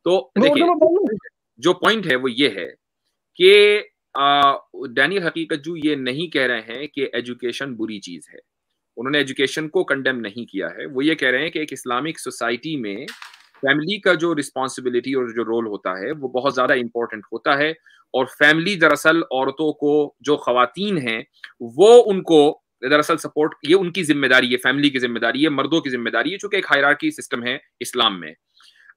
तो देखिए जो पॉइंट है वो ये है कि डैनियल हकीकतजू ये नहीं कह रहे हैं कि एजुकेशन बुरी चीज है। उन्होंने एजुकेशन को कंडेम नहीं किया है। वो ये कह रहे हैं कि एक इस्लामिक सोसाइटी में फैमिली का जो रिस्पॉन्सिबिलिटी और जो रोल होता है वो बहुत ज्यादा इंपॉर्टेंट होता है, और फैमिली दरअसल औरतों को, जो खवातीन हैं, वो उनको दरअसल सपोर्ट, ये उनकी जिम्मेदारी है, फैमिली की जिम्मेदारी है, मर्दों की जिम्मेदारी है, चूंकि एक हायरार्की सिस्टम है इस्लाम में।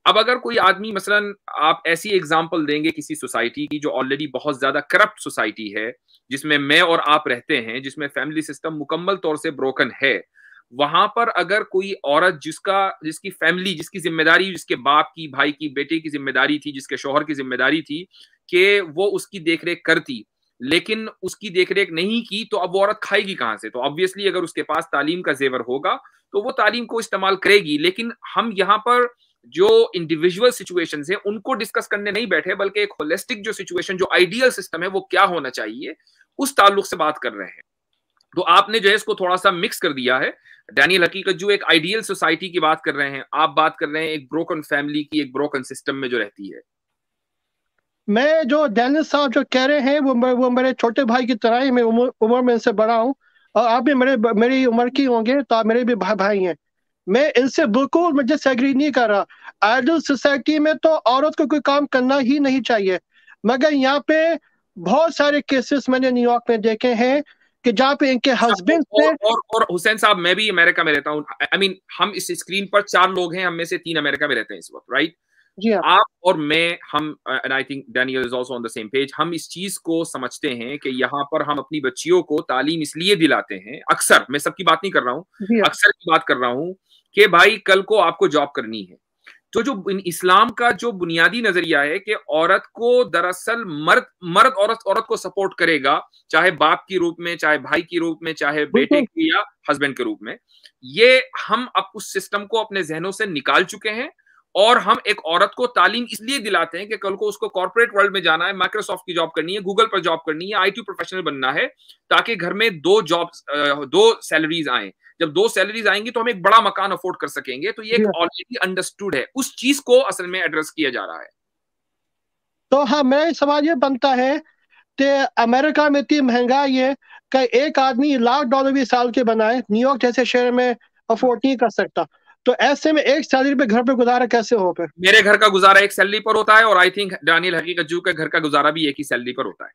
अब अगर कोई आदमी, मसलन आप ऐसी एग्जांपल देंगे किसी सोसाइटी की जो ऑलरेडी बहुत ज्यादा करप्ट सोसाइटी है, जिसमें मैं और आप रहते हैं, जिसमें फैमिली सिस्टम मुकम्मल तौर से ब्रोकन है, वहां पर अगर कोई औरत जिसकी फैमिली, जिसकी जिम्मेदारी, जिसके बाप की, भाई की, बेटे की जिम्मेदारी थी, जिसके शौहर की जिम्मेदारी थी कि वो उसकी देखरेख करती, लेकिन उसकी देखरेख नहीं की, तो अब वो औरत खाएगी कहां से? तो ऑब्वियसली अगर उसके पास तालीम का जेवर होगा तो वो तालीम को इस्तेमाल करेगी। लेकिन हम यहाँ पर जो इंडिविजुअल सिचुएशंस हैं उनको डिस्कस करने नहीं बैठे, बल्कि एक होलिस्टिक जो सिचुएशन, जो आइडियल सिस्टम है वो क्या होना चाहिए, उस ताल्लुक से बात कर रहे हैं। तो आपने जो है इसको थोड़ा सा मिक्स कर दिया है। डैनियल हकीकतजू एक आइडियल सोसाइटी की बात कर रहे हैं, आप बात कर रहे हैं एक ब्रोकन फैमिली की, एक ब्रोकन सिस्टम में जो रहती है। मैं जो डैनियल साहब जो कह रहे हैं वो मेरे छोटे भाई की तरह ही, मैं उम्र में इनसे बड़ा हूँ, और आप भी मेरी उम्र की होंगे, तो आप मेरे भी भाई हैं। मैं इनसे बिल्कुल मुझे एग्री नहीं कर रहा। आइडियल सोसाइटी में तो औरत को कोई काम करना ही नहीं चाहिए, मगर यहाँ पे बहुत सारे केसेस मैंने न्यूयॉर्क में देखे हैं कि जहाँ पे इनके हस्बैंड से और हुसैन साहब, मैं भी अमेरिका में रहता हूँ। आई मीन हम इस स्क्रीन पर 4 लोग हैं, हम में से 3 अमेरिका में रहते हैं इस वक्त, राइट? जी हाँ। आप और मैं, हम, and I think Daniel is also on the same page, हम इस चीज को समझते हैं कि यहाँ पर हम अपनी बच्चियों को तालीम इसलिए दिलाते हैं, अक्सर, मैं सबकी बात नहीं कर रहा हूँ, अक्सर की बात कर रहा हूँ, कि भाई कल को आपको जॉब करनी है। तो जो इस्लाम का जो बुनियादी नजरिया है कि औरत को दरअसल मर्द औरत को सपोर्ट करेगा, चाहे बाप के रूप में, चाहे भाई के रूप में, चाहे बेटे के या हस्बैंड के रूप में, ये हम अब उस सिस्टम को अपने जहनों से निकाल चुके हैं। और हम एक औरत को तालीम इसलिए दिलाते हैं कि कल को उसको कॉर्पोरेट वर्ल्ड में जाना है, माइक्रोसॉफ्ट की जॉब करनी है, गूगल पर जॉब करनी है, आईटी प्रोफेशनल बनना है, ताकि घर में 2 सैलरीज आए। जब 2 सैलरीज आएंगी तो हम एक बड़ा मकान अफोर्ड कर सकेंगे। तो ये ऑलरेडी अंडरस्टूड है, उस चीज को असल में एड्रेस किया जा रहा है। तो हाँ, मेरा सवाल ये बनता है कि अमेरिका में इतनी महंगाई है कि एक आदमी $1,00,000 भी साल के बनाए, न्यूयॉर्क जैसे शहर में अफोर्ड नहीं कर सकता। तो ऐसे में एक सैलरी पे घर पे गुजारा कैसे हो? फिर मेरे घर का गुजारा एक सैलरी पर होता है, और आई थिंक डैनियल हकीकतजू के घर का गुजारा भी एक ही सैलरी पर होता है।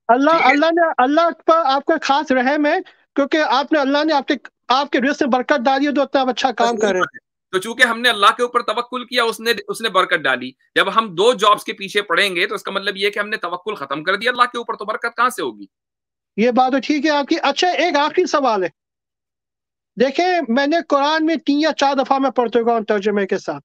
अल्लाह पर आपका खास रहम है, क्योंकि अल्लाह ने आपके रिज़्क़ में बरकत डाली है, तो इतना अच्छा काम कर रहे हैं। तो चूंकि हमने अल्लाह के ऊपर तवक्कुल किया, उसने बरकत डाली। जब हम 2 जॉब्स के पीछे पड़ेंगे तो इसका मतलब ये है कि हमने तवक्कुल खत्म कर दिया अल्लाह के ऊपर, तो बरकत कहां से होगी? ये बात तो ठीक है आपकी। अच्छा, एक आखिरी सवाल है। देखें, मैंने कुरान में 3 या 4 दफा मैं पढ़ चुका हूँ तर्जुमे के साथ।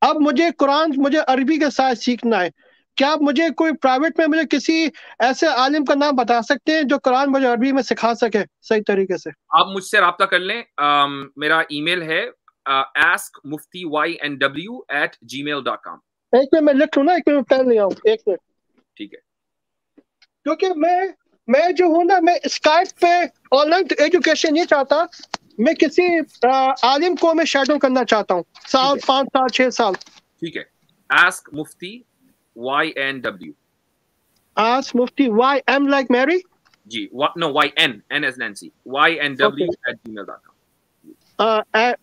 अब मुझे कुरान, मुझे अरबी के साथ सीखना है। क्या आप मुझे कोई प्राइवेट में मुझे किसी ऐसे आलिम का नाम बता सकते हैं जो कुरान मुझे अरबी में सिखा सके सही तरीके से? आप मुझसे राब्ता कर लें। मेरा ईमेल है askmuftiynw@gmail.com। एक मिनट मैं लिख लूँ ना, एक मिनट पेन ले आऊँ, एक मिनट। ठीक है। क्योंकि मैं जो हूँ ना, मैं स्काइप पे ऑनलाइन एजुकेशन नहीं चाहता। मैं किसी आलिम को मैं शैडो करना चाहता हूँ, 5 साल 6 साल। ठीक है। Ask Mufti YNW। Ask Mufti YM like Mary? जी, no, YN, N as Nancy, YNW@gmail.com।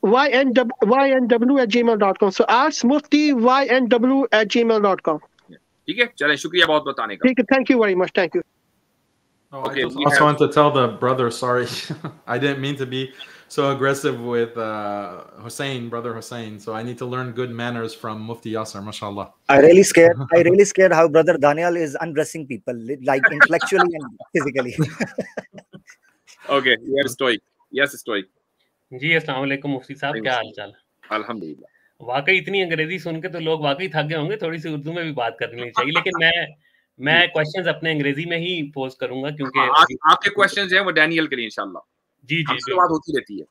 YNW@gmail.com. So ask Mufti YNW@gmail.com. ठीक है, चलें, शुक्रिया बहुत बताने का। ठीक है, thank you very much, thank you. Oh, okay, I just also want to tell the brother, sorry, I didn't mean to be so aggressive with Hussein, brother Hussein. So I need to learn good manners from Mufti Yasir, mashallah. I really scared how brother Daniel is undressing people, like intellectually and physically. Okay, you are stoic. Yes, stoic. जी, अस्सलाम वालेकुम मुफ्ती साहब, क्या हाल चाल? अल्हम्दुलिल्लाह। वाकई इतनी अंग्रेजी सुन के तो लोग वाकई थक गए होंगे, थोड़ी सी उर्दू में भी बात करनी चाहिए। लेकिन मैं क्वेश्चंस अपने अंग्रेजी में ही पोज करूंगा क्योंकि आपके क्वेश्चंस हैं वो डैनियल के लिए इंशाल्लाह। जी जी हमसे बात होती रहती है।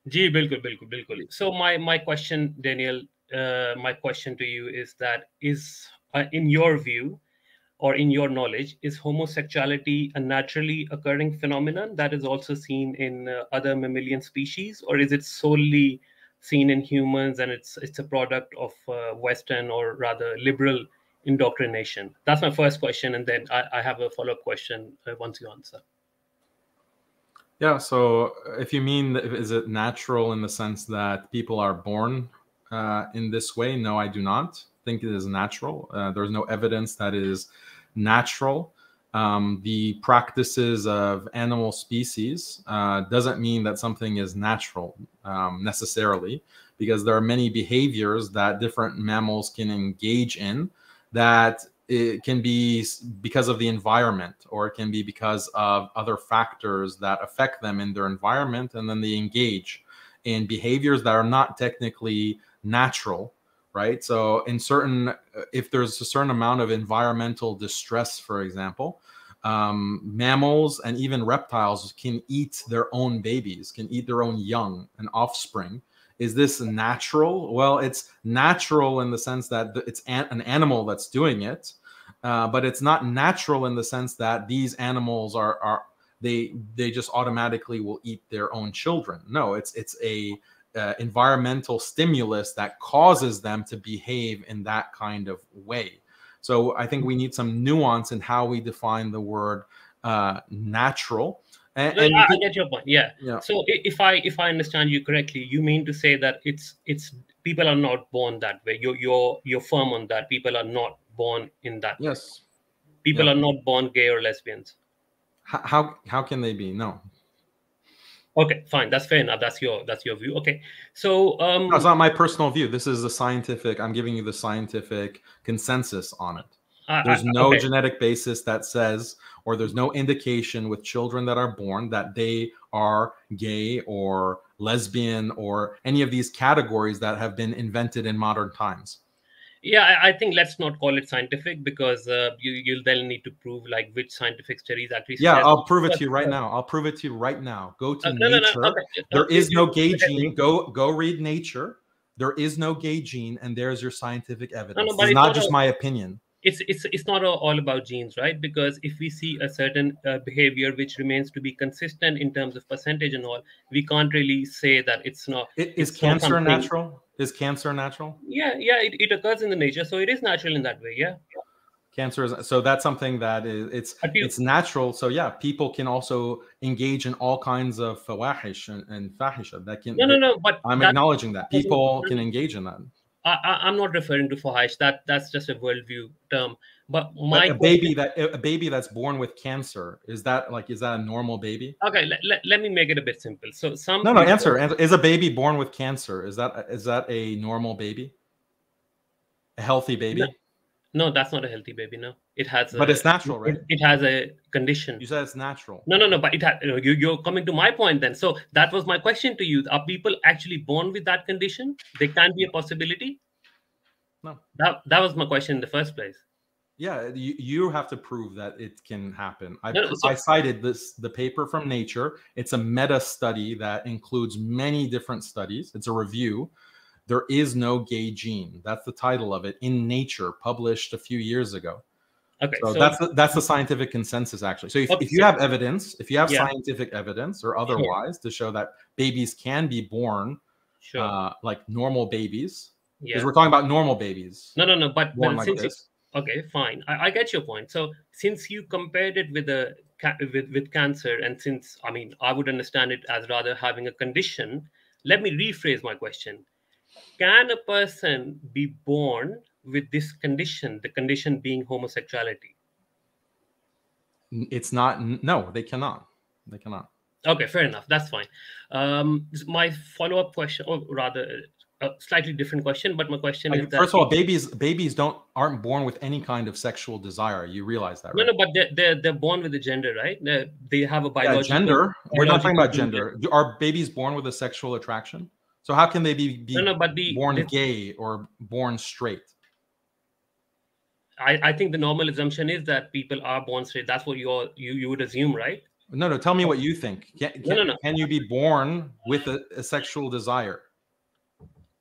जी बिल्कुल बिल्कुल बिल्कुल। So my question, Daniel, my question to you is that in your view or in your knowledge, is homosexuality a naturally occurring phenomenon that is also seen in other mammalian species, or is it solely seen in humans and it's a product of Western or rather liberal indoctrination? That's my first question, and then I have a follow-up question once you answer. Yeah, so if you mean, is it natural in the sense that people are born in this way? No, I do not think it is natural. There's no evidence that it is natural. The practices of animal species doesn't mean that something is natural necessarily, because there are many behaviors that different mammals can engage in that it can be because of the environment, or it can be because of other factors that affect them in their environment, and then they engage in behaviors that are not technically natural, right? So in certain, if there's a certain amount of environmental distress, for example, mammals and even reptiles can eat their own babies, can eat their own young and offspring. Is this natural? Well, it's natural in the sense that it's an animal that's doing it, but it's not natural in the sense that these animals they just automatically will eat their own children. No, it's a environmental stimulus that causes them to behave in that kind of way. So I think we need some nuance in how we define the word natural. And I get your point. Yeah. So if I understand you correctly, you mean to say that it's people are not born that way. You're firm on that. People are not born in that way. Yes. People are not born gay or lesbians. How can they be? No. Okay, fine. That's fair enough. That's your view. Okay. So no, it's not my personal view. This is the scientific. I'm giving you the scientific consensus on it. There's no genetic basis that says, or there's no indication with children that are born that they are gay or lesbian or any of these categories that have been invented in modern times. Yeah, I think let's not call it scientific, because you'll then need to prove like which scientific studies actually. Yeah, I'll prove it to you right now. I'll prove it to you right now. Go to Nature. No. Okay. There is no gay gene. Go read Nature. There is no gay gene, and there's your scientific evidence. It's not just my opinion. It's not all about genes, right? Because if we see a certain behavior which remains to be consistent in terms of percentage and all, we can't really say that it's not. Is cancer natural? Is cancer natural? Yeah, it occurs in the nature, so it is natural in that way. Yeah. Cancer is, so that's something that is it's natural. So yeah, people can also engage in all kinds of fawahish and fahisha. That can no. But I'm acknowledging that people can engage in that. I'm not referring to fahish. That's just a worldview term. But a baby that's born with cancer, is that a normal baby? Okay, let me make it a bit simple. So answer. Is a baby born with cancer, is that a normal baby? A healthy baby? No, that's not a healthy baby. No, it has. But it's natural, right? It has a condition. You said it's natural. No. But it had. You're coming to my point then. So that was my question to you. Are people actually born with that condition? They can be a possibility. No. That was my question in the first place. Yeah, you have to prove that it can happen. I cited the paper from Nature. It's a meta study that includes many different studies. It's a review. There is no gay gene. That's the title of it, in Nature, published a few years ago. Okay, so that's the scientific consensus, actually. So if you have evidence, if you have scientific evidence or otherwise to show that babies can be born like normal babies, because we're talking about normal babies. No, but like this. Okay, fine. I get your point. So since you compared it with cancer, and since I would understand it as rather having a condition, let me rephrase my question. Can a person be born with this condition, the condition being homosexuality? It's not. No, they cannot. They cannot. Okay, fair enough. That's fine. My follow-up question, or rather a slightly different question, but my question is that... First of all, babies aren't born with any kind of sexual desire. You realize that, right? No, but they're born with a gender, right? They have a biological... gender. We're not talking about gender. Are babies born with a sexual attraction? So how can they be born gay or born straight? I think the normal assumption is that people are born straight. That's what you would assume, right? No. Tell me what you think. Can you be born with a sexual desire?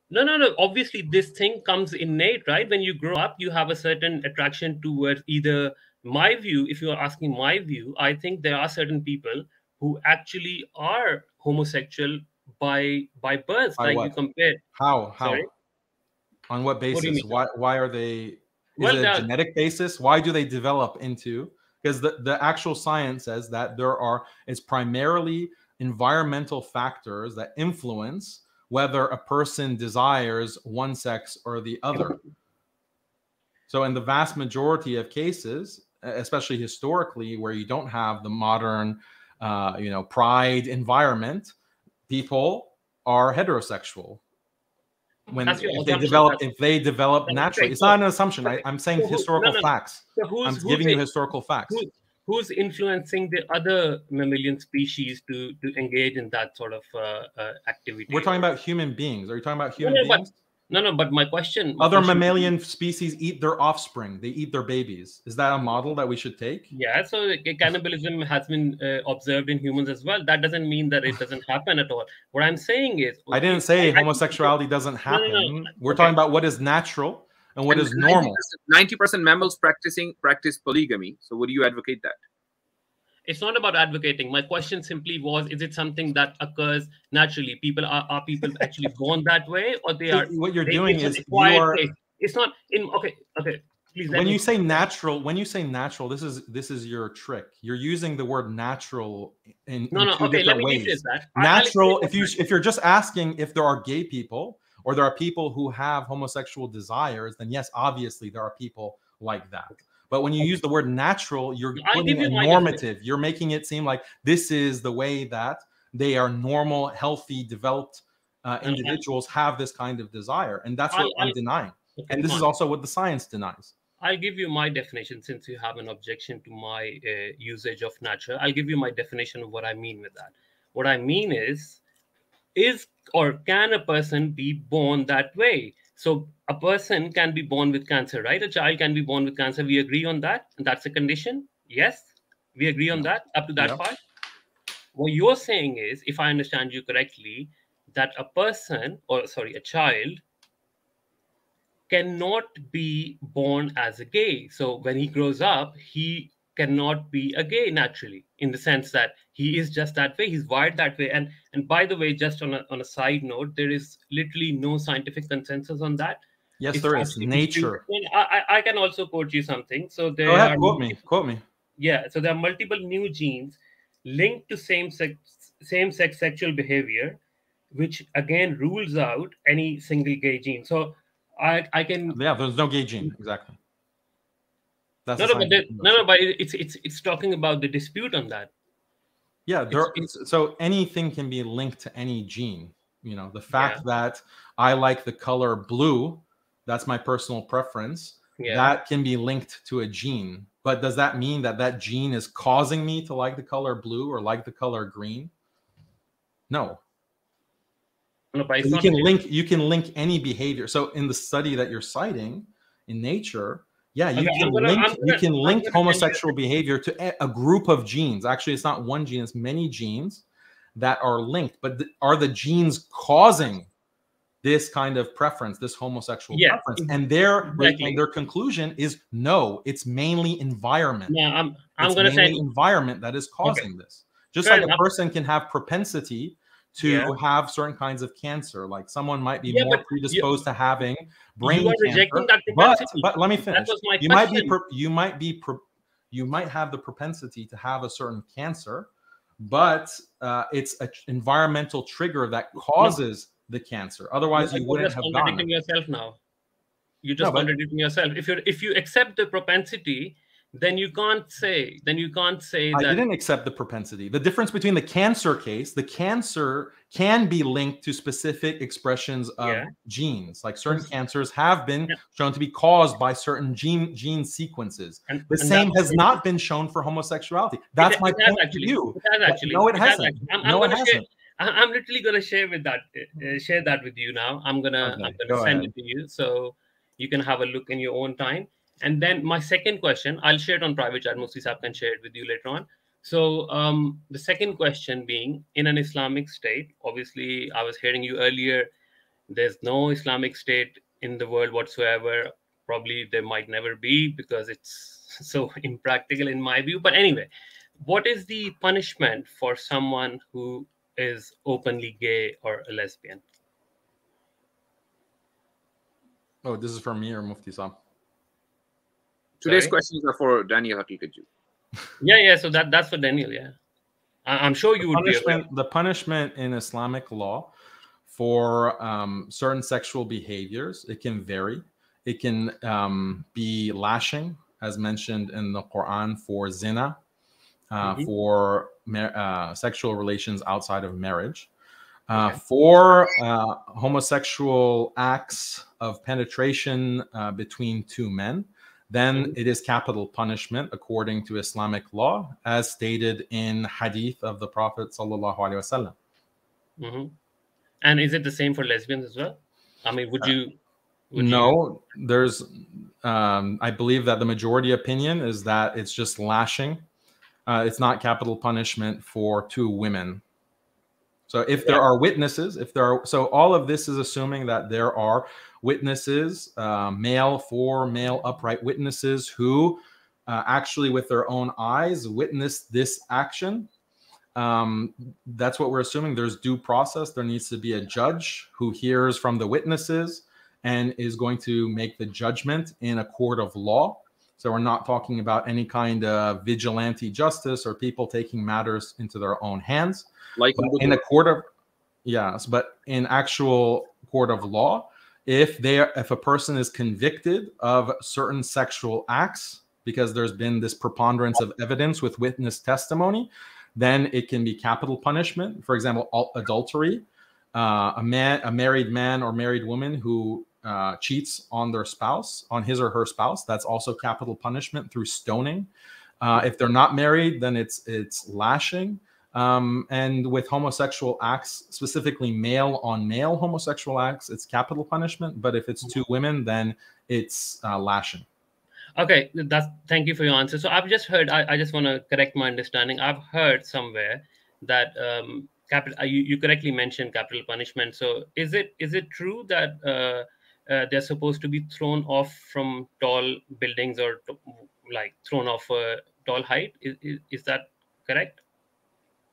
No. Obviously, this thing comes innate, right? When you grow up, you have a certain attraction towards either... My view, if you are asking my view, I think there are certain people who actually are homosexual by birth. By like what? You compare. How? Sorry? On what basis? What do you mean? Why are they... Is it a genetic basis? Why do they develop into... Because the actual science says that it's primarily environmental factors that influence whether a person desires one sex or the other. So in the vast majority of cases, especially historically, where you don't have the modern, pride environment, people are heterosexual. If they develop naturally, it's not an assumption. I'm saying historical facts. I'm giving you historical facts. Who's influencing the other mammalian species to engage in that sort of activity? We're talking about human beings. Are you talking about human beings? No, but my question... Other mammalian species eat their offspring. They eat their babies. Is that a model that we should take? Yeah, so cannibalism has been observed in humans as well. That doesn't mean that it doesn't happen at all. What I'm saying is... I didn't say homosexuality doesn't happen. No. We're talking about what is natural and what is normal. 90% mammals practice polygamy. So would you advocate that? It's not about advocating. My question simply was: is it something that occurs naturally? Are people actually born that way, or they are? What you're doing is It's not in. Okay. Please. When you say natural, this is your trick. You're using the word natural in two different ways. Natural. If you're just asking if there are gay people or there are people who have homosexual desires, then yes, obviously there are people like that. But when you use the word natural, you're putting a normative. You're making it seem like this is the way that they are normal, healthy, developed individuals have this kind of desire. And that's what I'm denying. And this is also what the science denies. I'll give you my definition, since you have an objection to my usage of natural. I'll give you my definition of what I mean with that. What I mean is or can a person be born that way? So a person can be born with cancer, right? A child can be born with cancer. We agree on that. And that's a condition. Yes, we agree on that up to that part. What you're saying is, if I understand you correctly, that a child cannot be born as a gay. So when he grows up, he cannot be a gay naturally, in the sense that he is just that way. He's wired that way. And by the way, just on a side note, there is literally no scientific consensus on that. Yes, there is. Nature. I can also quote you something. So there Go ahead, quote me. Yeah. So there are multiple new genes linked to same-sex sexual behavior, which again rules out any single gay gene. So I can... Yeah, there's no gay gene. Exactly. But it's talking about the dispute on that. Yeah, so anything can be linked to any gene. The fact that I like the color blue, that's my personal preference. that can be linked to a gene. But does that mean that that gene is causing me to like the color blue or like the color green? No. No, but So you can link any behavior. So in the study that you're citing in Nature, yeah, you can link homosexual behavior to a group of genes. Actually, it's not one gene; it's many genes that are linked. But are the genes causing this kind of preference, this homosexual preference? And their conclusion is no. It's mainly environment. Yeah, I'm going to say environment that is causing this. Just like a person can have propensity to have certain kinds of cancer, like someone might be more predisposed to having brain cancer. But let me finish. You might have the propensity to have a certain cancer, but it's an environmental trigger that causes the cancer. Otherwise, you wouldn't have gone. Yourself now. You're just contradicting yourself. If you accept the propensity, then you can't say that I didn't accept the propensity. The difference between the cancer case, the cancer can be linked to specific expressions of genes. Like certain cancers have been shown to be caused by certain gene sequences. The same has not been shown for homosexuality. That's my point to you. No, it hasn't. No, it hasn't. I'm literally going to share that with you now. I'm gonna send it to you so you can have a look in your own time. And then my second question, I'll share it on private chat. Mufti Saab can share it with you later on. So the second question being, in an Islamic state, obviously I was hearing you earlier, there's no Islamic state in the world whatsoever. Probably there might never be because it's so impractical in my view. But anyway, what is the punishment for someone who is openly gay or a lesbian? Oh, this is for me or Mufti Saab? Today's questions are for Daniel Haqiqatjou. Yeah. So that's for Daniel. Yeah, I'm sure you would be aware. The punishment in Islamic law for certain sexual behaviors, it can vary. It can be lashing, as mentioned in the Quran, for zina, for sexual relations outside of marriage. For homosexual acts of penetration between two men, then it is capital punishment according to Islamic law, as stated in hadith of the Prophet sallallahu alaihi wasallam. And is it the same for lesbians as well? I mean, would you? There's. I believe that the majority opinion is that it's just lashing. It's not capital punishment for two women. So if there are witnesses, so all of this is assuming that there are witnesses, male upright witnesses who actually with their own eyes witnessed this action. That's what we're assuming. There's due process. There needs to be a judge who hears from the witnesses and is going to make the judgment in a court of law. So we're not talking about any kind of vigilante justice or people taking matters into their own hands. Like in a court of, but in actual court of law, if a person is convicted of certain sexual acts because there's been this preponderance of evidence with witness testimony, then it can be capital punishment. For example, adultery, a married man or married woman who cheats on their spouse, on his or her spouse, that's also capital punishment through stoning. If they're not married, then it's lashing. And with homosexual acts, specifically male on male homosexual acts, it's capital punishment. But if it's two women, then it's lashing. Okay, thank you for your answer. So I've just heard, I just want to correct my understanding. I've heard somewhere that you correctly mentioned capital punishment. So is it true that they're supposed to be thrown off from tall buildings or like thrown off a tall height? Is that correct?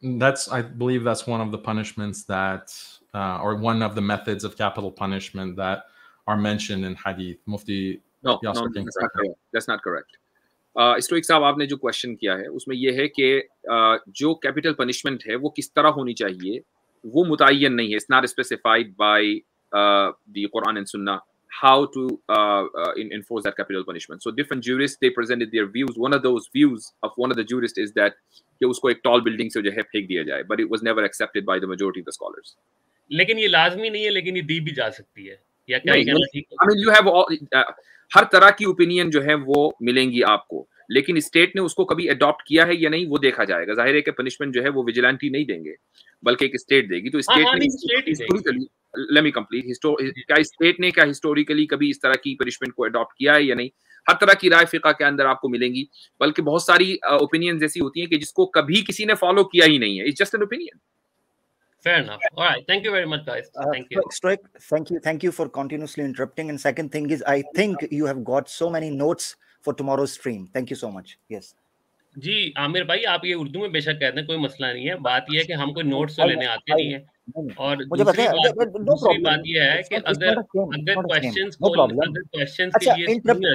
I believe that's one of the punishments that, or one of the methods of capital punishment that are mentioned in Hadith. Mufti. No, that's not correct. Stoic साहब, आपने जो question किया है उसमें ये है कि जो कैपिटल पनिशमेंट है वो किस तरह होनी चाहिए वो मुतय्यन नहीं है. It's not specified by the Quran and Sunnah how to enforce that capital punishment. So different jurists, they presented their views. One of those views of one of the jurists is that कि उसको एक tall building से जो है फेंक दिया जाए, but it was never accepted by the majority of the scholars. लेकिन ये लाजमी नहीं है, लेकिन ये दी भी जा सकती है. या क्या ये कहना ठीक है? I mean, you have all, हर तरह की ओपिनियन जो है वो मिलेंगी आपको, लेकिन स्टेट ने उसको कभी अडॉप्ट किया है या नहीं वो देखा जाएगा। जाहिर है कि पनिशमेंट जो है वो विजिलेंटी नहीं देंगे, बल्कि एक स्टेट देगी। तो स्टेट ने हिस्टोरिकली, लेट मी कंप्लीट, क्या स्टेट ने क्या हिस्टोरिकली कभी इस तरह की पनिशमेंट को अडॉप्ट किया है या नहीं? हर तरह की राय फिका के अंदर आपको मिलेंगी, बल्कि बहुत सारी ओपिनियन ऐसी होती हैं कि जिसको कभी किसी ने फॉलो किया ही नहीं है। It's just an opinion. Fair enough. All right. Thank you very much, guys. Thank you. Stoic, thank you for continuously interrupting. And second thing is, I think you have got so many notes for tomorrow's stream. Thank you so much. Yes. जी आमिर भाई, आप ये उर्दू में बेशक कहते हैं, कोई मसला नहीं है। बात ये है कि हम कोई नोट्स तो लेने आते नहीं है। और दूसरी बात ये है कि अगर क्वेश्चंस को अगर क्वेश्चंस के लिए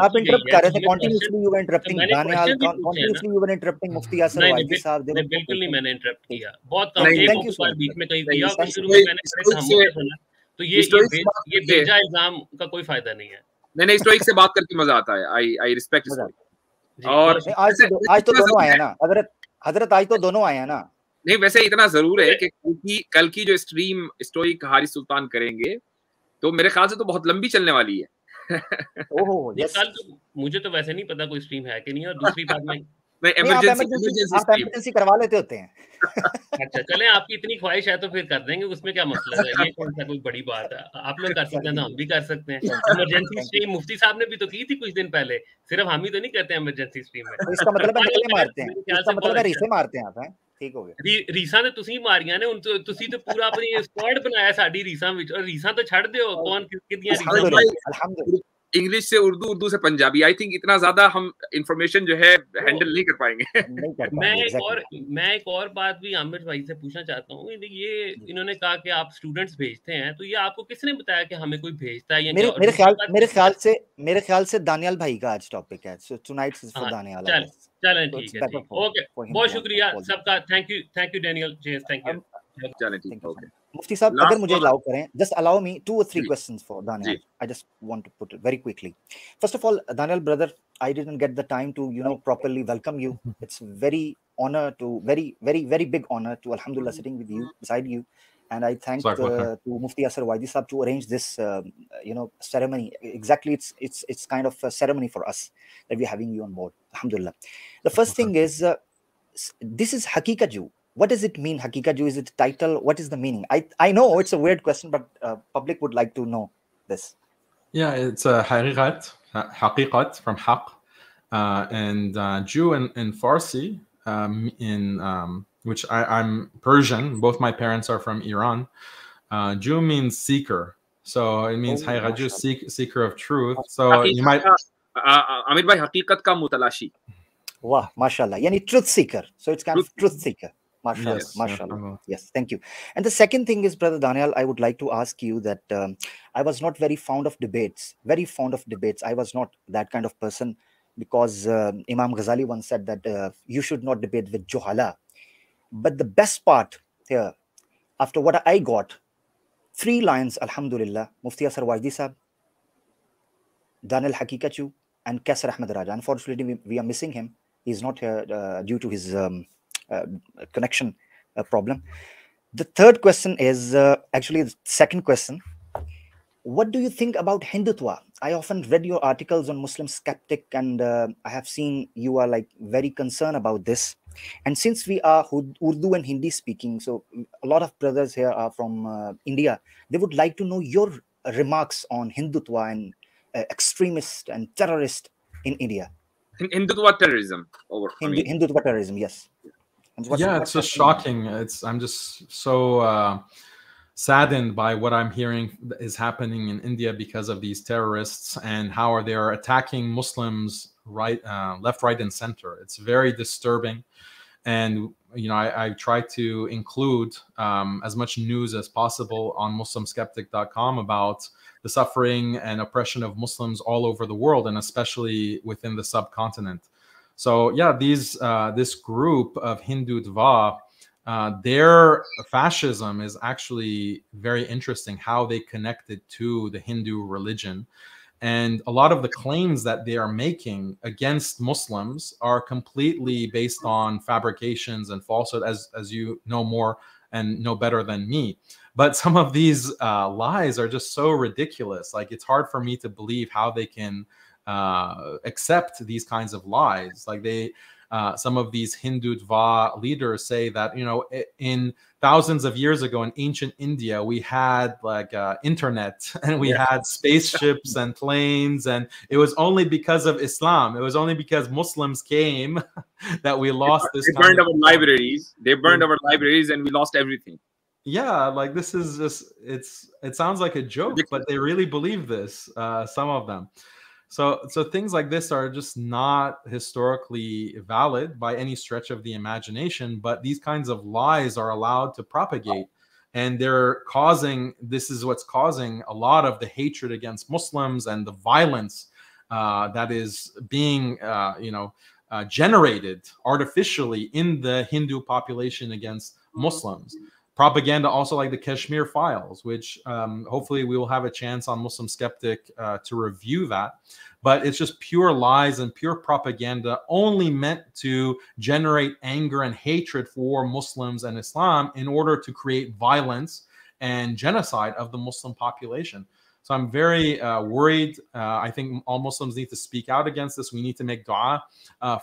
आप इंटरप्ट कर रहे थे continuously, you were interrupting Daniyal, continuously you were interrupting Mufti Yasir Waidi sahab. बिल्कुल नहीं, मैंने इंटरप्ट किया। बहुत कम, एक बार बीच में कहीं किया और शुरू में मैंने सुना। तो ये बेजा इल्जाम का कोई फायदा नहीं है। नहीं, स्टोइक से बात करके मजा आता है। I respect stoic. और आज तो दोनों आए ना हजरत, आज तो दोनों आए हैं ना। नहीं, वैसे इतना जरूर है कि कल की जो स्ट्रीम स्टोइक हारिस सुल्तान करेंगे तो मेरे ख्याल से तो बहुत लंबी चलने वाली है। ओहो, कल तो मुझे तो वैसे नहीं पता कोई स्ट्रीम है कि नहीं। और दूसरी बात में इमरजेंसी करवा लेते होते हैं। अच्छा चलें, आपकी इतनी ख्वाहिश है तो फिर कर देंगे, उसमें क्या मसला है? ये कौन सा कोई बड़ी बात है? आप लोग कर सकते हैं तो हम भी कर सकते हैं। इमरजेंसी स्ट्रीम मुफ्ती साहब ने भी तो की थी कुछ दिन पहले, सिर्फ हम ही तो नहीं करते हैं इमरजेंसी स्ट्रीम में। इसका मतलब है मारते हैं, इसका मतलब है रीसे मारते हैं आप, हैं? ठीक हो गया। रीसा ने तुसी मारियां ने, तुसी तो पूरा अपनी स्क्वाड बनाया साडी रीसा विच, और रीसा तो छड़ दियो कौन कितनी रीसा। अल्हम्दुलिल्लाह, इंग्लिश से उर्दू, उर्दू से पंजाबी, आई थिंक इतना ज्यादा हम इंफॉर्मेशन जो है हैंडल नहीं कर पाएंगे। मैं एक और बात भी आमिर भाई से पूछना चाहता हूँ। ये इन्होंने कहा कि आप स्टूडेंट्स भेजते हैं, तो ये आपको किसने बताया कि हमें कोई भेजता है? मेरे ख्याल से दानियाल भाई का आज टॉपिक है। सो टुनाइट इज फॉर दानियाल। चलें ठीक है, ओके, बहुत शुक्रिया सबका। Thank you Daniel, thank you. चलें ठीक है, ओके। Mufti Sahab, अगर मुझे allow करें, just allow me 2 or 3 questions for Daniel. I just want to put it very quickly. First of all, Daniel brother, I didn't get the time to properly welcome you. It's very big honor to alhamdulillah sitting with you, beside you, and I thank to Mufti Yasir Waidi Sahab to arrange this ceremony. Exactly, it's kind of a ceremony for us that we're having you on board. Alhamdulillah. The first thing is this is Haqiqatjou. What does it mean, Haqiqatjou? Is it a title? What is the meaning? I know it's a weird question, but public would like to know this. Yeah, it's a haqiqat from haq, and Jew in Farsi, which I'm Persian. Both my parents are from Iran. Jew means seeker, so it means haqiqatjou, seeker of truth. So you might Amir bhai, haqiqat ka mutalashi. Wow, mashallah. Yani truth seeker. So it's kind of truth seeker. Mashallah, yes, mashallah. Yes, thank you. And the second thing is, brother Daniel, I would like to ask you that I was not very fond of debates. I was not that kind of person, because Imam Ghazali once said that you should not debate with Johala. But the best part here, after what I got, 3 lines, alhamdulillah, Mufti Yasir Waidi Sahab, Daniel Haqiqatjou, and Kaisar Ahmed Raja. Unfortunately, we are missing him. He's not here due to his connection problem. The third question is actually the second question. What do you think about Hindutva? I often read your articles on Muslim Skeptic, and I have seen you are like very concerned about this. And since we are Urdu and Hindi speaking, so a lot of brothers here are from India, they would like to know your remarks on Hindutva and extremist and terrorist in India. Hindutva terrorism, Hindutva terrorism, yes. Yeah, it's just shocking. I'm just so saddened by what I'm hearing is happening in India because of these terrorists and how they are attacking Muslims left, right, and center. It's very disturbing. And I try to include as much news as possible on MuslimSkeptic.com about the suffering and oppression of Muslims all over the world, and especially within the subcontinent. So yeah, this group of Hindutva, their fascism is actually very interesting, how they connected to the Hindu religion. And a lot of the claims that they are making against Muslims are completely based on fabrications and falsehood, as you know more and know better than me. But some of these lies are just so ridiculous. Like, it's hard for me to believe how they can accept these kinds of lies. Like, some of these Hindutva leaders say that, you know, in thousands of years ago in ancient India, we had like internet and we had spaceships and planes, and it was only because of Islam. It was only because Muslims came that we lost this. They burned our libraries. They burned our libraries, and we lost everything. Yeah, like, this is just, it sounds like a joke, but they really believe this, some of them. So things like this are just not historically valid by any stretch of the imagination, but these kinds of lies are allowed to propagate, and this is what's causing a lot of the hatred against Muslims and the violence that is being generated artificially in the Hindu population against Muslims. Propaganda also like the Kashmir files, which hopefully we will have a chance on Muslim Skeptic to review that. But it's just pure lies and pure propaganda, only meant to generate anger and hatred for Muslims and Islam in order to create violence and genocide of the Muslim population. So I'm very worried. I think all Muslims need to speak out against this. We need to make dua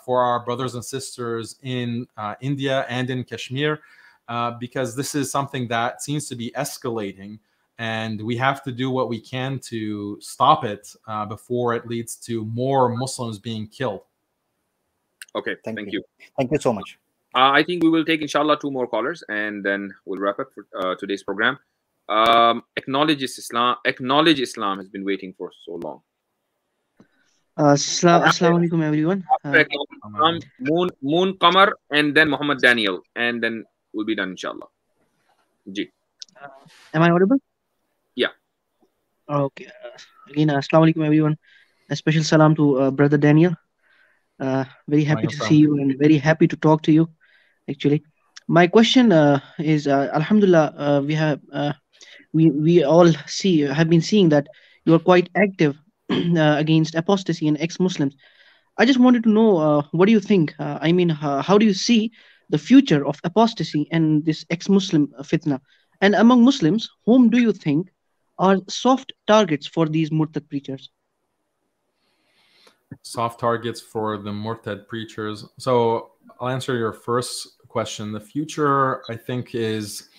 for our brothers and sisters in India and in Kashmir, because this is something that seems to be escalating, and we have to do what we can to stop it before it leads to more Muslims being killed. Okay, thank you. Thank you so much. I think we will take, inshallah, 2 more callers, and then we'll wrap up for today's program. Acknowledge Islam has been waiting for so long. Assalamu alaikum, everyone. Moon Qamar, and then Muhammad Daniel, and then we'll be done, inshallah. Ji. Am I audible? Yeah. Okay. Again, assalamu alaikum, everyone. A special salam to brother Daniel. Very happy to see you and very happy to talk to you. Actually, my question is, Alhamdulillah, we all have been seeing that you are quite active against apostasy and ex-Muslims. I just wanted to know, what do you think? I mean, how do you see the future of apostasy and this ex-Muslim fitna? And among Muslims, whom do you think are soft targets for these murtad preachers? Soft targets for the murtad preachers. So I'll answer your first question. The future, I think, is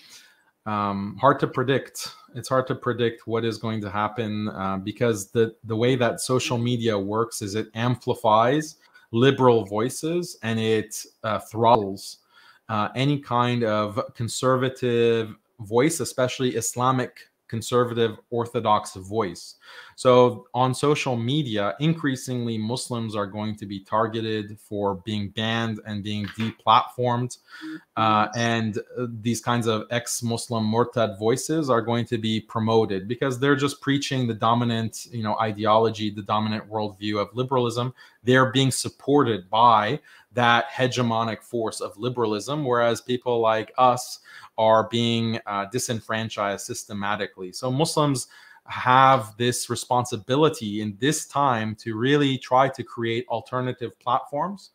hard to predict. It's hard to predict what is going to happen because the way that social media works is it amplifies liberal voices and it throttles any kind of conservative voice, especially Islamic conservative orthodox voice. So on social media, increasingly Muslims are going to be targeted for being banned and being deplatformed, and these kinds of ex-Muslim murtad voices are going to be promoted because they're just preaching the dominant, ideology, the dominant worldview of liberalism. They're being supported by that hegemonic force of liberalism, whereas people like us are being disenfranchised systematically. So Muslims have this responsibility in this time to really try to create alternative platforms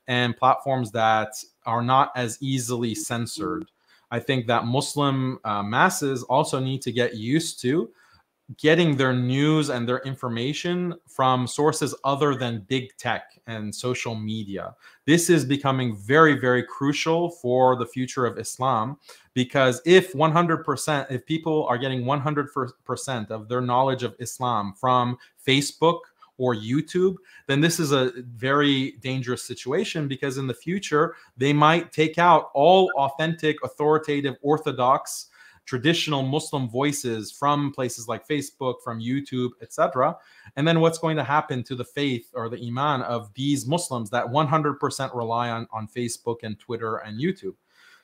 and platforms that are not as easily censored. I think that Muslim masses also need to get used to getting their news and their information from sources other than big tech and social media. This is becoming very, very crucial for the future of Islam, because if people are getting 100% of their knowledge of Islam from Facebook or YouTube, then this is a very dangerous situation, because in the future, they might take out all authentic, authoritative, orthodox, traditional Muslim voices from places like Facebook, from YouTube, etc. And then what's going to happen to the faith or the iman of these Muslims that 100% rely on Facebook and Twitter and YouTube?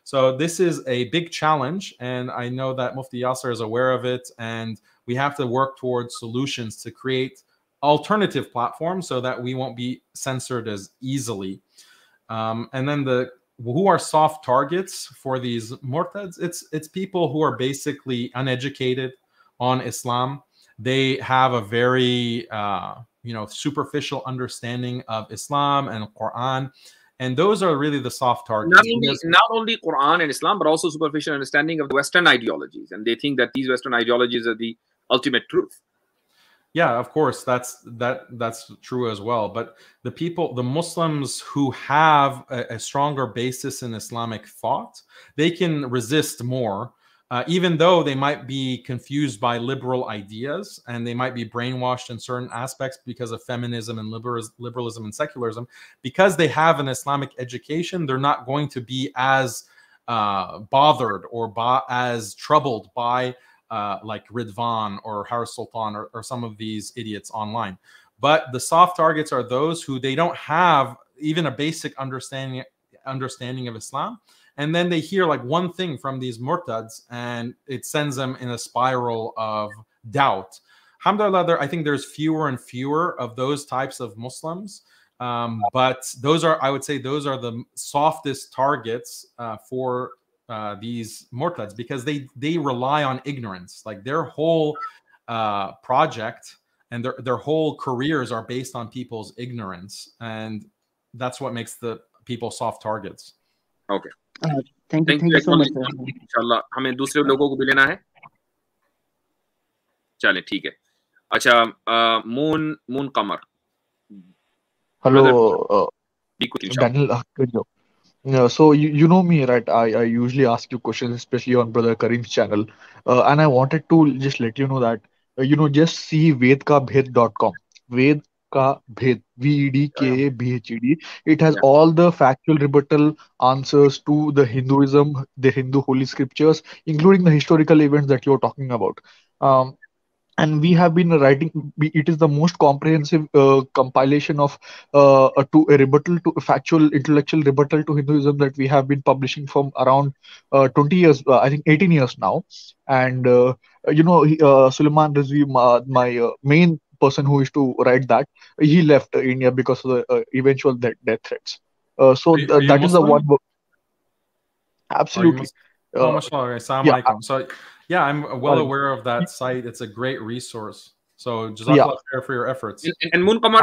So this is a big challenge, and I know that Mufti Yasir is aware of it, and we have to work towards solutions to create alternative platforms so that we won't be censored as easily. And then who are soft targets for these murtads? It's people who are basically uneducated on Islam. They have a very superficial understanding of Islam and Quran, And those are really the soft targets. Not only Quran and Islam, but also superficial understanding of the Western ideologies. And they think that these Western ideologies are the ultimate truth. Yeah, of course, that's true as well. But the Muslims who have a stronger basis in Islamic thought, they can resist more, even though they might be confused by liberal ideas and they might be brainwashed in certain aspects because of feminism and liberalism and secularism. Because they have an Islamic education, they're not going to be as bothered or as troubled by like Ridvan or Haris Sultan or some of these idiots online. But the soft targets are those who they don't have even a basic understanding of Islam. And then they hear like one thing from these murtads and it sends them in a spiral of doubt. Alhamdulillah, I think there's fewer and fewer of those types of Muslims. But those are, I would say, those are the softest targets for these murtads, because they rely on ignorance. Like their whole project and their whole careers are based on people's ignorance, and that's what makes the people soft targets. Okay. Thank you so much. इंशाल्लाह हमें दूसरे लोगों को भी लेना है. चलें, ठीक है. अच्छा, moon Qamar. Hello, Daniel Haqiqatjou. So you know me, right? I usually ask you questions, especially on Brother Kareem's channel, and I wanted to just let you know that just see vedkabhed.com. Ved ka bhed, VEDKABHED. It has all the factual rebuttal answers to the Hinduism, the Hindu holy scriptures, including the historical events that you're talking about. And we have been writing. It is the most comprehensive compilation of a rebuttal to factual intellectual rebuttal to Hinduism that we have been publishing from around 20 years, I think 18 years now. And Suleiman Rizvi, my main person who is to write that, he left India because of the eventual death threats. So that is the one book. Absolutely. So yeah, I'm well aware of that site. It's a great resource. So jazakallah khair for your efforts. And Munqamar,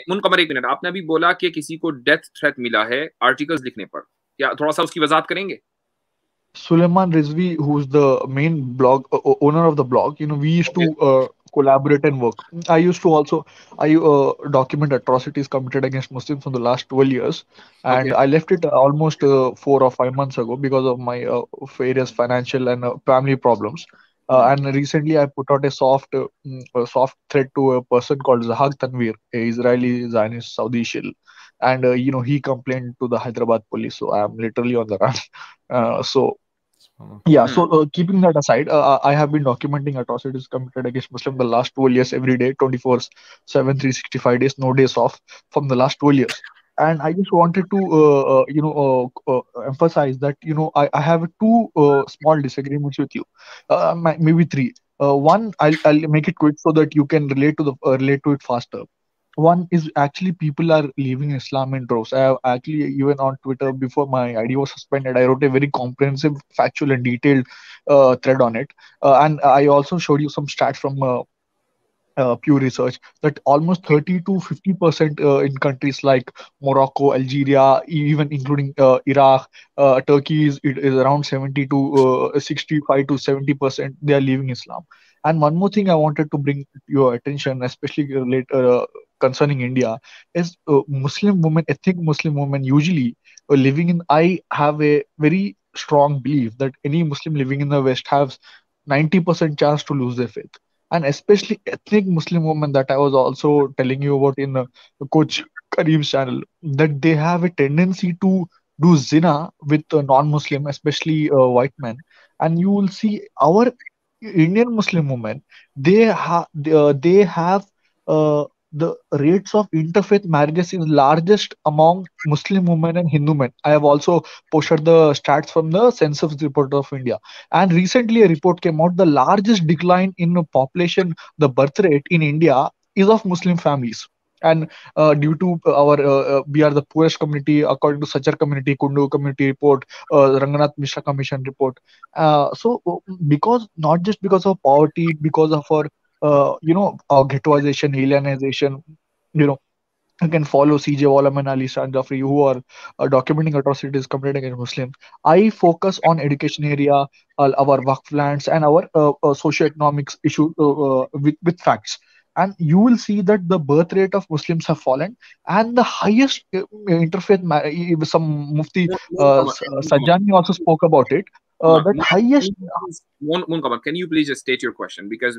Munqamar, एक minute, आपने अभी बोला कि किसी को death threat मिला है articles लिखने पर. क्या थोड़ा सा उसकी वजाहत करेंगे? Suleiman Rizvi, who's the main blog owner of the blog, we used to collaborate and work. I document atrocities committed against Muslims for the last 12 years, and I left it almost 4 or 5 months ago because of my various financial and family problems. And recently, I put out a soft threat to a person called Zahag Tanvir, a Israeli Zionist Saudi shill, and he complained to the Hyderabad police. So I am literally on the run. So keeping that aside, I have been documenting atrocities committed against Muslims the last 12 years, every day, 24/7, 365 days, no days off, from the last 12 years. And I just wanted to emphasize that I have two small disagreements with you, maybe three. One, I'll make it quick so that you can relate to it faster. One is actually people are leaving Islam in droves. I have actually, even on Twitter, before my ID was suspended, I wrote a very comprehensive, factual, and detailed thread on it. And I also showed you some stats from Pew Research that almost 30 to 50% in countries like Morocco, Algeria, even including Iraq, Turkey it is around 65 to 70%. They are leaving Islam. And one more thing I wanted to bring to your attention, especially concerning India, is Muslim women, ethnic Muslim women, usually living in. I have a very strong belief that any Muslim living in the West has 90% chance to lose their faith. And especially ethnic Muslim women that I was also telling you about in Coach Kareem's channel, that they have a tendency to do zina with non-Muslim, especially white men. And you will see our Indian Muslim women, they have the rates of interfaith marriages is largest among Muslim women and Hindu men. I have also posted the stats from the Census Report of India. And recently a report came out, the largest decline in population, the birth rate in India is of Muslim families. And due to we are the poorest community according to Sachar community, Kundu community report, Ranganath Mishra Commission report. So not just because of poverty, because of our ghettoization, alienization, can follow CJ Walaman, Ali Shan Jafri, who are documenting atrocities committed against Muslims. I focus on education area, our Waqf lands, and our socio-economics issue with facts. And you will see that the birth rate of Muslims have fallen, and the highest interfaith, some Mufti Sajjani also spoke about it. That highest. Munkaman, can you please just state your question, because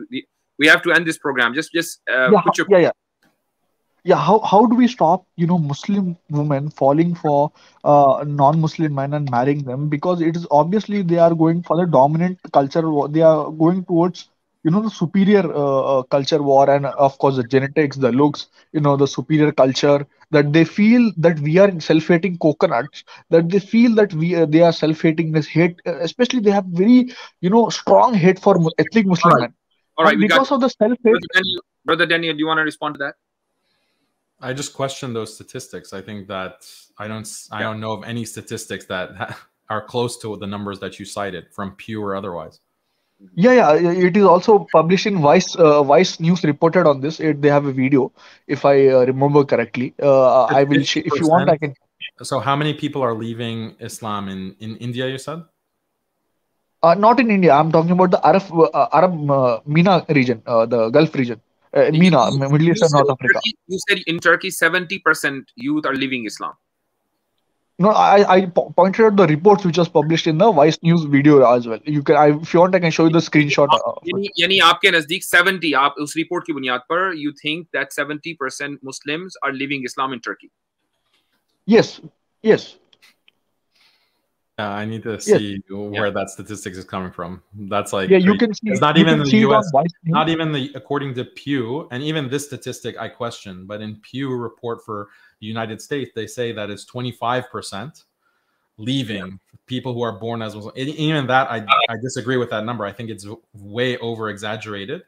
we have to end this program. Just put your how do we stop Muslim women falling for non-Muslim men and marrying them? Because it is obviously they are going for the dominant culture. They are going towards the superior culture war, and of course the genetics, the looks, the superior culture, that they feel that we are self-hating coconuts, that they feel that they are self-hating, this hate, especially they have very strong hate for ethnic Muslim men. All right, and because of the self-hate. Brother Daniel, do you want to respond to that? I just question those statistics. I think that I don't know of any statistics that are close to the numbers that you cited from Pew or otherwise. Yeah, it is also published in Vice News reported on this. They have a video, if I remember correctly. I will, if you want, I can. So how many people are leaving Islam in India, you said? Not in India. I'm talking about the Arab MENA region, the Gulf region. MENA, Middle East and North Africa. You said in Turkey, 70% youth are leaving Islam. No, I pointed out the reports which was published in the Vice News video as well. You can, if you want, I can show you the screenshot. यानी आपके नजदीक 70, आप उस report की बुनियाद पर you think that 70% Muslims are leaving Islam in Turkey? Yes. I need to see where that statistics is coming from. That's like you can see. It's not even the US, not even according to Pew, and even this statistic I question. But in Pew report for the United States, they say that it's 25% leaving people who are born as Muslim. Even that, I disagree with that number. I think it's way over exaggerated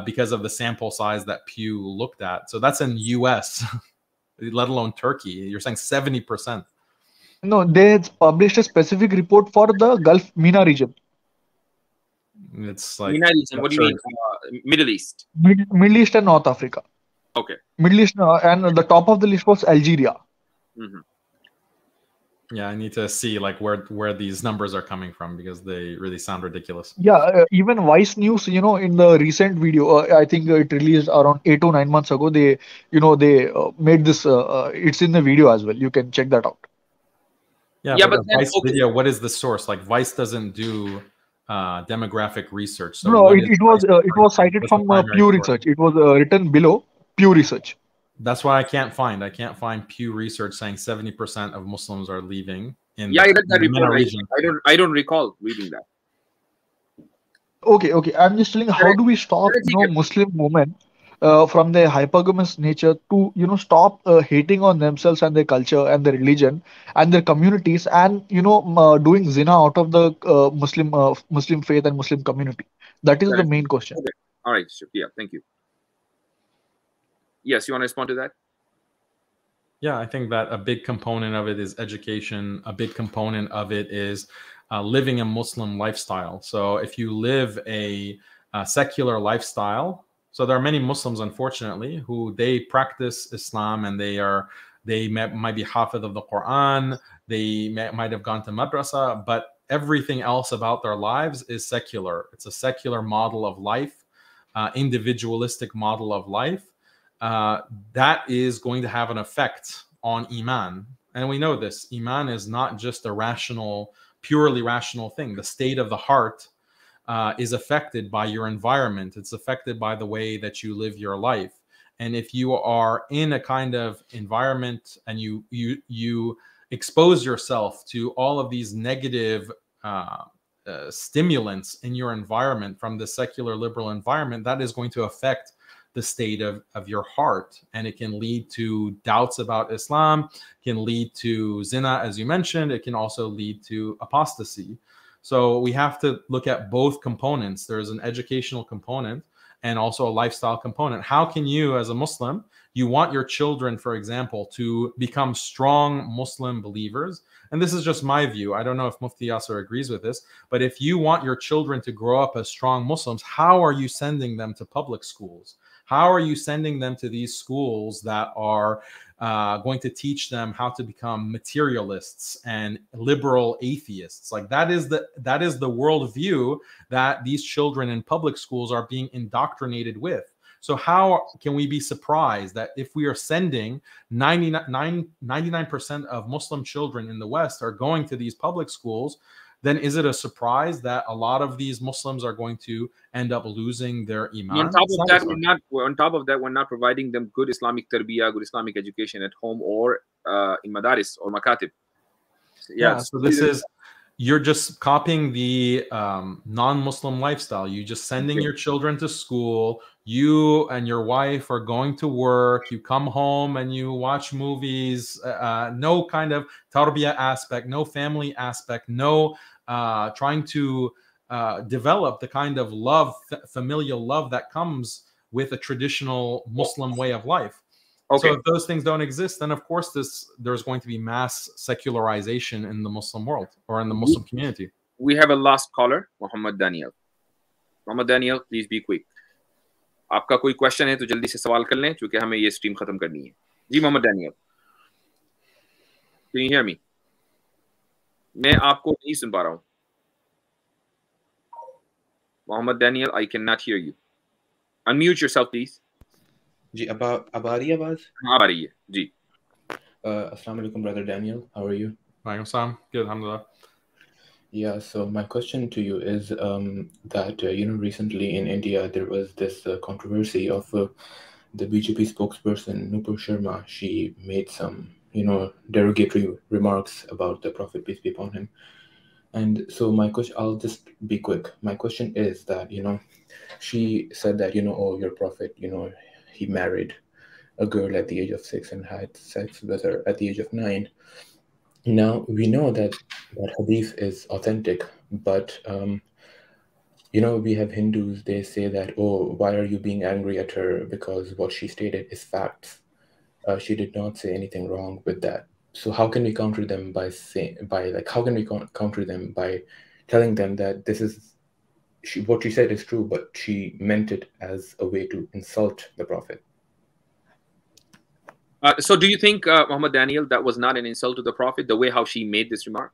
because of the sample size that Pew looked at. So that's in US, let alone Turkey. You're saying 70%. No, they published a specific report for the Gulf MENA region. It's like MENA region. What do you mean? Middle East. Middle East and North Africa. Okay. Middle East, and the top of the list was Algeria. Yeah, I need to see like where these numbers are coming from, because they really sound ridiculous. Yeah, even Vice News, in the recent video, I think it released around 8 to 9 months ago. They, they made this. It's in the video as well. You can check that out. Yeah, but Vice video, what is the source? Like Vice doesn't do demographic research. So no, it was cited from Pew Research. It was written below Pew Research. That's why I can't find Pew Research saying 70% of Muslims are leaving in I read that the report. region. I don't recall reading that. Okay. I'm just telling how do we stop Muslim women from their hypergamous nature to stop hating on themselves and their culture and their religion and their communities, and doing zina out of the Muslim faith and Muslim community. That is the main question. Okay. All right, yeah, thank you. Yes, you want to respond to that? Yeah, I think that a big component of it is education. A big component of it is living a Muslim lifestyle. So if you live a secular lifestyle, so there are many Muslims, unfortunately, who they practice Islam and they might be hafid of the Quran, they might have gone to madrasa, but everything else about their lives is secular. It's a secular model of life, individualistic model of life. That is going to have an effect on Iman. And we know this. Iman is not just a purely rational thing. The state of the heart is affected by your environment. It's affected by the way that you live your life. And if you are in a kind of environment and you expose yourself to all of these negative stimulants in your environment from the secular liberal environment, that is going to affect the state of your heart, and it can lead to doubts about Islam, can lead to zina, as you mentioned. It can also lead to apostasy. So we have to look at both components. There's an educational component and also a lifestyle component. How can you, as a Muslim, you want your children, for example, to become strong Muslim believers? And this is just my view. I don't know if Mufti Yasir agrees with this, but if you want your children to grow up as strong Muslims, how are you sending them to public schools? How are you sending them to these schools that are going to teach them how to become materialists and liberal atheists. Like that is the worldview that these children in public schools are being indoctrinated with. So how can we be surprised that if we are sending 99% of Muslim children in the West are going to these public schools, then is it a surprise that a lot of these Muslims are going to end up losing their iman? On top of that, we're not providing them good Islamic tarbiyah, good Islamic education at home or in madaris or makatib. Yeah, so this is, you're just copying the non-Muslim lifestyle. You just sending your children to school. You and your wife are going to work. You come home and you watch movies. No kind of tarbiyah aspect, no family aspect, no trying to develop the kind of love, familial love that comes with a traditional Muslim way of life. Okay. So if those things don't exist, then of course there's going to be mass secularization in the Muslim world or in the Muslim community. We have a last caller, Muhammad Daniel. Muhammad Daniel, please be quick. आपका कोई question है तो जल्दी से सवाल कर लें क्योंकि हमें ये स्ट्रीम खत्म करनी है. जी Mohammad Daniel, can you hear me? मैं आपको नहीं सुन पा रहा हूँ. Mohammad Daniel, I cannot hear you. Unmute yourself, please. जी अब आ रही है आवाज? हाँ आ रही है जी. Assalamu alaikum, brother Daniel. How are you? Waalaikum salam. Good, alhamdulillah. Yeah, so my question to you is that recently in India there was this controversy of the BJP spokesperson Nupur Sharma. She made some derogatory remarks about the Prophet, peace be upon him. And so my question, I'll just be quick. My question is that she said that oh, your Prophet, he married a girl at the age of 6 and had sex with her at the age of 9. Now, we know that hadith is authentic, but, we have Hindus, they say that, oh, why are you being angry at her? Because what she stated is facts. She did not say anything wrong with that. So how can we counter them by telling them that this is, what she said is true, but she meant it as a way to insult the Prophet? So do you think, Muhammad Daniel, that was not an insult to the Prophet, the way how she made this remark?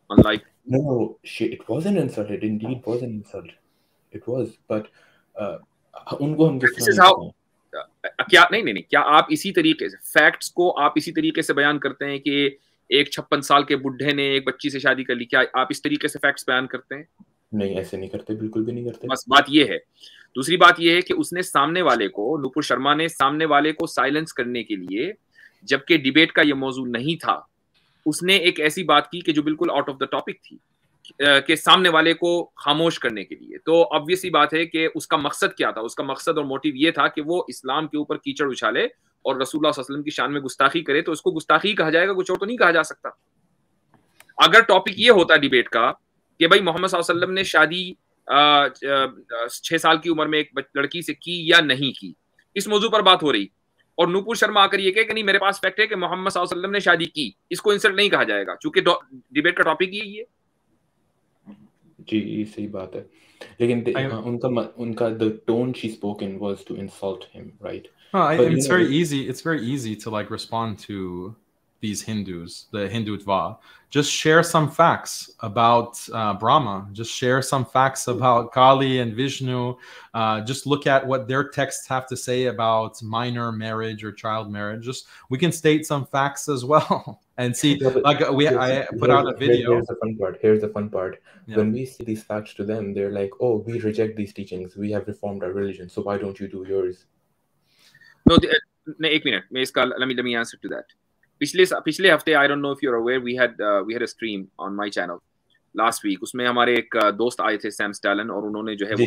Unlike... No, it wasn't insult. It indeed was an insult. It was, but this is how... नहीं, क्या आप इसी तरीके से facts को आप इसी तरीके से बयान करते हैं कि एक 56 साल के बुढ़े ने एक बच्ची से शादी कर ली? क्या आप इस तरीके से फैक्ट्स बयान करते हैं? नहीं, ऐसे नहीं करते, बिल्कुल भी नहीं करते. बस बात ये है. दूसरी बात ये है कि उसने सामने वाले को, नुपुर शर्मा ने सामने वाले को साइलेंस करने के लिए, जबकि डिबेट का ये मौजू नहीं था, उसने एक ऐसी बात की कि जो बिल्कुल आउट ऑफ द टॉपिक थी, कि सामने वाले को खामोश करने के लिए. तो ऑब्वियस ही बात है कि उसका मकसद क्या था? उसका मकसद और मोटिव ये था कि वो इस्लाम के ऊपर कीचड़ उछाले और रसूलुल्लाह सल्लल्लाहु अलैहि वसल्लम की शान में गुस्ताखी करे. तो उसको गुस्ताखी कहा जाएगा, कुछ और तो नहीं कहा जा सकता. अगर टॉपिक ये होता डिबेट का कि भाई मोहम्मद सल्लल्लाहु अलैहि वसल्लम ने शादी 6 साल की उम्र में एक लड़की से की या नहीं की, इस मौजू पर बात हो रही, और नुपुर शर्मा आकर ये कहे कि नहीं मेरे पास फैक्ट है कि मोहम्मद सल्लल्लाहु अलैहि वसल्लम ने शादी की, इसको इंसल्ट नहीं कहा जाएगा क्योंकि डिबेट का टॉपिक यही है. जी, सही बात है. लेकिन उनका the tone she spoken was to insult him, right? It's very easy. It's very easy to respond to these Hindus, the Hindutva. Just share some facts about Brahma. Just share some facts about Kali and Vishnu. Just look at what their texts have to say about minor marriage or child marriage. We can state some facts as well and see. I put out a video. Here's the fun part. Yeah. When we see these facts to them, they're like, "Oh, we reject these teachings. We have reformed our religion. So why don't you do yours?" No, एक minute. Let me answer to that. पिछले हफ्ते, I don't know if you're aware, we had a stream on my channel last week. उसमें हमारे एक दोस्त आए थे, Sam Stallone, और उन्होंने जो है वो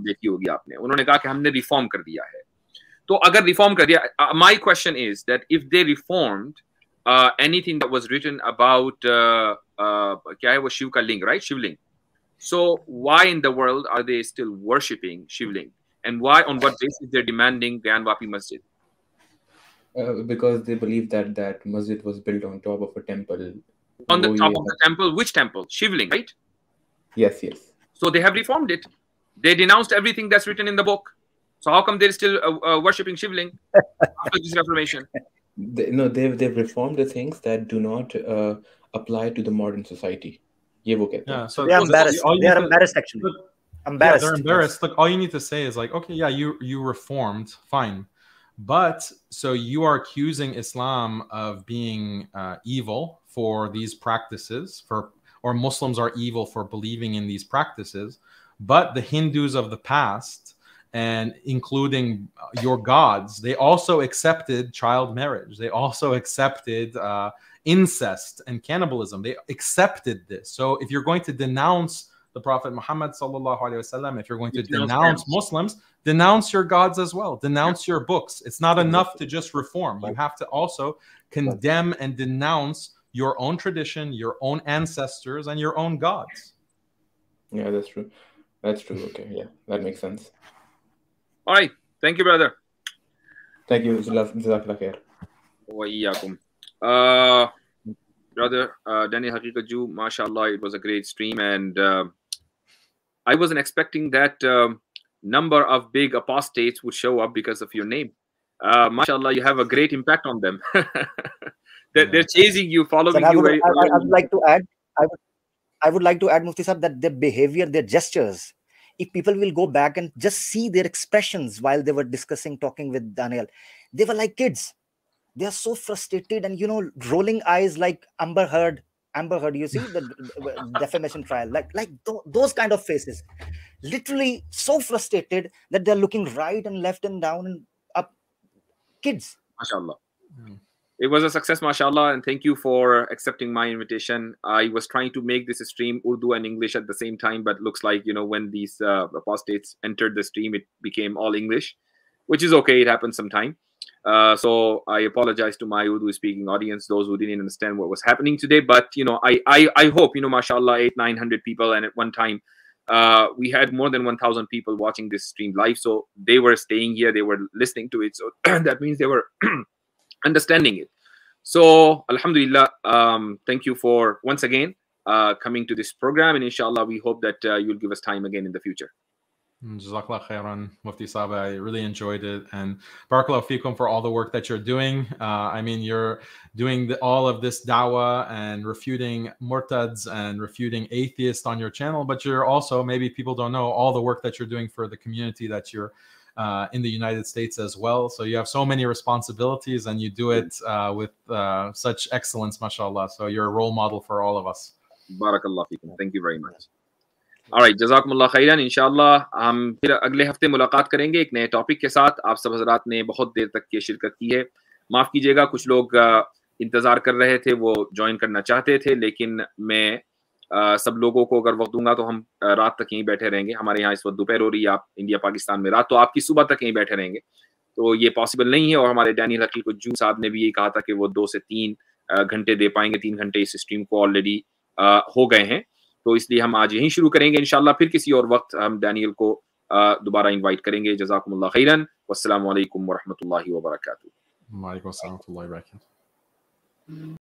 देखी होगी आपने. उन्होंने कहा कि हमने रिफॉर्म कर दिया है. तो अगर रिफॉर्म कर दिया, my question is that if they reformed anything that was written about क्या है वो शिव का लिंग, right? Shivling. So why in the world are they still worshipping Shivling? And why, on what basis they're demanding Gyanvapi Masjid? Because they believe that masjid was built on top of a temple. On the top of the temple? Which temple? Shivling, right? Yes. So they have reformed it. They denounced everything that's written in the book. So how come they're still worshipping Shivling after this reformation? they've reformed the things that do not apply to the modern society. ये वो कहते हैं. Yeah, so they are embarrassed. They are embarrassed actually. Embarrassed. Yeah, they're embarrassed. Look, all you need to say is like, okay, yeah, you reformed, fine, but so you are accusing Islam of being evil for these practices, or Muslims are evil for believing in these practices, but the Hindus of the past, and including your gods, they also accepted child marriage. They also accepted incest and cannibalism. They accepted this. So if you're going to denounce the Prophet Muhammad sallallahu alaihi wasallam, if you're going to denounce Muslims, denounce your gods as well. Denounce your books. It's not enough to just reform. You have to also condemn and denounce your own tradition, your own ancestors, and your own gods. Yeah, that's true. That's true. Okay, yeah, that makes sense. All right. Thank you, brother. Thank you. Jazakallah khair. Wa iyyakum. Brother Daniel Haqiqatjou, mashallah, it was a great stream, and I wasn't expecting that number of big apostates would show up because of your name. Mashallah, you have a great impact on them. They're chasing you, following you. I would like to add. I would like to add, Mufti Sahib, that their behavior, their gestures, if people will go back and just see their expressions while they were discussing, talking with Daniel, they were like kids. They are so frustrated and, rolling eyes like Amber Heard. You see the defamation trial, like those kind of faces, literally so frustrated that they're looking right and left and down and up. Kids. Mashallah. It was a success, mashallah, and thank you for accepting my invitation. I was trying to make this stream Urdu and English at the same time, but looks like, when these apostates entered the stream, it became all English, which is okay. It happens sometime. So I apologize to my Urdu-speaking audience, those who didn't understand what was happening today. But, I hope, mashallah, 800-900 people, and at one time, we had more than 1,000 people watching this stream live. So they were staying here, they were listening to it. So that means they were understanding it. So alhamdulillah, thank you for once again coming to this program, and inshallah we hope that you'll give us time again in the future. Jazakallah khairan, Mufti Sahib. I really enjoyed it, and barakallahu feekum for all the work that you're doing. I mean, you're doing all of this dawah and refuting murtads and refuting atheists on your channel, but you're also, maybe people don't know, all the work that you're doing for the community that you're in the United States as well. So you have so many responsibilities, and you do it with such excellence, mashallah. So you're a role model for all of us. Barakallah feekum. Thank you very much. All right, jazakumullah khairan. इंशाल्लाह हम फिर अगले हफ्ते मुलाकात करेंगे एक नए topic के साथ. आप सब हजरात ने बहुत देर तक ये शिरकत की है, माफ कीजिएगा. कुछ लोग इंतजार कर रहे थे, वो ज्वाइन करना चाहते थे, लेकिन मैं सब लोगों को अगर वक्त दूंगा तो हम रात तक यहीं बैठे रहेंगे. हमारे यहाँ इस वक्त दोपहर हो रही है, आप इंडिया पाकिस्तान में रात, तो आपकी सुबह तक यहीं बैठे रहेंगे. तो ये पॉसिबल नहीं है. और हमारे डैनियल हकीकतजू साहब ने भी ये कहा था कि वो 2 से 3 घंटे दे पाएंगे. 3 घंटे इस स्ट्रीम को ऑलरेडी हो गए हैं, तो इसलिए हम आज यहीं शुरू करेंगे. इंशाल्लाह फिर किसी और वक्त हम डैनियल को दोबारा इनवाइट करेंगे. जज़ाकुमुल्लाह खैरन. वस्सलामु अलैकुम व रहमतुल्लाहि व बरकातुहू. Wa alaikum assalam wa rahmatullahi wa barakatuh.